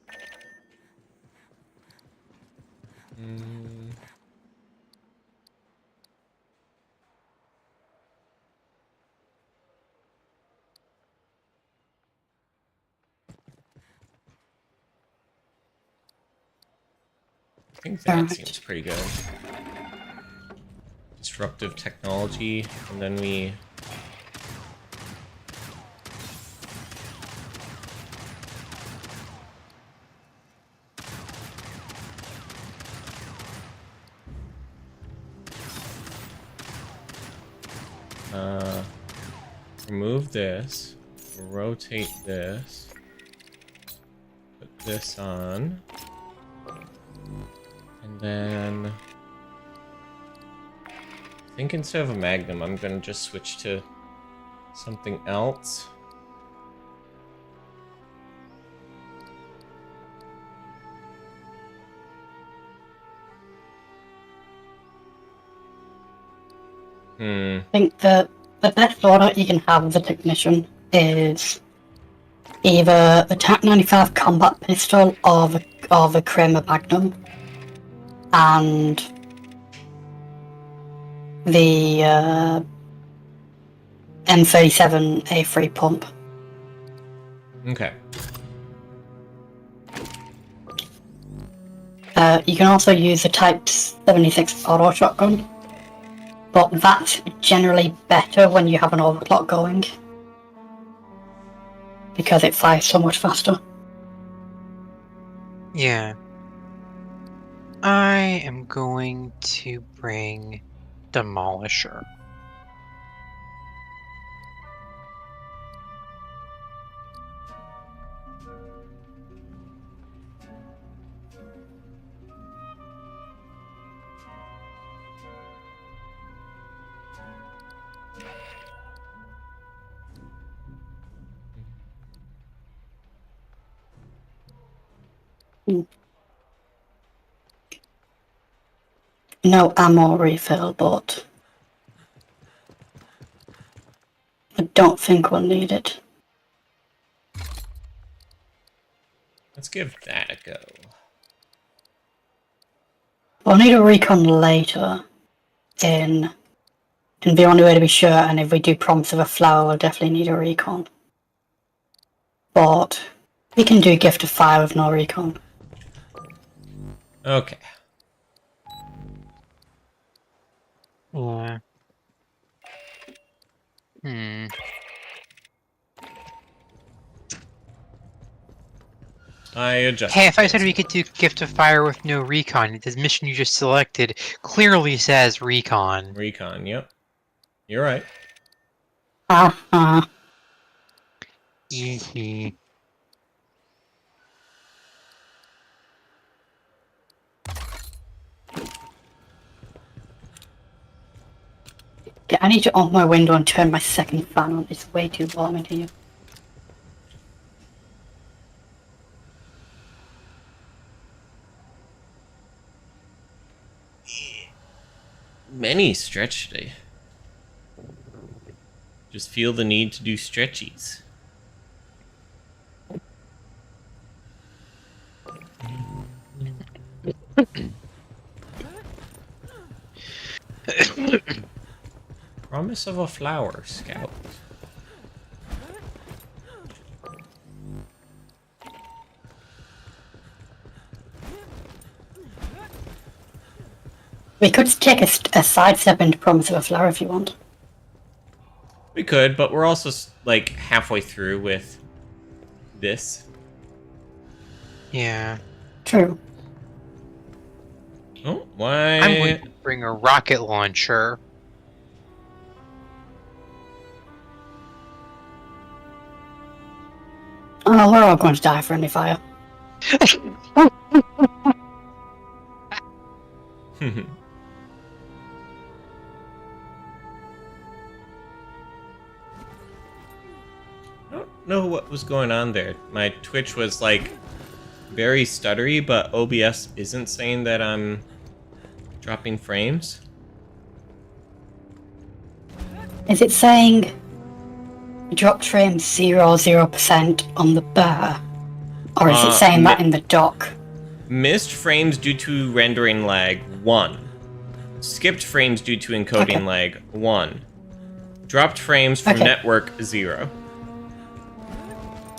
I think that Alright. seems pretty good. Disruptive technology, and then we... remove this, rotate this, put this on, and then I think instead of a Magnum, I'm gonna just switch to something else. I think the best order you can have as a Technician is either the TAC 95 combat pistol or the Kramer Magnum, and the M37 A3 pump. Okay. You can also use the Type 76 auto shotgun, but that's generally better when you have an overclock going, because it fires so much faster. Yeah. I am going to bring Demolisher. No ammo refill, but I don't think we'll need it. Let's give that a go. We'll need a recon later in the only way to be sure, and if we do Promise of a Flower, we'll definitely need a recon. But we can do Gift of Fire with no recon. Okay. Yeah. I adjust. Hey, if I said we could do Gift of Fire with no recon, this mission you just selected clearly says recon. Recon, yep. You're right. Easy. Yeah, I need to open my window and turn my second fan on. It's way too warm in here. Many stretch today. Just feel the need to do stretchies. Promise of a Flower, Scout. We could take a sidestep into Promise of a Flower if you want. We could, but we're also like halfway through with this. Yeah. True. Oh, why? I'm going to bring a rocket launcher. Oh, we're all going to die friendly fire. I don't know what was going on there. My Twitch was like very stuttery, but OBS isn't saying that I'm dropping frames. Is it saying dropped frame 0% on the bar? Or is it saying that in the dock? Missed frames due to rendering lag, 1. Skipped frames due to encoding lag, 1. Dropped frames from network, 0.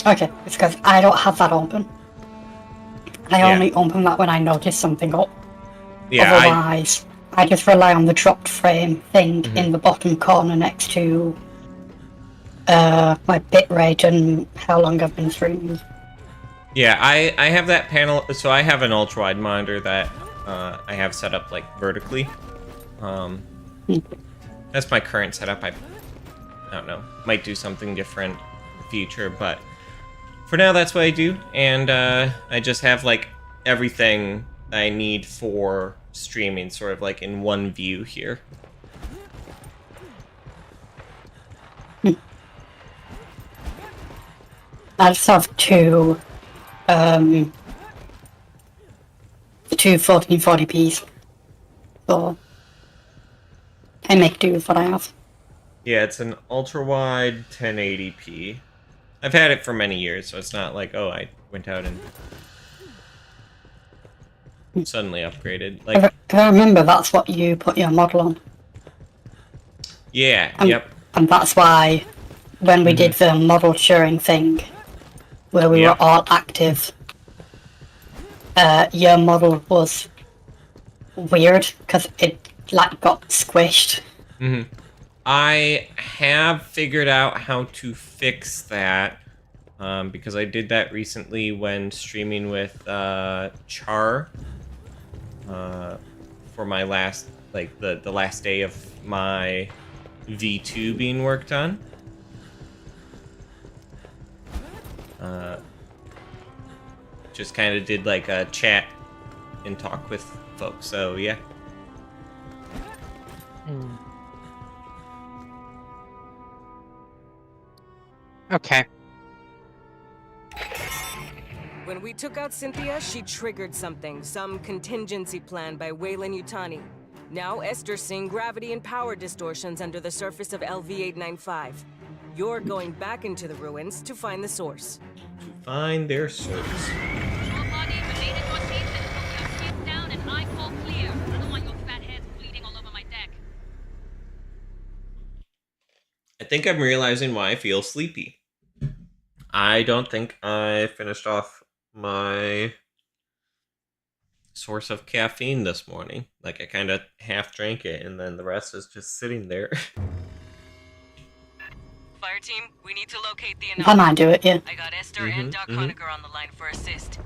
Okay, it's because I don't have that open. I only open that when I notice something up. Yeah, Otherwise, I just rely on the dropped frame thing in the bottom corner next to my bitrate and how long I've been streaming. Yeah, I have that panel, so I have an ultra-wide monitor that I have set up like vertically. That's my current setup. I don't know, might do something different in the future, but for now that's what I do, and I just have like everything I need for streaming sort of like in one view here. I just have two 1440p's, so I make do with what I have. Yeah, it's an ultra-wide 1080p. I've had it for many years, so it's not like, oh, I went out and suddenly upgraded. Like, I remember that's what you put your model on. Yeah, yep. And that's why when we did the model sharing thing, where we were all active, your model was weird because it like got squished. I have figured out how to fix that because I did that recently when streaming with Char for my last, like the last day of my V2 being worked on. Just kind of did like a chat and talk with folks, so yeah. Okay. When we took out Cynthia, she triggered something, some contingency plan by Weyland-Yutani. Now Esther's seeing gravity and power distortions under the surface of LV-895. You're going back into the ruins to find the source. To find their source. I think I'm realizing why I feel sleepy. I don't think I finished off my source of caffeine this morning. Like, I kind of half drank it, and then the rest is just sitting there. Fireteam, we need to locate the I might do it, yeah. I got Esther and Doc Honecker on the line for assist.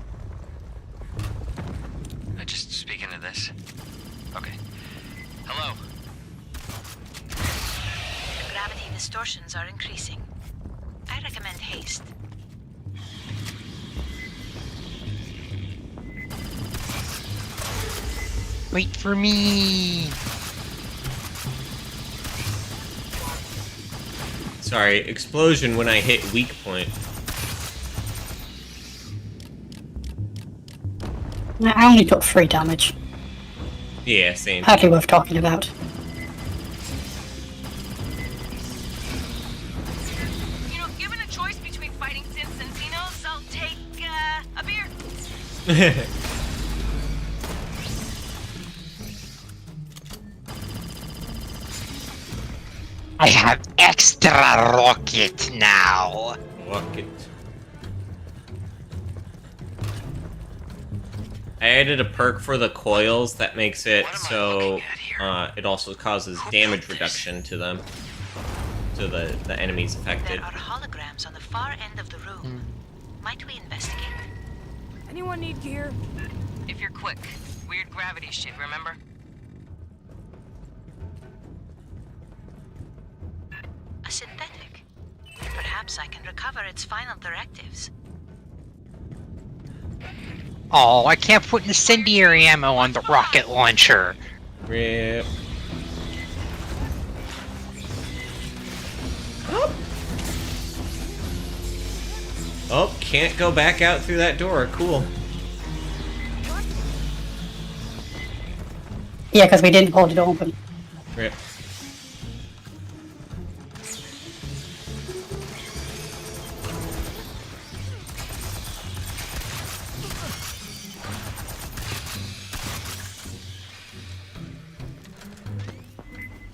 Just speaking to this. Okay. Hello. The gravity distortions are increasing. I recommend haste. Wait for me! Sorry, explosion when I hit weak point. I only took 3 damage. Yeah, same. Hardly worth talking about. You know, given a choice between fighting synths and Xenos, I'll take, a beer. I have extra rocket now! Rocket. I added a perk for the coils that makes it so it also causes damage reduction to them. To the enemies affected. There are holograms on the far end of the room. Might we investigate? Anyone need gear? If you're quick. Weird anti-gravity shit, remember? A synthetic. Perhaps I can recover its final directives. Oh, I can't put incendiary ammo on the rocket launcher. Rip. Oh. Oh, can't go back out through that door. Cool. Yeah, because we didn't hold it open. Rip.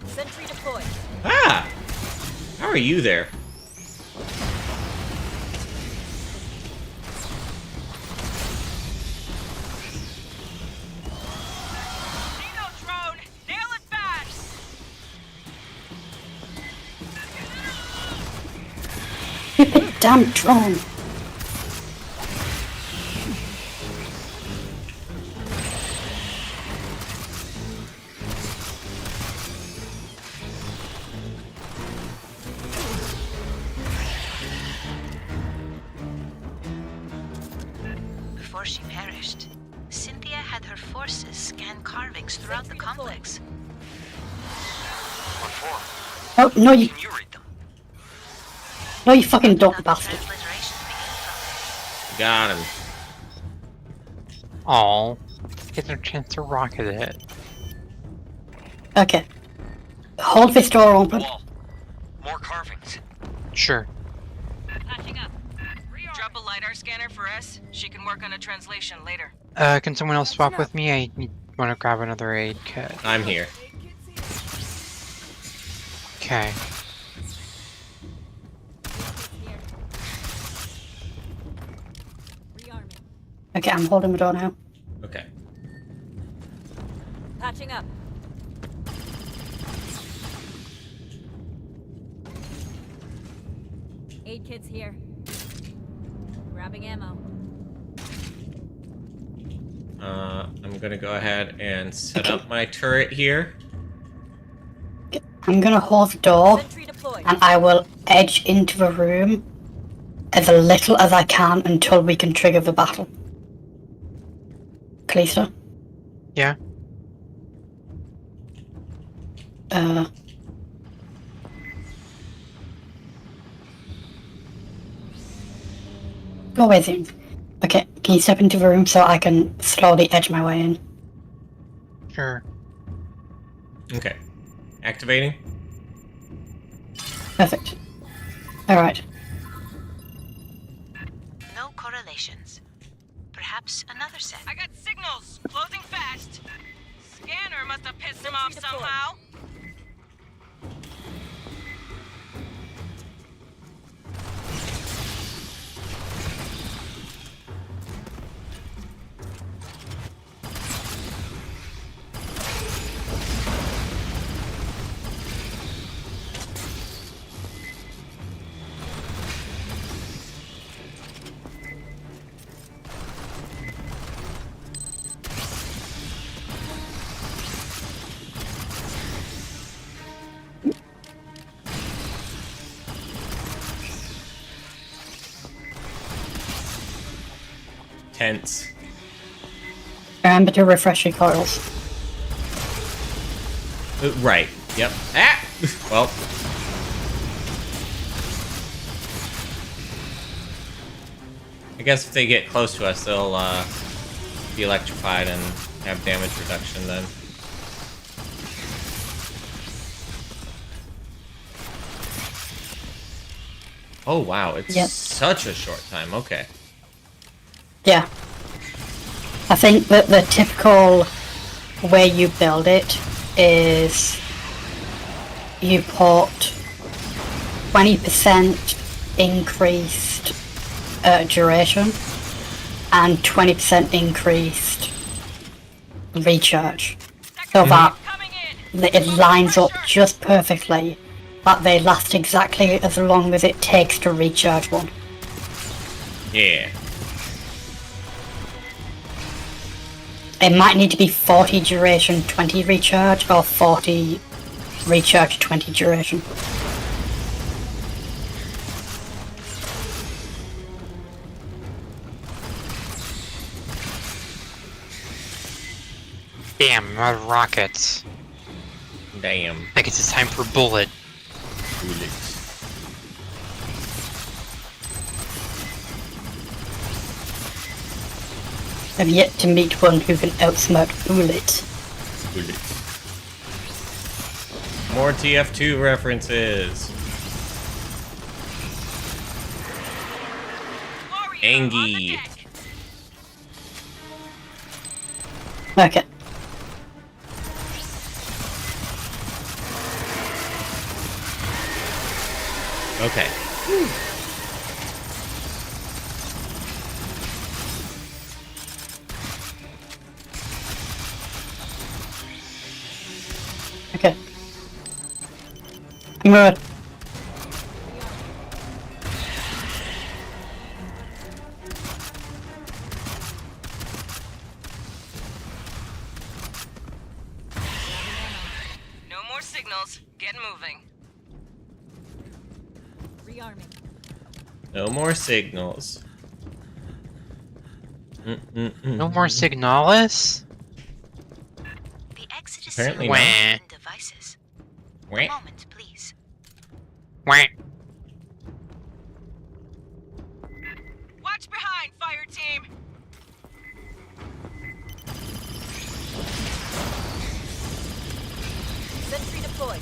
Sentry deployed. Ah! How are you there? Xeno drone! Nail it fast! Stupid damn drone. Before she perished, Cynthia had her forces scan carvings throughout the complex. What for? Oh, no, you, Can you read them? no, you fucking don't, Not the bastard. transliteration begin from. Got him. Oh, get a chance to rocket it. Okay. Hold this door open. Wall. More carvings. Sure. Patching up. Drop a LiDAR scanner for S. She can work on a translation later. Can someone else swap with me? I want to grab another aid kit. I'm here. Okay. Okay, I'm holding the door now. Okay. Patching up. Aid kits here. Grabbing ammo. I'm gonna go ahead and set up my turret here. I'm gonna hold the door, Sentry deployed. and I will edge into the room as little as I can until we can trigger the battle. Kalista? Yeah. Go away, Zoom. Okay, can you step into the room so I can slowly edge my way in? Sure. Okay. Activating. Perfect. Alright. No correlations. Perhaps another set. I got signals! Closing fast! Scanner must have pissed him off somehow! Tense. Remember to refresh your coils. Right. Yep. Ah! Well. I guess if they get close to us, they'll be electrified and have damage reduction then. Oh wow, it's Yep. such a short time. Okay. Yeah. I think that the typical way you build it is you put 20% increased duration and 20% increased recharge. So that it lines up just perfectly, that they last exactly as long as it takes to recharge one. Yeah. It might need to be 40 duration, 20 recharge, or 40 recharge, 20 duration. Damn, I'm out of rockets. Damn. I guess it's time for bullet. I've yet to meet one who can outsmart Bullet. More TF2 references. Angie. Okay. Okay. Okay. I'm good. No more signals. Get moving. Rearming. No more signals. No more Signalis? The exit is Apparently sealed not. from devices. Wah. A moment, please. Wah. Watch behind, fire team. Sentry deployed.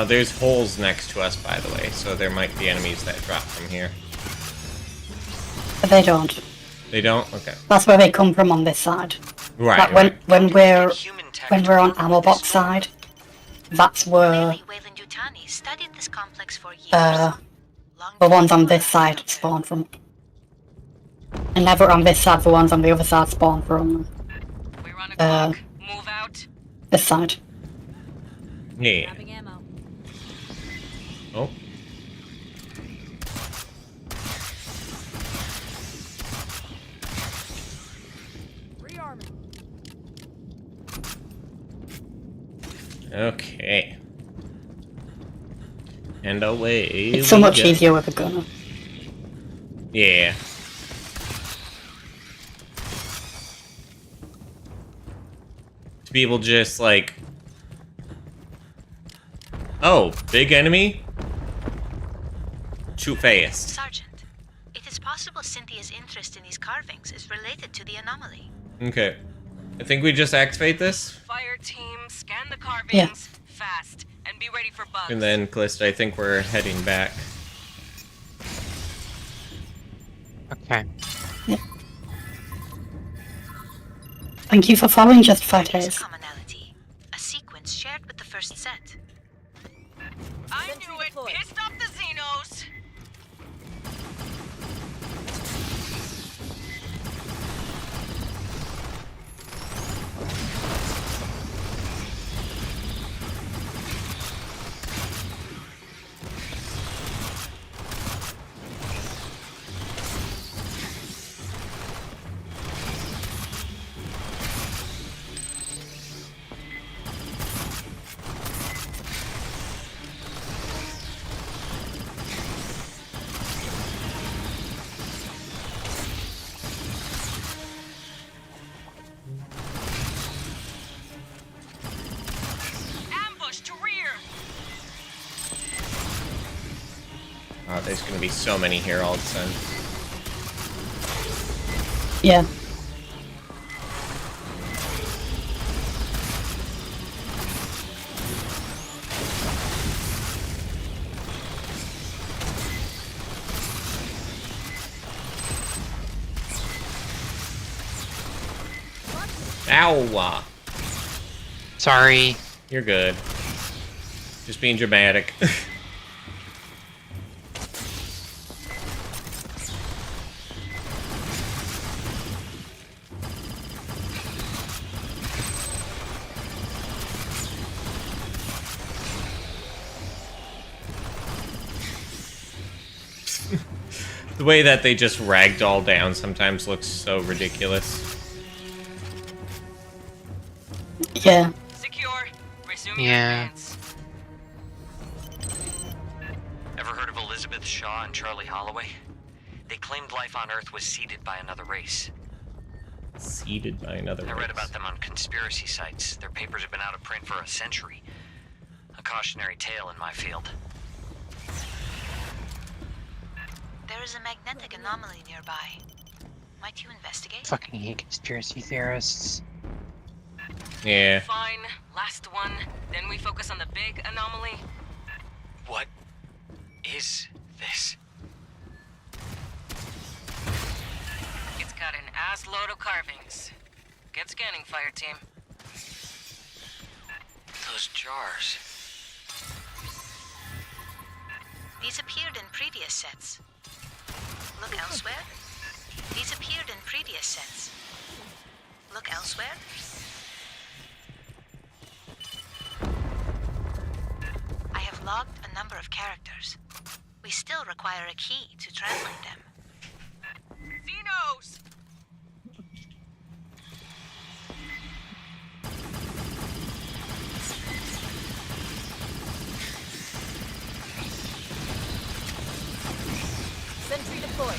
There's holes next to us, by the way, so there might be enemies that drop from here. But they don't. They don't? Okay. That's where they come from on this side. Right, Like right. when we're Human tech when we're on ammo box side, that's where Clearly, Weyland-Yutani studied this complex for years. uh Long the ones on before this side I spawn from. And never on this side, the ones on the other side spawn from We're on a clock. Move out. this side. Yeah. Grabbing ammo. Oh. Rearming. Okay. And away. It's so we much go. easier with a gunner. Yeah. To be able to just like. Oh, big enemy? Shoot fast. Sergeant, it is possible Cynthia's interest in these carvings is related to the anomaly. Okay. I think we just activate this. Fire team, scan the carvings Yeah. fast and be ready for bugs. And then, Callista, I think we're heading back. Okay. Thank you for following Justified Here's a Haze. commonality, a sequence shared with the first set. I Sentry knew it. deployed. Pissed off the Xenos. Ambush to rear. Oh, there's gonna be so many here all of a sudden. Yeah. Ow! Sorry. You're good. Just being dramatic. The way that they just ragdoll down sometimes looks so ridiculous. Yeah. Secure. Resume Yeah. your advance. Ever heard of Elizabeth Shaw and Charlie Holloway? They claimed life on Earth was seeded by another race. Seeded by another I read race. about them on conspiracy sites. Their papers have been out of print for a century. A cautionary tale in my field. There is a magnetic anomaly nearby. Might you investigate? Fucking hate conspiracy theorists. Yeah. Fine. Last one. Then we focus on the big anomaly. What is this? It's got an ass load of carvings. Get scanning, Fireteam. Those jars. These appeared in previous sets. Look elsewhere. These appeared in previous sets. Look elsewhere. I have logged a number of characters. We still require a key to translate them. Xenos! Sentry deployed.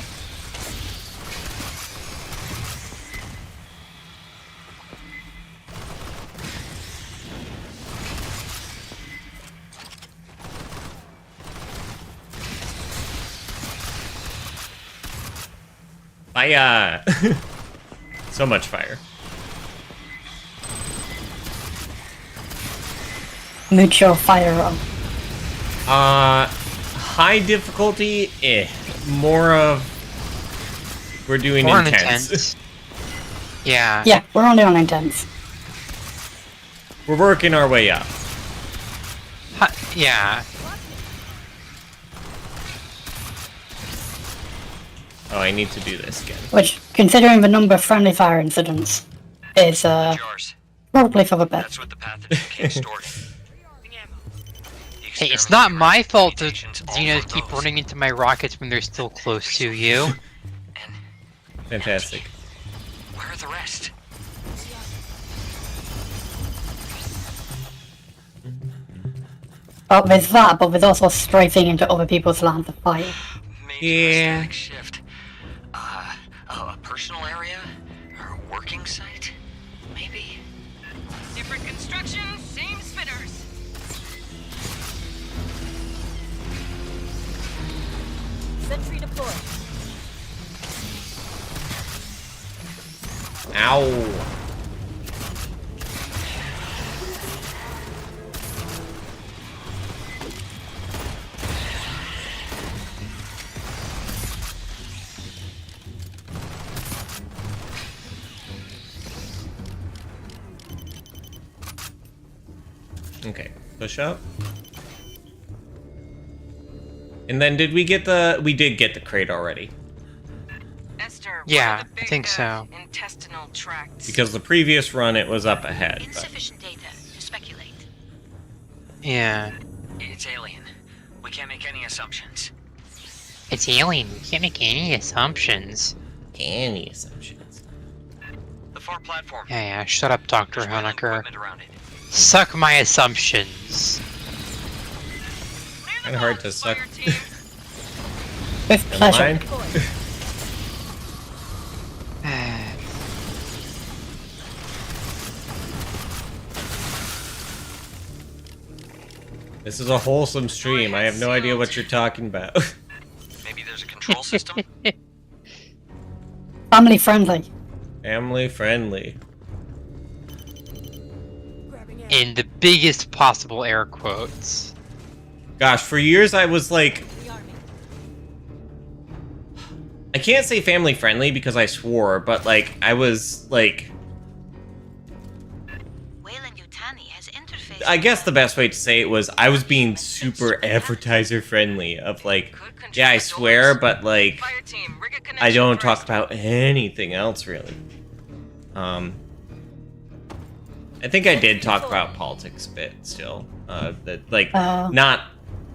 Fire! So much fire. Mucho fire roll. High difficulty, more of... We're doing More intense. Yeah. Yeah, we're only on intense. We're working our way up. Yeah. Oh, I need to do this again. Which, considering the number of friendly fire incidents, is Jars. probably for the best. That's what the pathogen came stored in. The Hey, it's experiments not we my ran, fault that mutations all Xenos from keep those. running into my rockets when they're still close to you. And Fantastic. where are the rest? Oh, there's that, but there's also strafing into other people's lines of fire. Major Yeah. aesthetic shift. A personal area? Or a working site? Maybe? Different construction, same spitters. Sentry deployed. Ow. Okay, push up. And then did we get the... We did get the crate already. Esther, Yeah, what are the I big, think so. intestinal tracts? Because the previous run it was up ahead. But... Insufficient data to speculate. Yeah. It's alien. We can't make any assumptions. It's alien. We can't make any assumptions. Any assumptions. The far platform. Yeah, shut up, Dr. There's violent Honecker. equipment around it. Suck my assumptions. Kinda hard to suck. With pleasure. Mine? This is a wholesome stream. I have no idea what you're talking about. Maybe there's a control system? Family friendly. Family friendly. In the biggest possible air quotes. Gosh, for years I was like... I can't say family friendly because I swore, but like, I was like... I guess the best way to say it was I was being super advertiser friendly of like, yeah, I swear, but like, I don't talk about anything else really. I think I did talk about politics a bit still. That like, not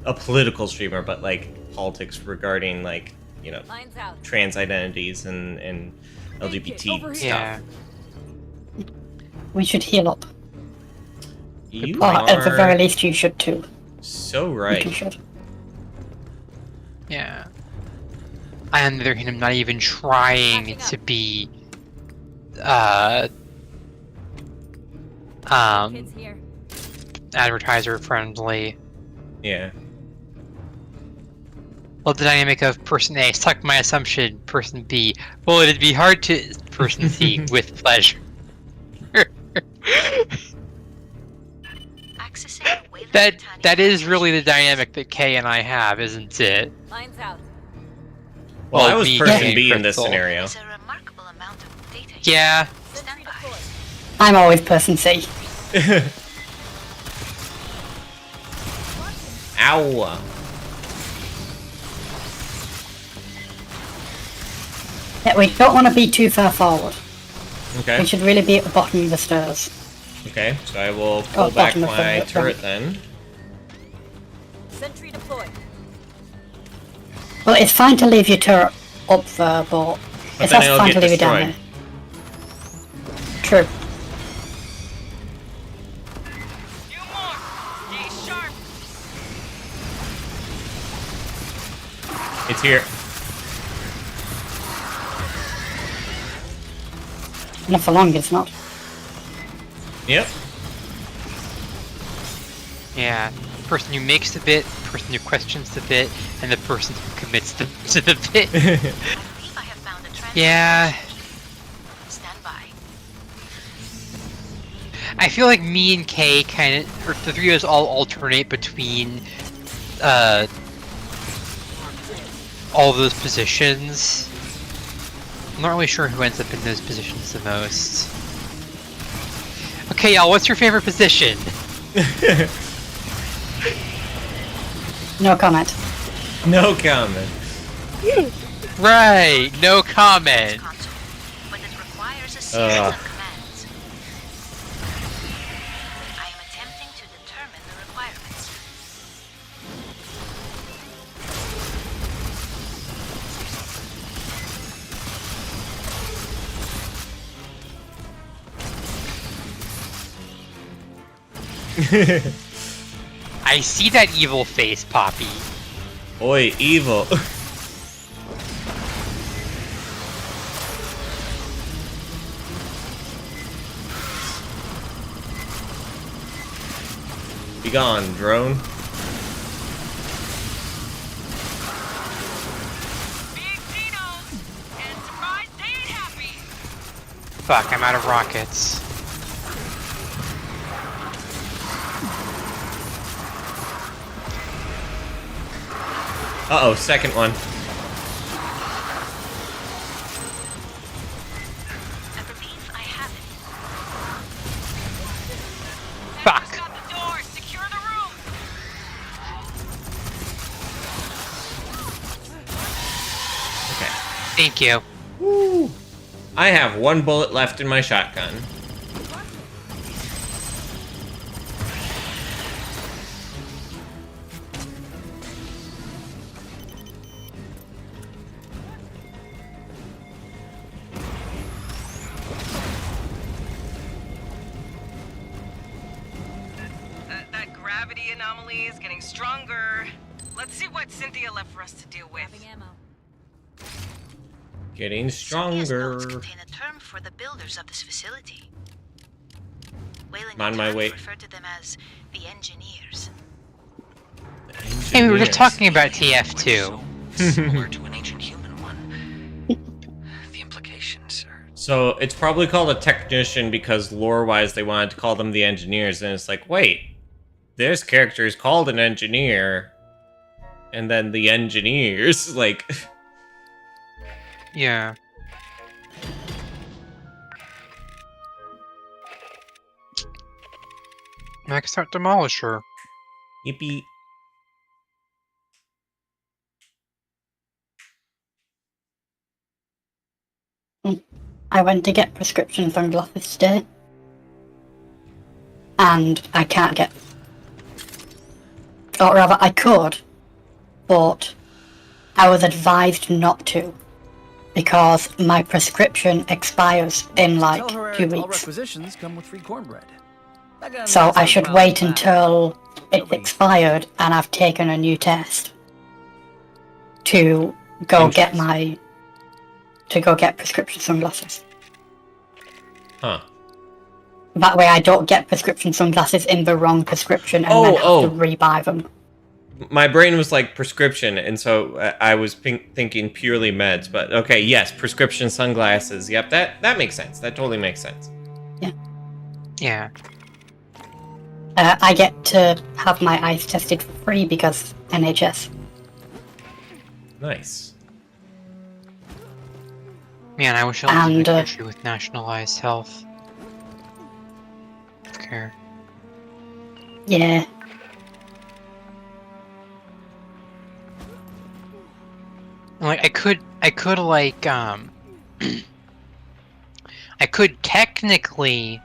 a political streamer, but like politics regarding like, you know, Lines out. trans identities and LGBT Over stuff. Yeah. We should heal up. You Or at the very are least, you should too. so You two right. should. Yeah. I, on the other hand, I'm not even trying to be, Kids here. advertiser friendly. Yeah. Well, the dynamic of person A, stuck my assumption, person B. Well, it'd be hard to person C with pleasure. Accessing Wayland that Yutani is really the transmission. dynamic that Kay and I have, isn't it? Lines out. Well, I was me person and B in this Crystal. scenario. There's a remarkable amount of data here. Yeah. Stand by. I'm always person C. Ow. Yeah, we don't want to be too far forward. Okay. We should really be at the bottom of the stairs. Okay, so I will pull back bottom of my the- turret then. Sentry deployed. Well, it's fine to leave your turret up there, but it's then also it'll fine get to leave it down destroyed. there. True. Few more. Stay sharp. It's here. Not for long, it's not. Yep. Yeah. Person who makes the bit, person who questions the bit, and the person who commits to the bit. I believe I have found a transfer. Yeah. Stand by. I feel like me and Kay kind of, or the three of us all alternate between, all those positions. I'm not really sure who ends up in those positions the most. Okay, y'all, what's your favorite position? No comment. No comment. Right, no comment. Console, but it requires a series of commands. I am attempting to determine the requirements. I see that evil face, Poppy. Oi, evil. Be gone, drone. Big Xenos. And surprised they ain't happy. Fuck, I'm out of rockets. Uh-oh, second one. I believe I have it. Fuck. Got the door. Secure the room. Okay. Thank you. Woo. I have one bullet left in my shotgun. That gravity anomaly is getting stronger. Let's see what Cynthia left for us to deal with. Grabbing ammo. Getting Cynthia's notes stronger. contain a term for the builders of this facility. Wayland On my Yutani way. referred to them as the engineers. Hey, we were just Engineers. talking about TF2. Similar to an ancient human one. The implications are... So it's probably called a technician because lore-wise they wanted to call them the engineers, and it's like, wait, this character is called an engineer, and then the engineers, like... Yeah. I can start Demolisher. Yippee. I went to get prescription sunglasses today. And I can't get Or rather, I could, but I was advised not to, because my prescription expires in like Tell her 2 all weeks. requisitions come with free cornbread. That got a So nice I little should pile wait in the back. until it's Nobody- expired and I've taken a new test to go get prescription sunglasses. Huh. That way I don't get prescription sunglasses in the wrong prescription and then have to rebuy them. My brain was like prescription, and so I was thinking purely meds. But okay, yes, prescription sunglasses. Yep, that makes sense. That totally makes sense. Yeah. I get to have my eyes tested for free because NHS. Nice. Man, I wish I lived in a And, country with nationalized health care. Yeah. Like I could like I could technically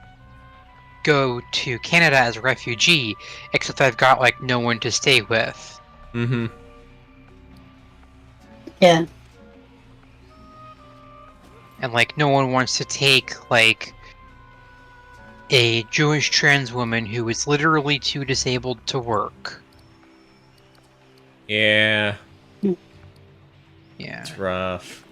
go to Canada as a refugee, except I've got like no one to stay with. Mm-hmm. Yeah. And like no one wants to take like a Jewish trans woman who is literally too disabled to work. Yeah. Yeah. It's rough.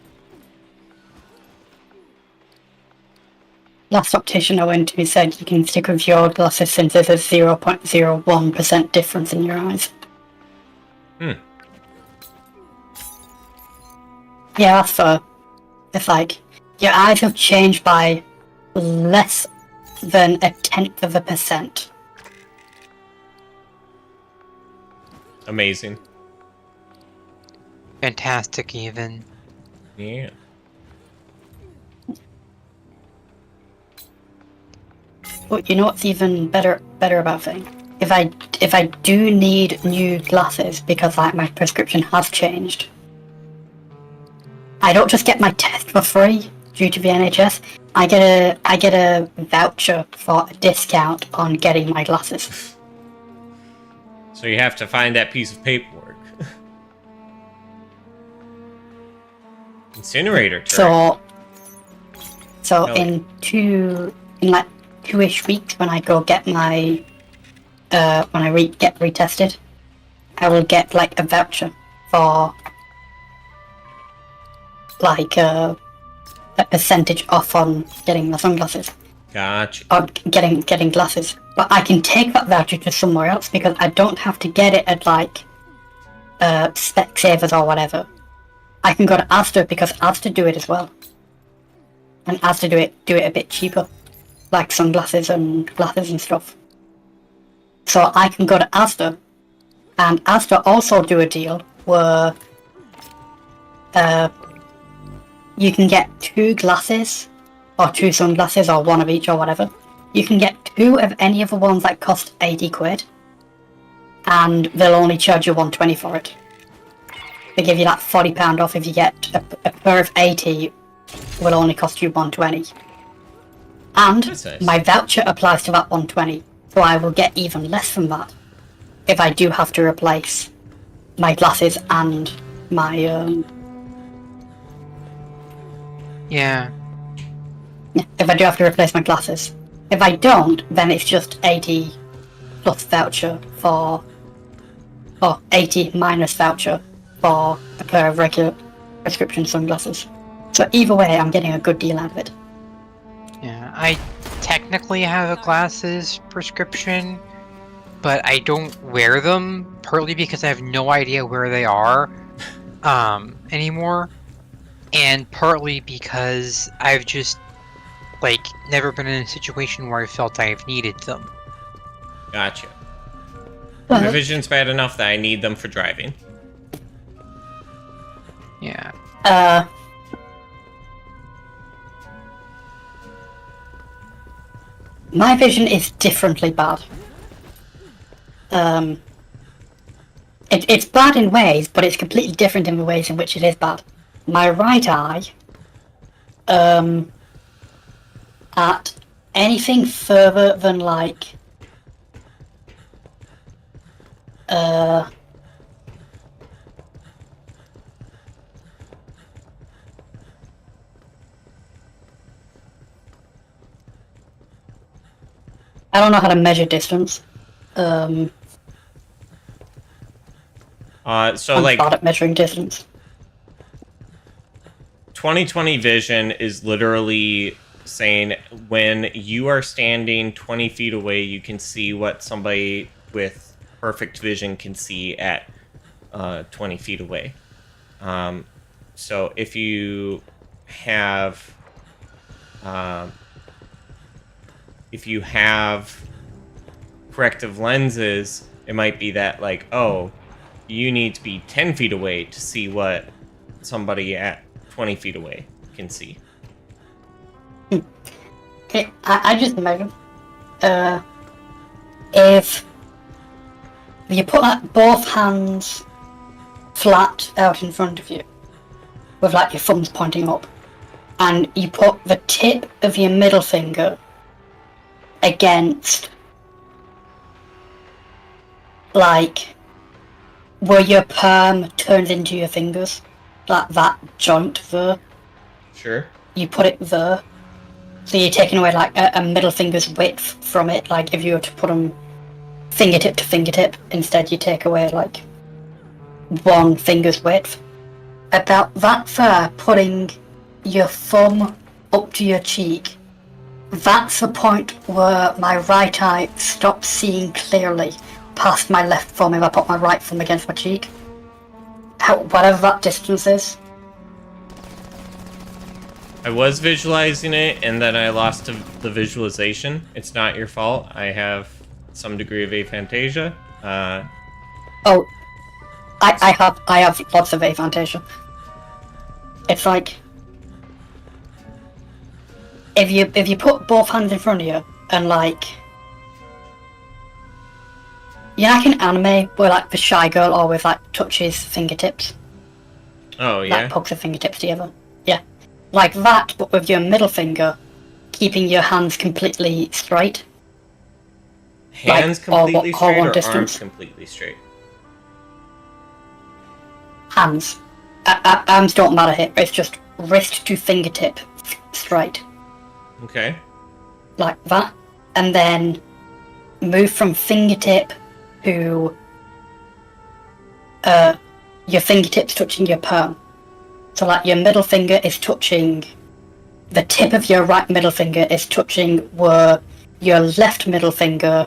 Last optician I went to said you can stick with your glasses since there's a 0.01% difference in your eyes. Hmm. Yeah, that's fair. It's like, your eyes have changed by less than 0.1%. Amazing. Fantastic, even. Yeah. But you know what's even better about thing? If I do need new glasses because like my prescription has changed, I don't just get my test for free due to the NHS. I get a voucher for a discount on getting my glasses. So you have to find that piece of paperwork. Incinerator turret. So Hell in like 2-ish weeks when I go get my when I get retested, I will get like a voucher for like a percentage off on getting my sunglasses. Gotcha. Or getting glasses. But I can take that voucher to somewhere else because I don't have to get it at like Specsavers or whatever. I can go to Asda because Asda do it as well. And Asda do it a bit cheaper. Like sunglasses and glasses and stuff. So I can go to Asda, and Asda also do a deal where you can get 2 glasses, or 2 sunglasses, or 1 of each, or whatever. You can get 2 of any of the ones that cost 80 quid, and they'll only charge you 120 for it. They give you that £40 off if you get a pair of 80, will only cost you 120. And nice. my voucher applies to that 120, so I will get even less than that if I do have to replace my glasses and my Yeah. if I do have to replace my glasses. If I don't, then it's just 80 plus voucher for, or 80 minus voucher for a pair of regular prescription sunglasses. So either way, I'm getting a good deal out of it. Yeah, I technically have a glasses prescription, but I don't wear them, partly because I have no idea where they are anymore, and partly because I've just, like, never been in a situation where I felt I've needed them. Gotcha. My vision's bad enough that I need them for driving. Yeah. My vision is differently bad. It's bad in ways, but it's completely different in the ways in which it is bad. My right eye, at anything further than like, I don't know how to measure distance. So I'm like bad at measuring distance. 2020 vision is literally saying when you are standing 20 feet away, you can see what somebody with perfect vision can see at 20 feet away. So if you have corrective lenses, it might be that like, oh, you need to be 10 feet away to see what somebody at 20 feet away can see. Okay, I just imagine, if you put both hands flat out in front of you, with like your thumbs pointing up, and you put the tip of your middle finger against, like, where your palm turns into your fingers, like that joint there. Sure. You put it there. So you're taking away like a middle finger's width from it. Like if you were to put them fingertip to fingertip, instead you take away like one finger's width. About that far, putting your thumb up to your cheek, that's the point where my right eye stops seeing clearly past my left thumb if I put my right thumb against my cheek. Whatever that distance is. I was visualizing it, and then I lost the visualization. It's not your fault. I have some degree of aphantasia. Oh, I have lots of aphantasia. It's like if you put both hands in front of you and like, you know, like in anime where like the shy girl always like touches fingertips. Oh yeah. Like pokes her fingertips together. Yeah. Like that, but with your middle finger, keeping your hands completely straight. Hands like, completely all straight one or distance. arms completely straight? Hands. Arms don't matter here. It's just wrist to fingertip straight. Okay. Like that. And then move from fingertip to your fingertips touching your palm. So like your middle finger is touching, the tip of your right middle finger is touching where your left middle finger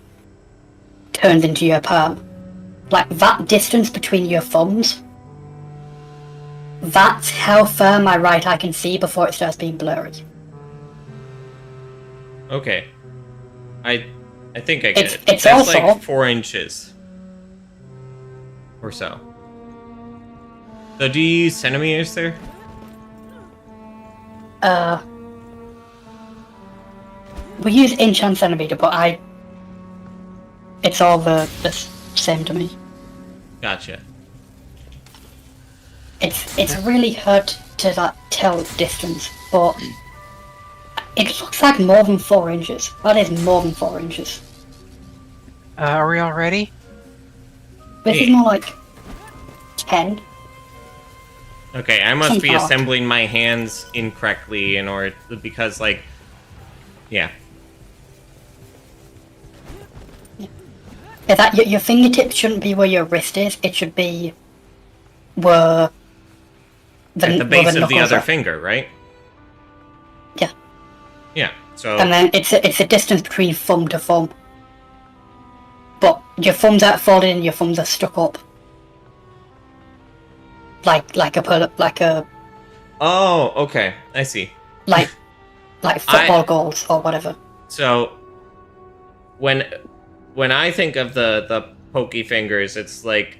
turns into your palm. Like that distance between your thumbs, that's how far my right eye can see before it starts being blurry. Okay. I think I get it. It's That's also like 4 inches. Or so. So do you use centimeters there? We use inch and centimeter, but it's all the same to me. Gotcha. It's really hard to like tell distance, but it looks like more than 4 inches. That is more than 4 inches. Are we all ready? This is more like 10. Okay, I must be Somehow. assembling my hands incorrectly in order because like, yeah. Yeah, that your fingertips shouldn't be where your wrist is. It should be where At the base of the knuckles other are. finger, right? Yeah, Yeah. So and then it's a distance between thumb to thumb. But your thumbs aren't folded and your thumbs are stuck up. Like a oh, okay. I see. like football goals or whatever. So when I think of the pokey fingers, it's like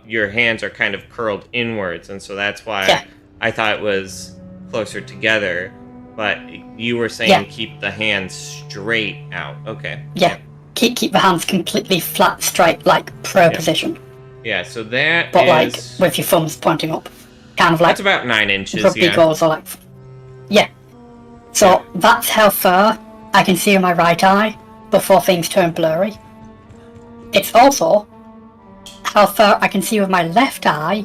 your hands are kind of curled inwards, and so that's why Yeah. I thought it was closer together. But you were saying Yeah. keep the hands straight out. Okay. Yeah, keep the hands completely flat, straight, like prayer position. Yeah. So that But is like with your thumbs pointing up, kind of like that's about 9 inches. rugby Yeah. goals or like, yeah. So that's how far I can see with my right eye before things turn blurry. It's also how far I can see with my left eye,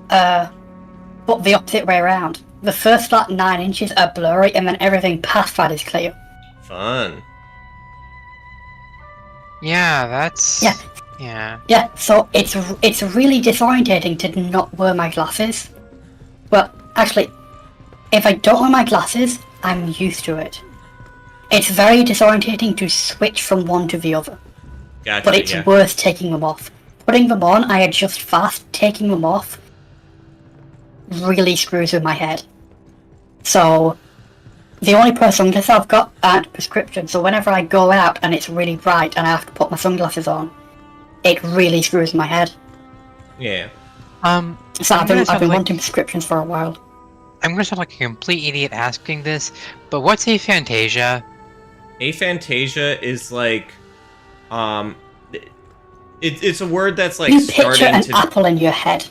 but the opposite way around. The first like 9 inches are blurry, and then everything past that is clear. Fun. Yeah, that's... Yeah. Yeah. Yeah, so it's really disorientating to not wear my glasses. But actually, if I don't wear my glasses, I'm used to it. It's very disorientating to switch from one to the other. Gotcha, But it's worth taking them off. Putting them on, I adjust fast. Taking them off really screws with my head. So, the only pair of sunglasses I've got aren't prescription, so whenever I go out and it's really bright and I have to put my sunglasses on, it really screws my head. Yeah. So I've been wanting prescriptions for a while. I'm gonna sound like a complete idiot asking this, but what's aphantasia? Aphantasia is like, it's a word that's like You picture starting an to. apple in your head.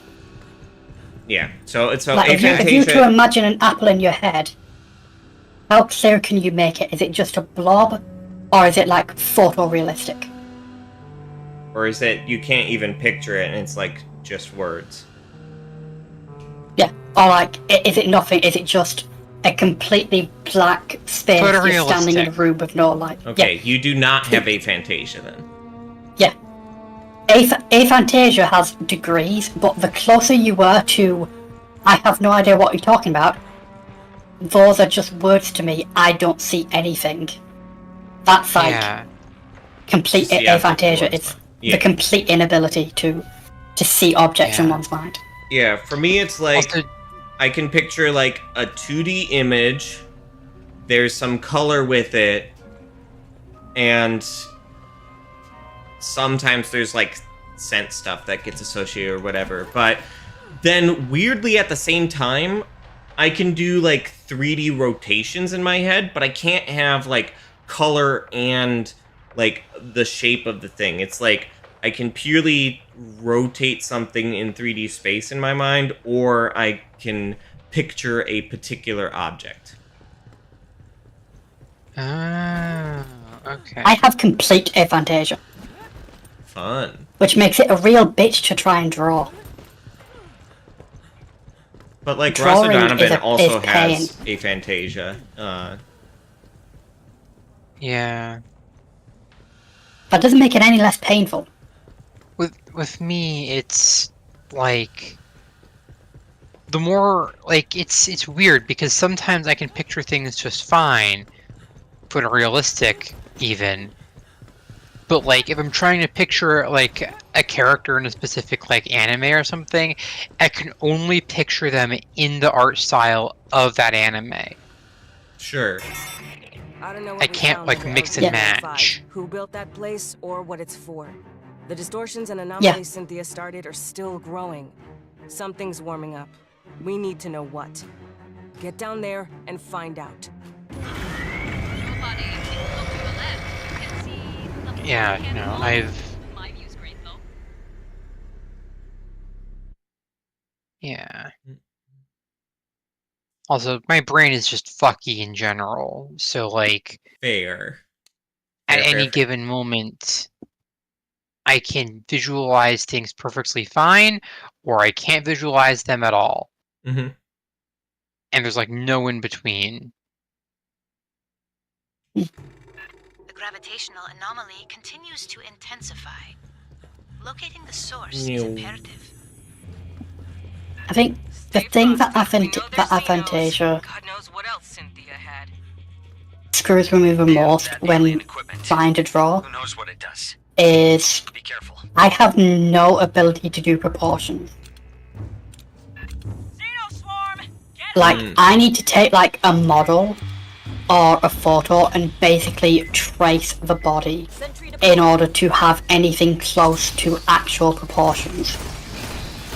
Yeah. So Like if you aphantasia. to imagine an apple in your head, how clear can you make it? Is it just a blob, or is it like photorealistic? Or is it you can't even picture it and it's like just words? Yeah. Or like, is it nothing? Is it just a completely black space just standing in a room with no light? Okay, Yeah. you do not have aphantasia then. Yeah. Aphantasia has degrees, but the closer you are to, I have no idea what you're talking about, those are just words to me. I don't see anything. That's like complete See aphantasia. after It's Yeah. the complete inability to see objects in one's mind. Yeah, for me it's like Also- I can picture like a 2D image, there's some color with it, and sometimes there's like scent stuff that gets associated or whatever, but then weirdly at the same time, I can do like 3D rotations in my head, but I can't have like color and like the shape of the thing. It's like I can purely rotate something in 3D space in my mind, or I can picture a particular object. Oh, okay. I have complete aphantasia, Fun. which makes it a real bitch to try and draw. But like Drawing Ross O'Donovan is also pain. has aphantasia. Yeah. That doesn't make it any less painful. With me, it's like the more like it's weird because sometimes I can picture things just fine, photorealistic even. But like if I'm trying to picture like a character in a specific like anime or something, I can only picture them in the art style of that anime. Sure. I don't know what I we can't found like in the mix and LGB5, match. Who built that place or what it's for. The distortions and anomalies Cynthia started are still growing. Something's warming up. We need to know what. Get down there and find out. Yeah, no, Yeah. Also, my brain is just fucky in general, so like Fair. at Fair, any fair. given moment, I can visualize things perfectly fine, or I can't visualize them at all. Mm-hmm. And there's like no in between. The gravitational anomaly continues to intensify. Locating the source is imperative. I think the thing that aphantasia God knows what else Cynthia had. screws with me the most when trying to draw Who knows what it does? is Be careful. I have no ability to do proportions. Like, I need to take like a model or a photo and basically trace the body in order to have anything close to actual proportions.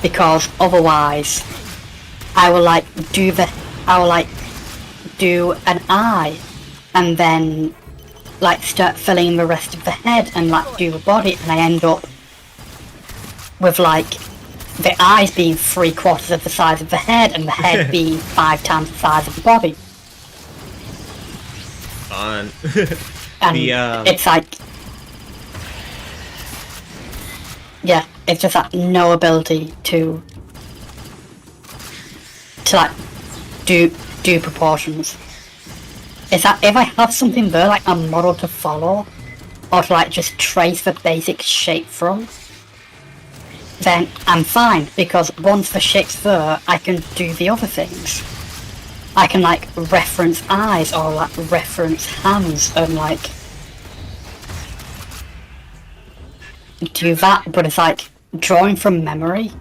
Because otherwise, I will like do an eye and then like start filling the rest of the head and like do the body, and I end up with like the eyes being 3/4 of the size of the head and the head being 5 times the size of the body. Fun. And it's like yeah, it's just that no ability to like do proportions. Is that if I have something there, like a model to follow, or to like just trace the basic shape from, then I'm fine, because once the shape's there, I can do the other things. I can like reference eyes or like reference hands and like do that, but it's like drawing from memory,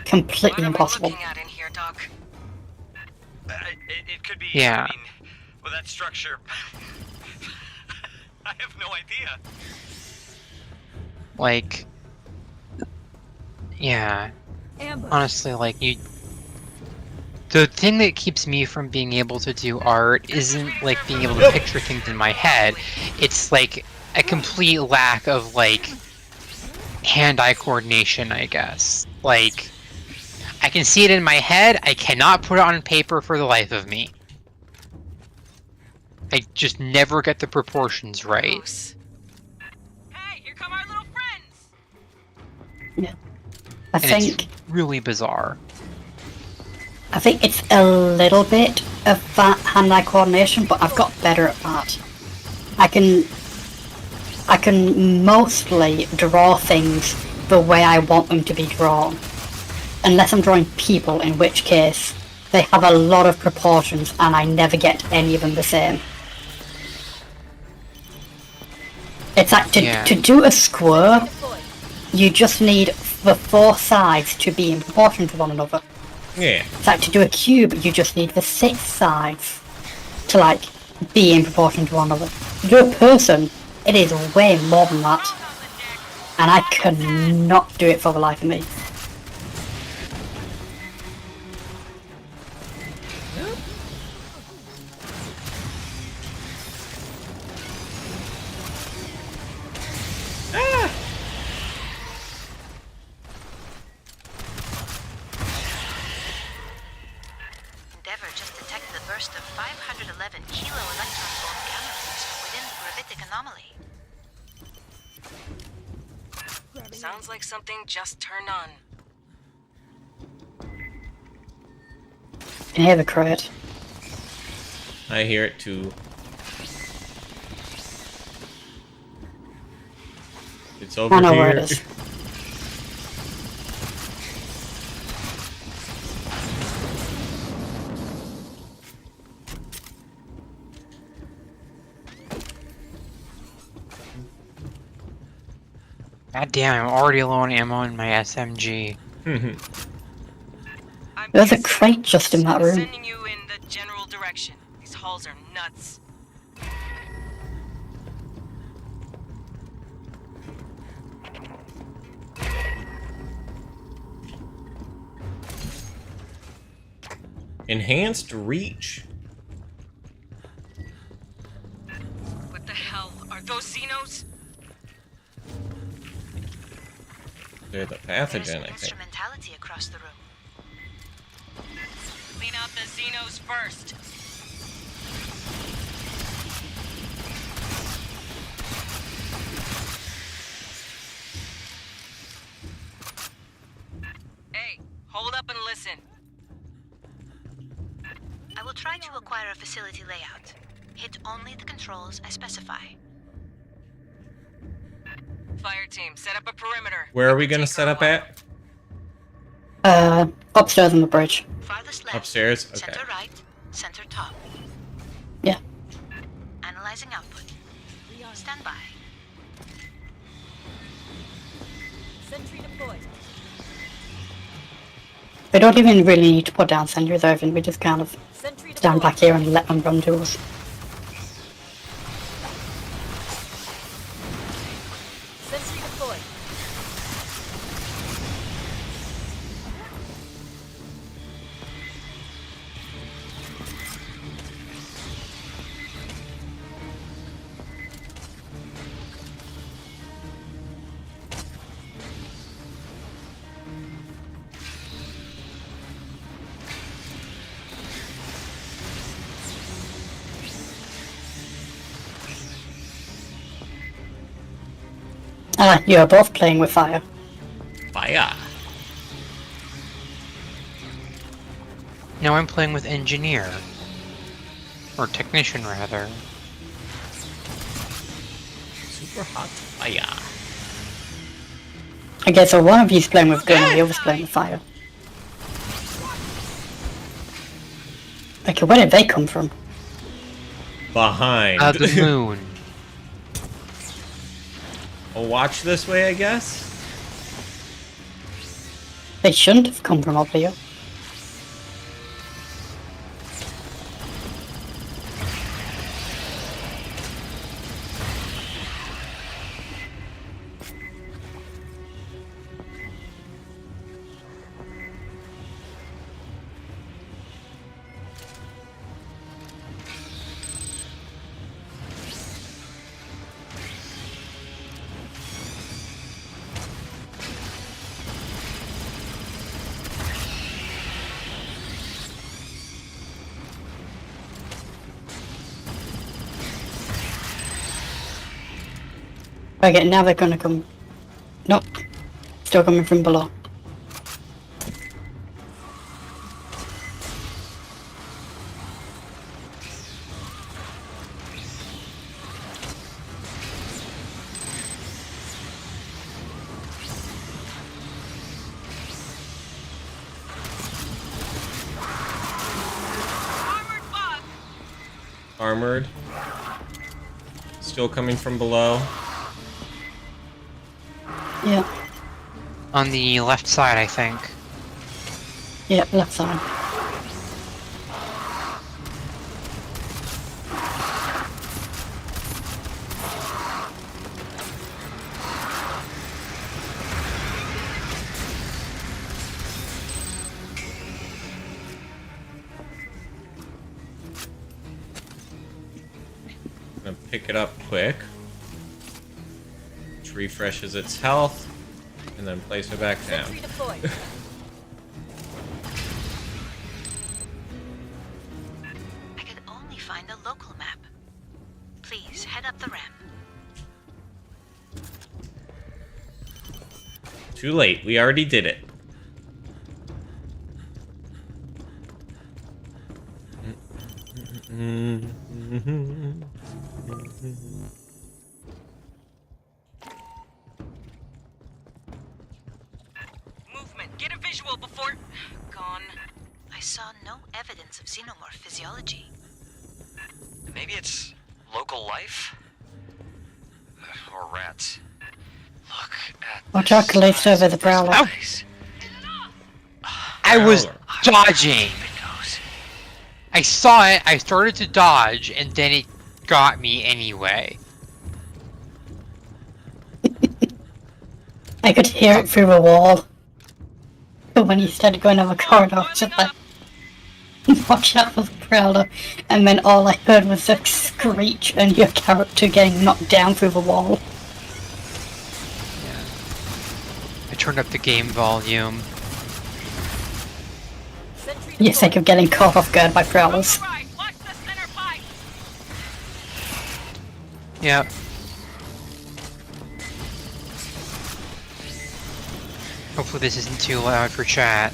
completely impossible. Looking at in here, Doc? It could be. Yeah. I mean, with that structure, I have no idea. Like, yeah. Honestly, like, the thing that keeps me from being able to do art isn't, like, being able to picture things in my head. It's, like, a complete lack of, like, hand-eye coordination, I guess. Like, I can see it in my head, I cannot put it on paper for the life of me. I just never get the proportions right. Hey, here come our little friends! Yeah. I And think it's really bizarre. I think it's a little bit of that hand-eye coordination, but I've got better at that. I can mostly draw things the way I want them to be drawn. Unless I'm drawing people, in which case they have a lot of proportions and I never get any of them the same. It's like to do a square, you just need the 4 sides to be in proportion to one another. Yeah. It's like to do a cube, you just need the 6 sides to like be in proportion to one another. To do a person, it is way more than that. And I cannot do it for the life of me. Endeavor just detected a burst of 511 kilo electron volt gamma rays within the gravitic anomaly. Sounds like something just turned on. Can you hear the crate? I hear it too. It's over I know here. where it is. God damn, I'm already low on ammo in my SMG. There's a crate just in that room. Sending you in the general direction. These halls are nuts. Enhanced reach. What the hell? Are those Xenos? They're the There's pathogen, some I think. instrumentality across the room. Clean out the Xenos first. Hey, hold up and listen. I will try to acquire a facility layout. Hit only the controls I specify. Fireteam, set up a perimeter. Where are we gonna set up at? Upstairs on the bridge. Farthest left. Upstairs? Okay. Center right. Center top. Yeah. Analyzing output. Stand by. Sentry deployed. We don't even really need to put down sentries or anything, we just kind of Sentry stand back here and let them run to us. Sentry deployed. You're both playing with fire. fire. Now I'm playing with engineer. Or technician, rather. Super hot fire. Okay, so one of you's playing with gun and the other's playing with fire. Okay, where did they come from? Behind. The moon. Oh, watch this way, I guess? They shouldn't have come from up here. Okay, now they're gonna come. Nope. Still coming from below. Armored. Still coming from below. Yeah. On the left side, I think. Yeah, left side. Gonna pick it up quick. Which refreshes its health. And then place it back down. I could only find a local map. Please head up the ramp. Too late. We already did it. Get a visual before... Gone. I saw no evidence of Xenomorph physiology. Maybe it's local life? Or rats. Look at Watch out, Khalif's over the prowler. Ow! I was dodging! I saw it, I started to dodge, and then it got me anyway. I could hear it through the wall. But when you started going down the corridor, I was just like, watch out for the prowler. And then all I heard was a screech and your character getting knocked down through the wall. I turned up the game volume. You're sick of getting caught off guard by prowlers. Yep. Hopefully this isn't too loud for chat.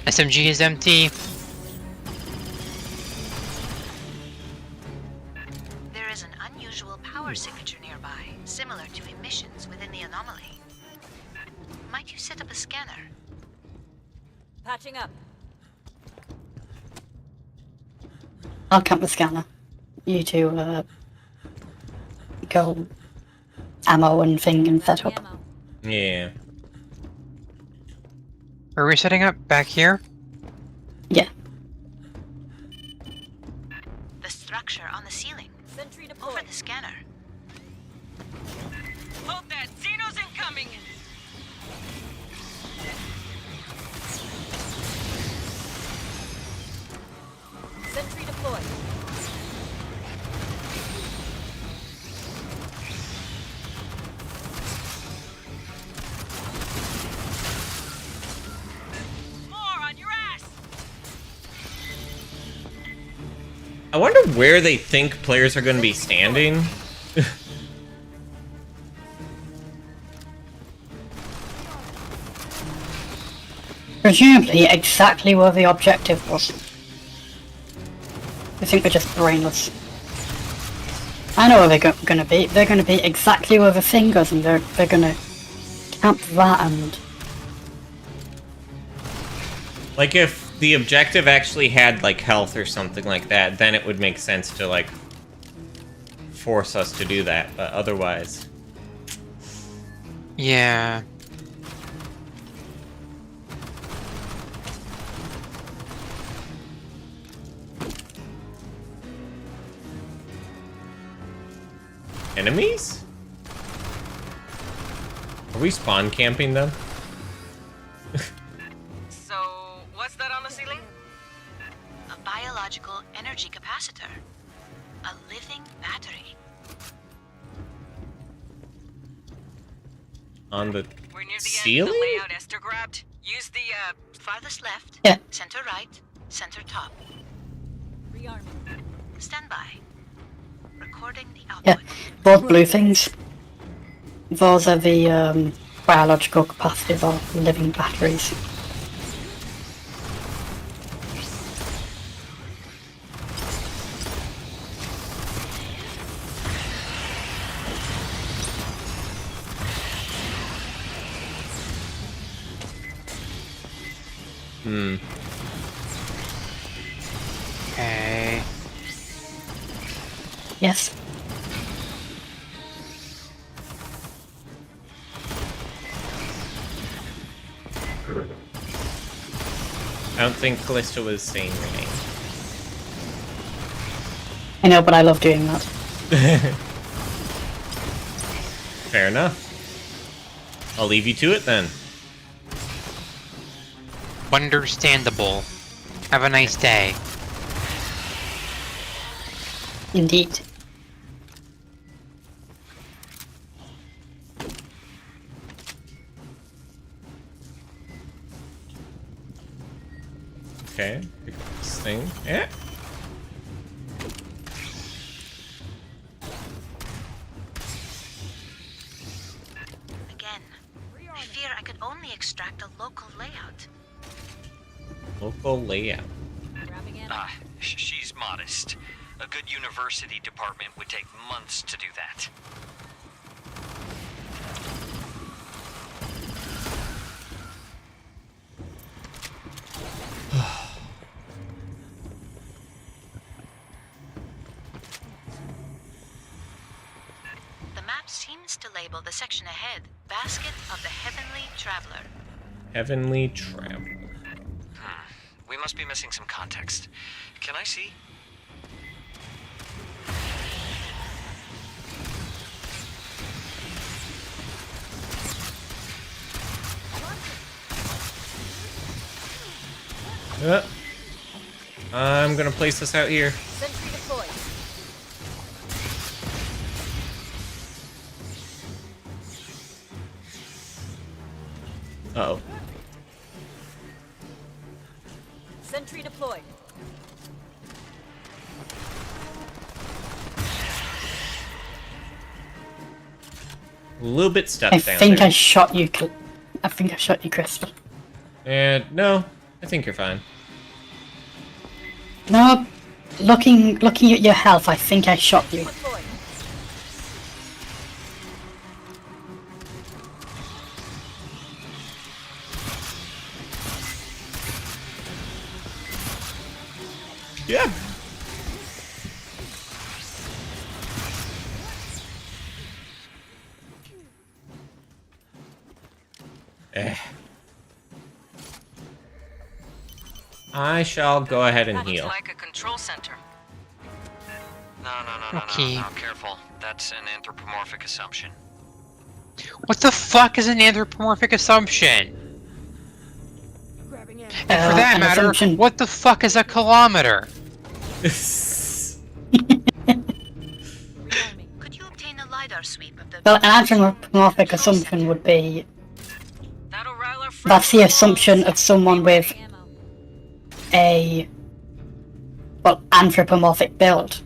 SMG is empty. There is an unusual power signature nearby, similar to emissions within the anomaly. Might you set up a scanner? Patching up. I'll count the scanner. You two, go ammo and thing and set up. Yeah. Are we setting up back here? Yeah. The structure on the ceiling. Sentry Over deployed. the scanner. Hold that. Xeno's incoming. Sentry deployed. I wonder where they think players are going to be standing. Presumably exactly where the objective was. I think they're just brainless. I know where they're gonna be. They're gonna be exactly where the thing goes, and they're gonna camp that and... Like, if the objective actually had, like, health or something like that, then it would make sense to, like, force us to do that, but otherwise... Yeah. Enemies? Are we spawn camping them? So, what's that on the ceiling? A biological energy capacitor. A living battery. On the We're near the ceiling? end of the layout Esther grabbed. Use the, Farthest left. Yeah. Center right. Center top. Rearming. Stand by. Recording the Yeah, output. both blue things. Those are the biological capacities or living batteries. Okay. Yes. I don't think Callista was saying your name. I know, but I love doing that. Fair enough. I'll leave you to it then. Understandable. Have a nice day. Indeed. Okay, pick up this thing. Yeah. Again. I fear I could only extract a local layout. Local layout. She's modest. A good university department would take months to do that. The map seems to label the section ahead Basket of the Heavenly Traveler. Heavenly Traveler. We must be missing some context. Can I see? I'm gonna place this out here. Sentry deployed. Uh-oh. Sentry deployed. A little bit stuck I down think there. I shot you. I think I shot you, Crystal. And no, I think you're fine. No, looking at your health, I think I shot you. Deployed. Yeah. I shall go ahead and Looks heal. like a control center. No, Okay. careful. That's an anthropomorphic assumption. What the fuck is an anthropomorphic assumption? And for that An matter, assumption. what the fuck is a kilometer? Could you obtain a LiDAR sweep of the... Well, an anthropomorphic assumption would be That'll rile our that's the friends. assumption of someone with a but anthropomorphic build.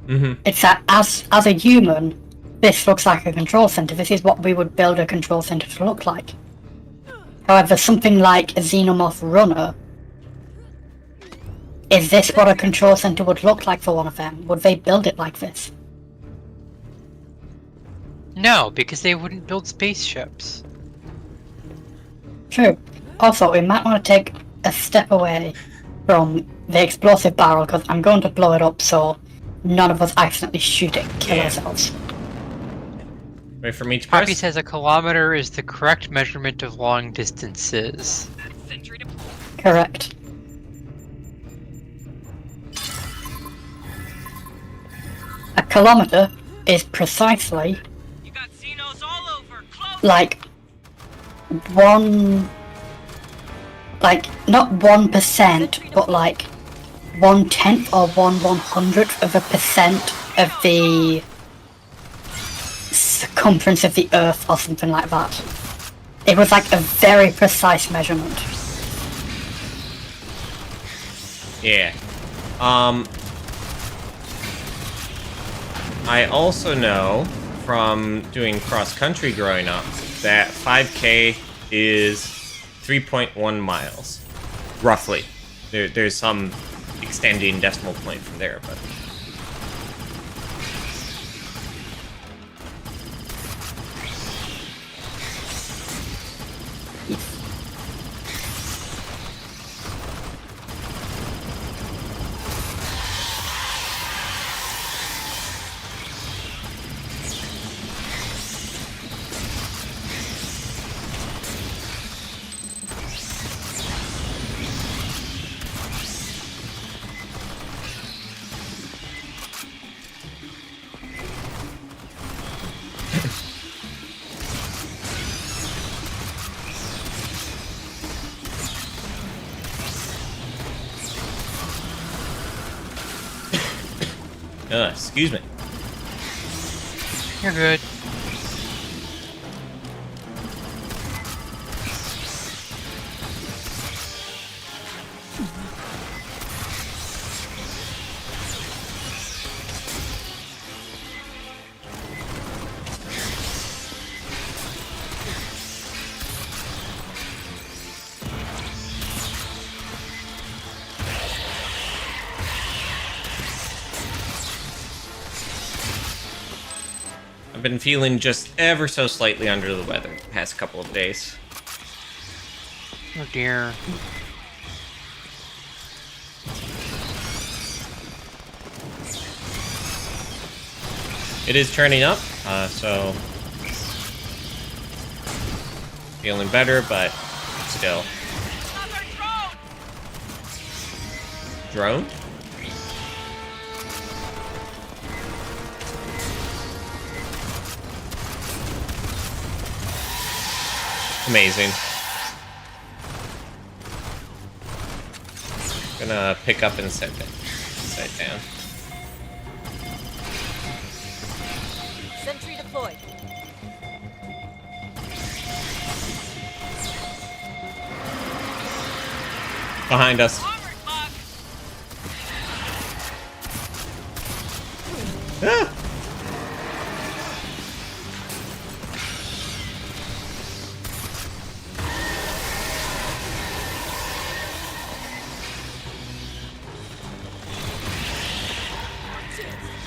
Mm-hmm. It's that as a human, this looks like a control center. This is what we would build a control center to look like. However, something like a Xenomorph runner, is this what a control center would look like for one of them? Would they build it like this? No, because they wouldn't build spaceships. True. Also, we might want to take a step away from the explosive barrel, because I'm going to blow it up so none of us accidentally shoot it and kill ourselves. Wait for me to Poppy press. says a kilometer is the correct measurement of long distances. Correct. A kilometer is precisely You got Xenos all over. Close. like not 1%, but like 1/10 or 1/100th of a percent of the circumference of the Earth or something like that. It was like a very precise measurement. Yeah. I also know from doing cross-country growing up that 5K is 3.1 miles, roughly. There's some extending decimal point from there, but... excuse me. You're good. I've been feeling just ever so slightly under the weather the past couple of days. Oh dear. It is turning up, so feeling better, but still. Drone? Amazing. Gonna pick up and set it down. Sentry deployed. Behind us. Ah!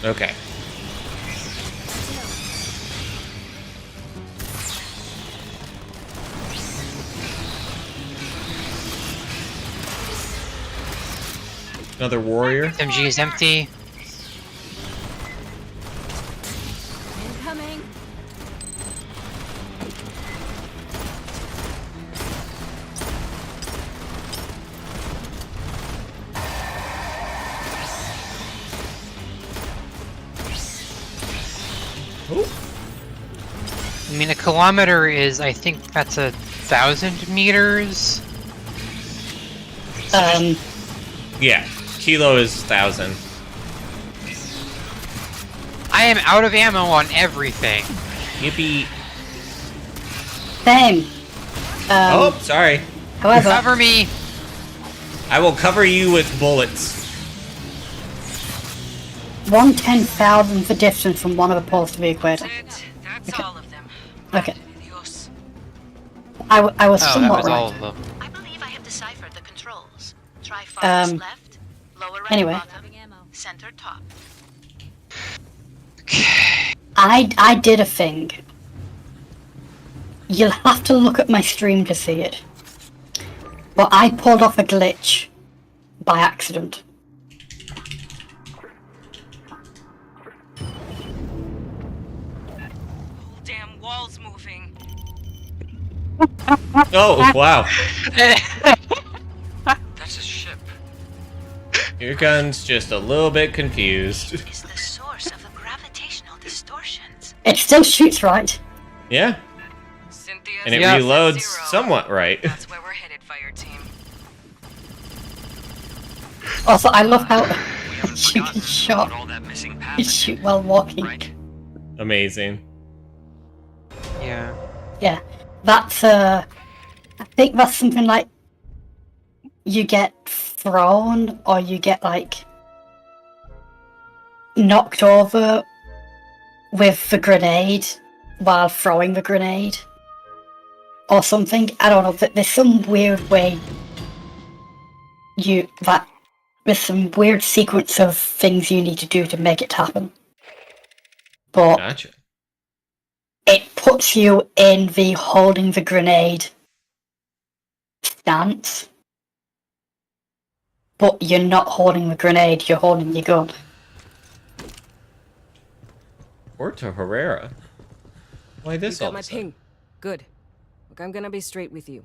Okay. Another warrior. MG is empty. Incoming. Ooh. I mean, a kilometer is, I think that's 1,000 meters. Yeah, kilo is 1,000. I am out of ammo on everything. Yippee. Same. Oh, sorry. However, Cover me. I will cover you with bullets. 1/10,000th the distance from one of the poles to the equator. That's it. That's Okay. all of them. Okay. Madre de Dios. I was Oh, that somewhat was right. all of them. I believe I have deciphered the controls. Try farthest left, lower right anyway. bottom, center top. I did a thing. You'll have to look at my stream to see it. But I pulled off a glitch by accident. Whole damn wall's moving. Oh, wow. That's a ship. Your gun's just a little bit confused. Is the source of the gravitational distortions. It still shoots right. Yeah, Cynthia and it Yeah. reloads 0. somewhat right. That's where we're headed, Fireteam. Also, I love how We haven't you can forgotten shot. about all that missing path. You shoot while walking. Right? Amazing. Yeah. Yeah, that's I think that's something like you get thrown or you get like knocked over with the grenade while throwing the grenade or something. I don't know. There's some weird way there's some weird sequence of things you need to do to make it happen. But Gotcha. it puts you in the holding the grenade stance. But you're not holding the grenade, you're holding your gun. Porto Herrera. Why this You all got of my a sudden? ping. Good. Look, I'm gonna be straight with you.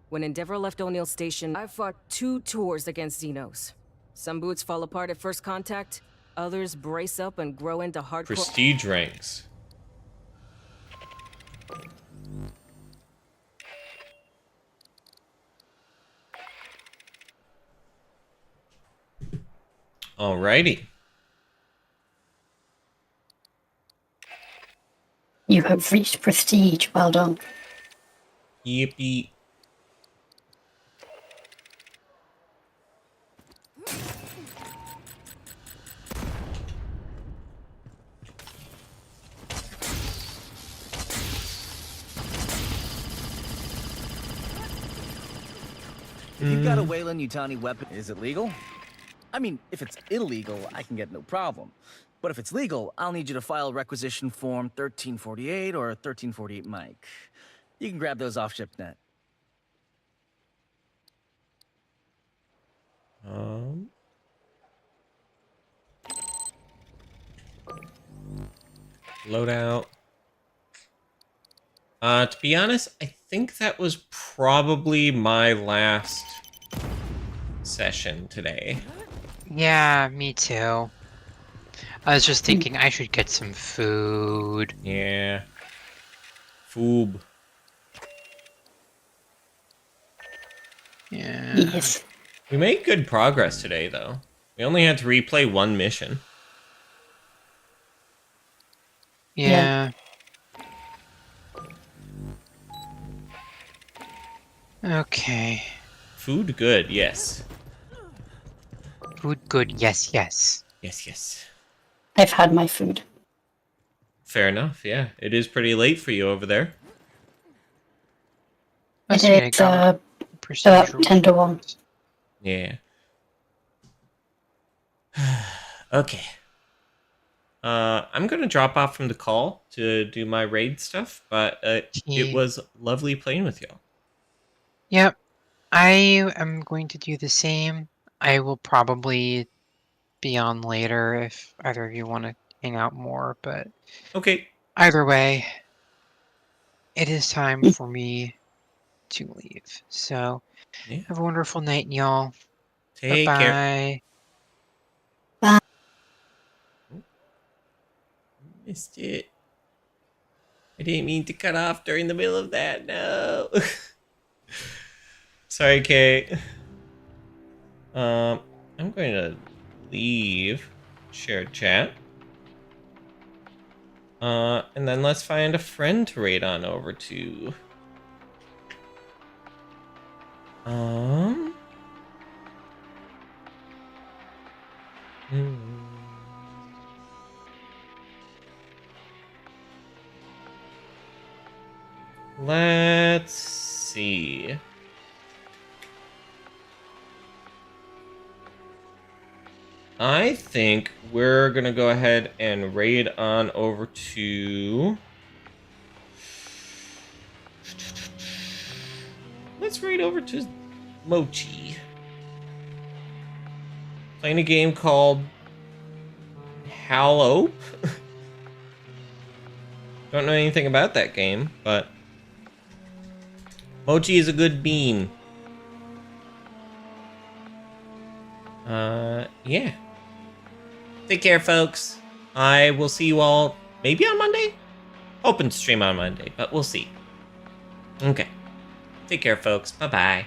When Endeavor left O'Neill Station, I fought 2 tours against Xenos. Some boots fall apart at first contact, others brace up and grow into hardcore. Prestige ranks. Alrighty. You have reached prestige, well done. Yippee. If you've got a Weyland-Yutani weapon, is it legal? I mean, if it's illegal, I can get no problem. But if it's legal, I'll need you to file requisition form 1348 or 1348 Mike. You can grab those off ShipNet. Loadout. To be honest, I think that was probably my last session today. Yeah, me too. I was just thinking I should get some food. Yeah. Foob. Yeah. Yes. We made good progress today, though. We only had to replay one mission. Yeah. Okay. Food good, yes. Food good, yes, yes. Yes, yes. I've had my food. Fair enough, yeah. It is pretty late for you over there. Let's It see, I is got about procedural 10 to 1. Yeah. Okay. I'm gonna drop off from the call to do my raid stuff, but it was lovely playing with y'all. Yep. I am going to do the same. I will probably be on later if either of you want to hang out more, but Okay. either way, it is time for me to leave. So, Yeah. have a wonderful night, y'all. Take care. Bye. Missed it. I didn't mean to cut off during the middle of that. No. Sorry, Kate. I'm going to leave shared chat. And then let's find a friend to raid on over to. see. I think we're gonna go ahead and raid on over to... Let's raid over to Mochi. Playing a game called Hallope. Don't know anything about that game, but Mochi is a good bean. Yeah. Take care, folks. I will see you all maybe on Monday? Hoping to stream on Monday, but we'll see. Okay. Take care, folks. Bye-bye.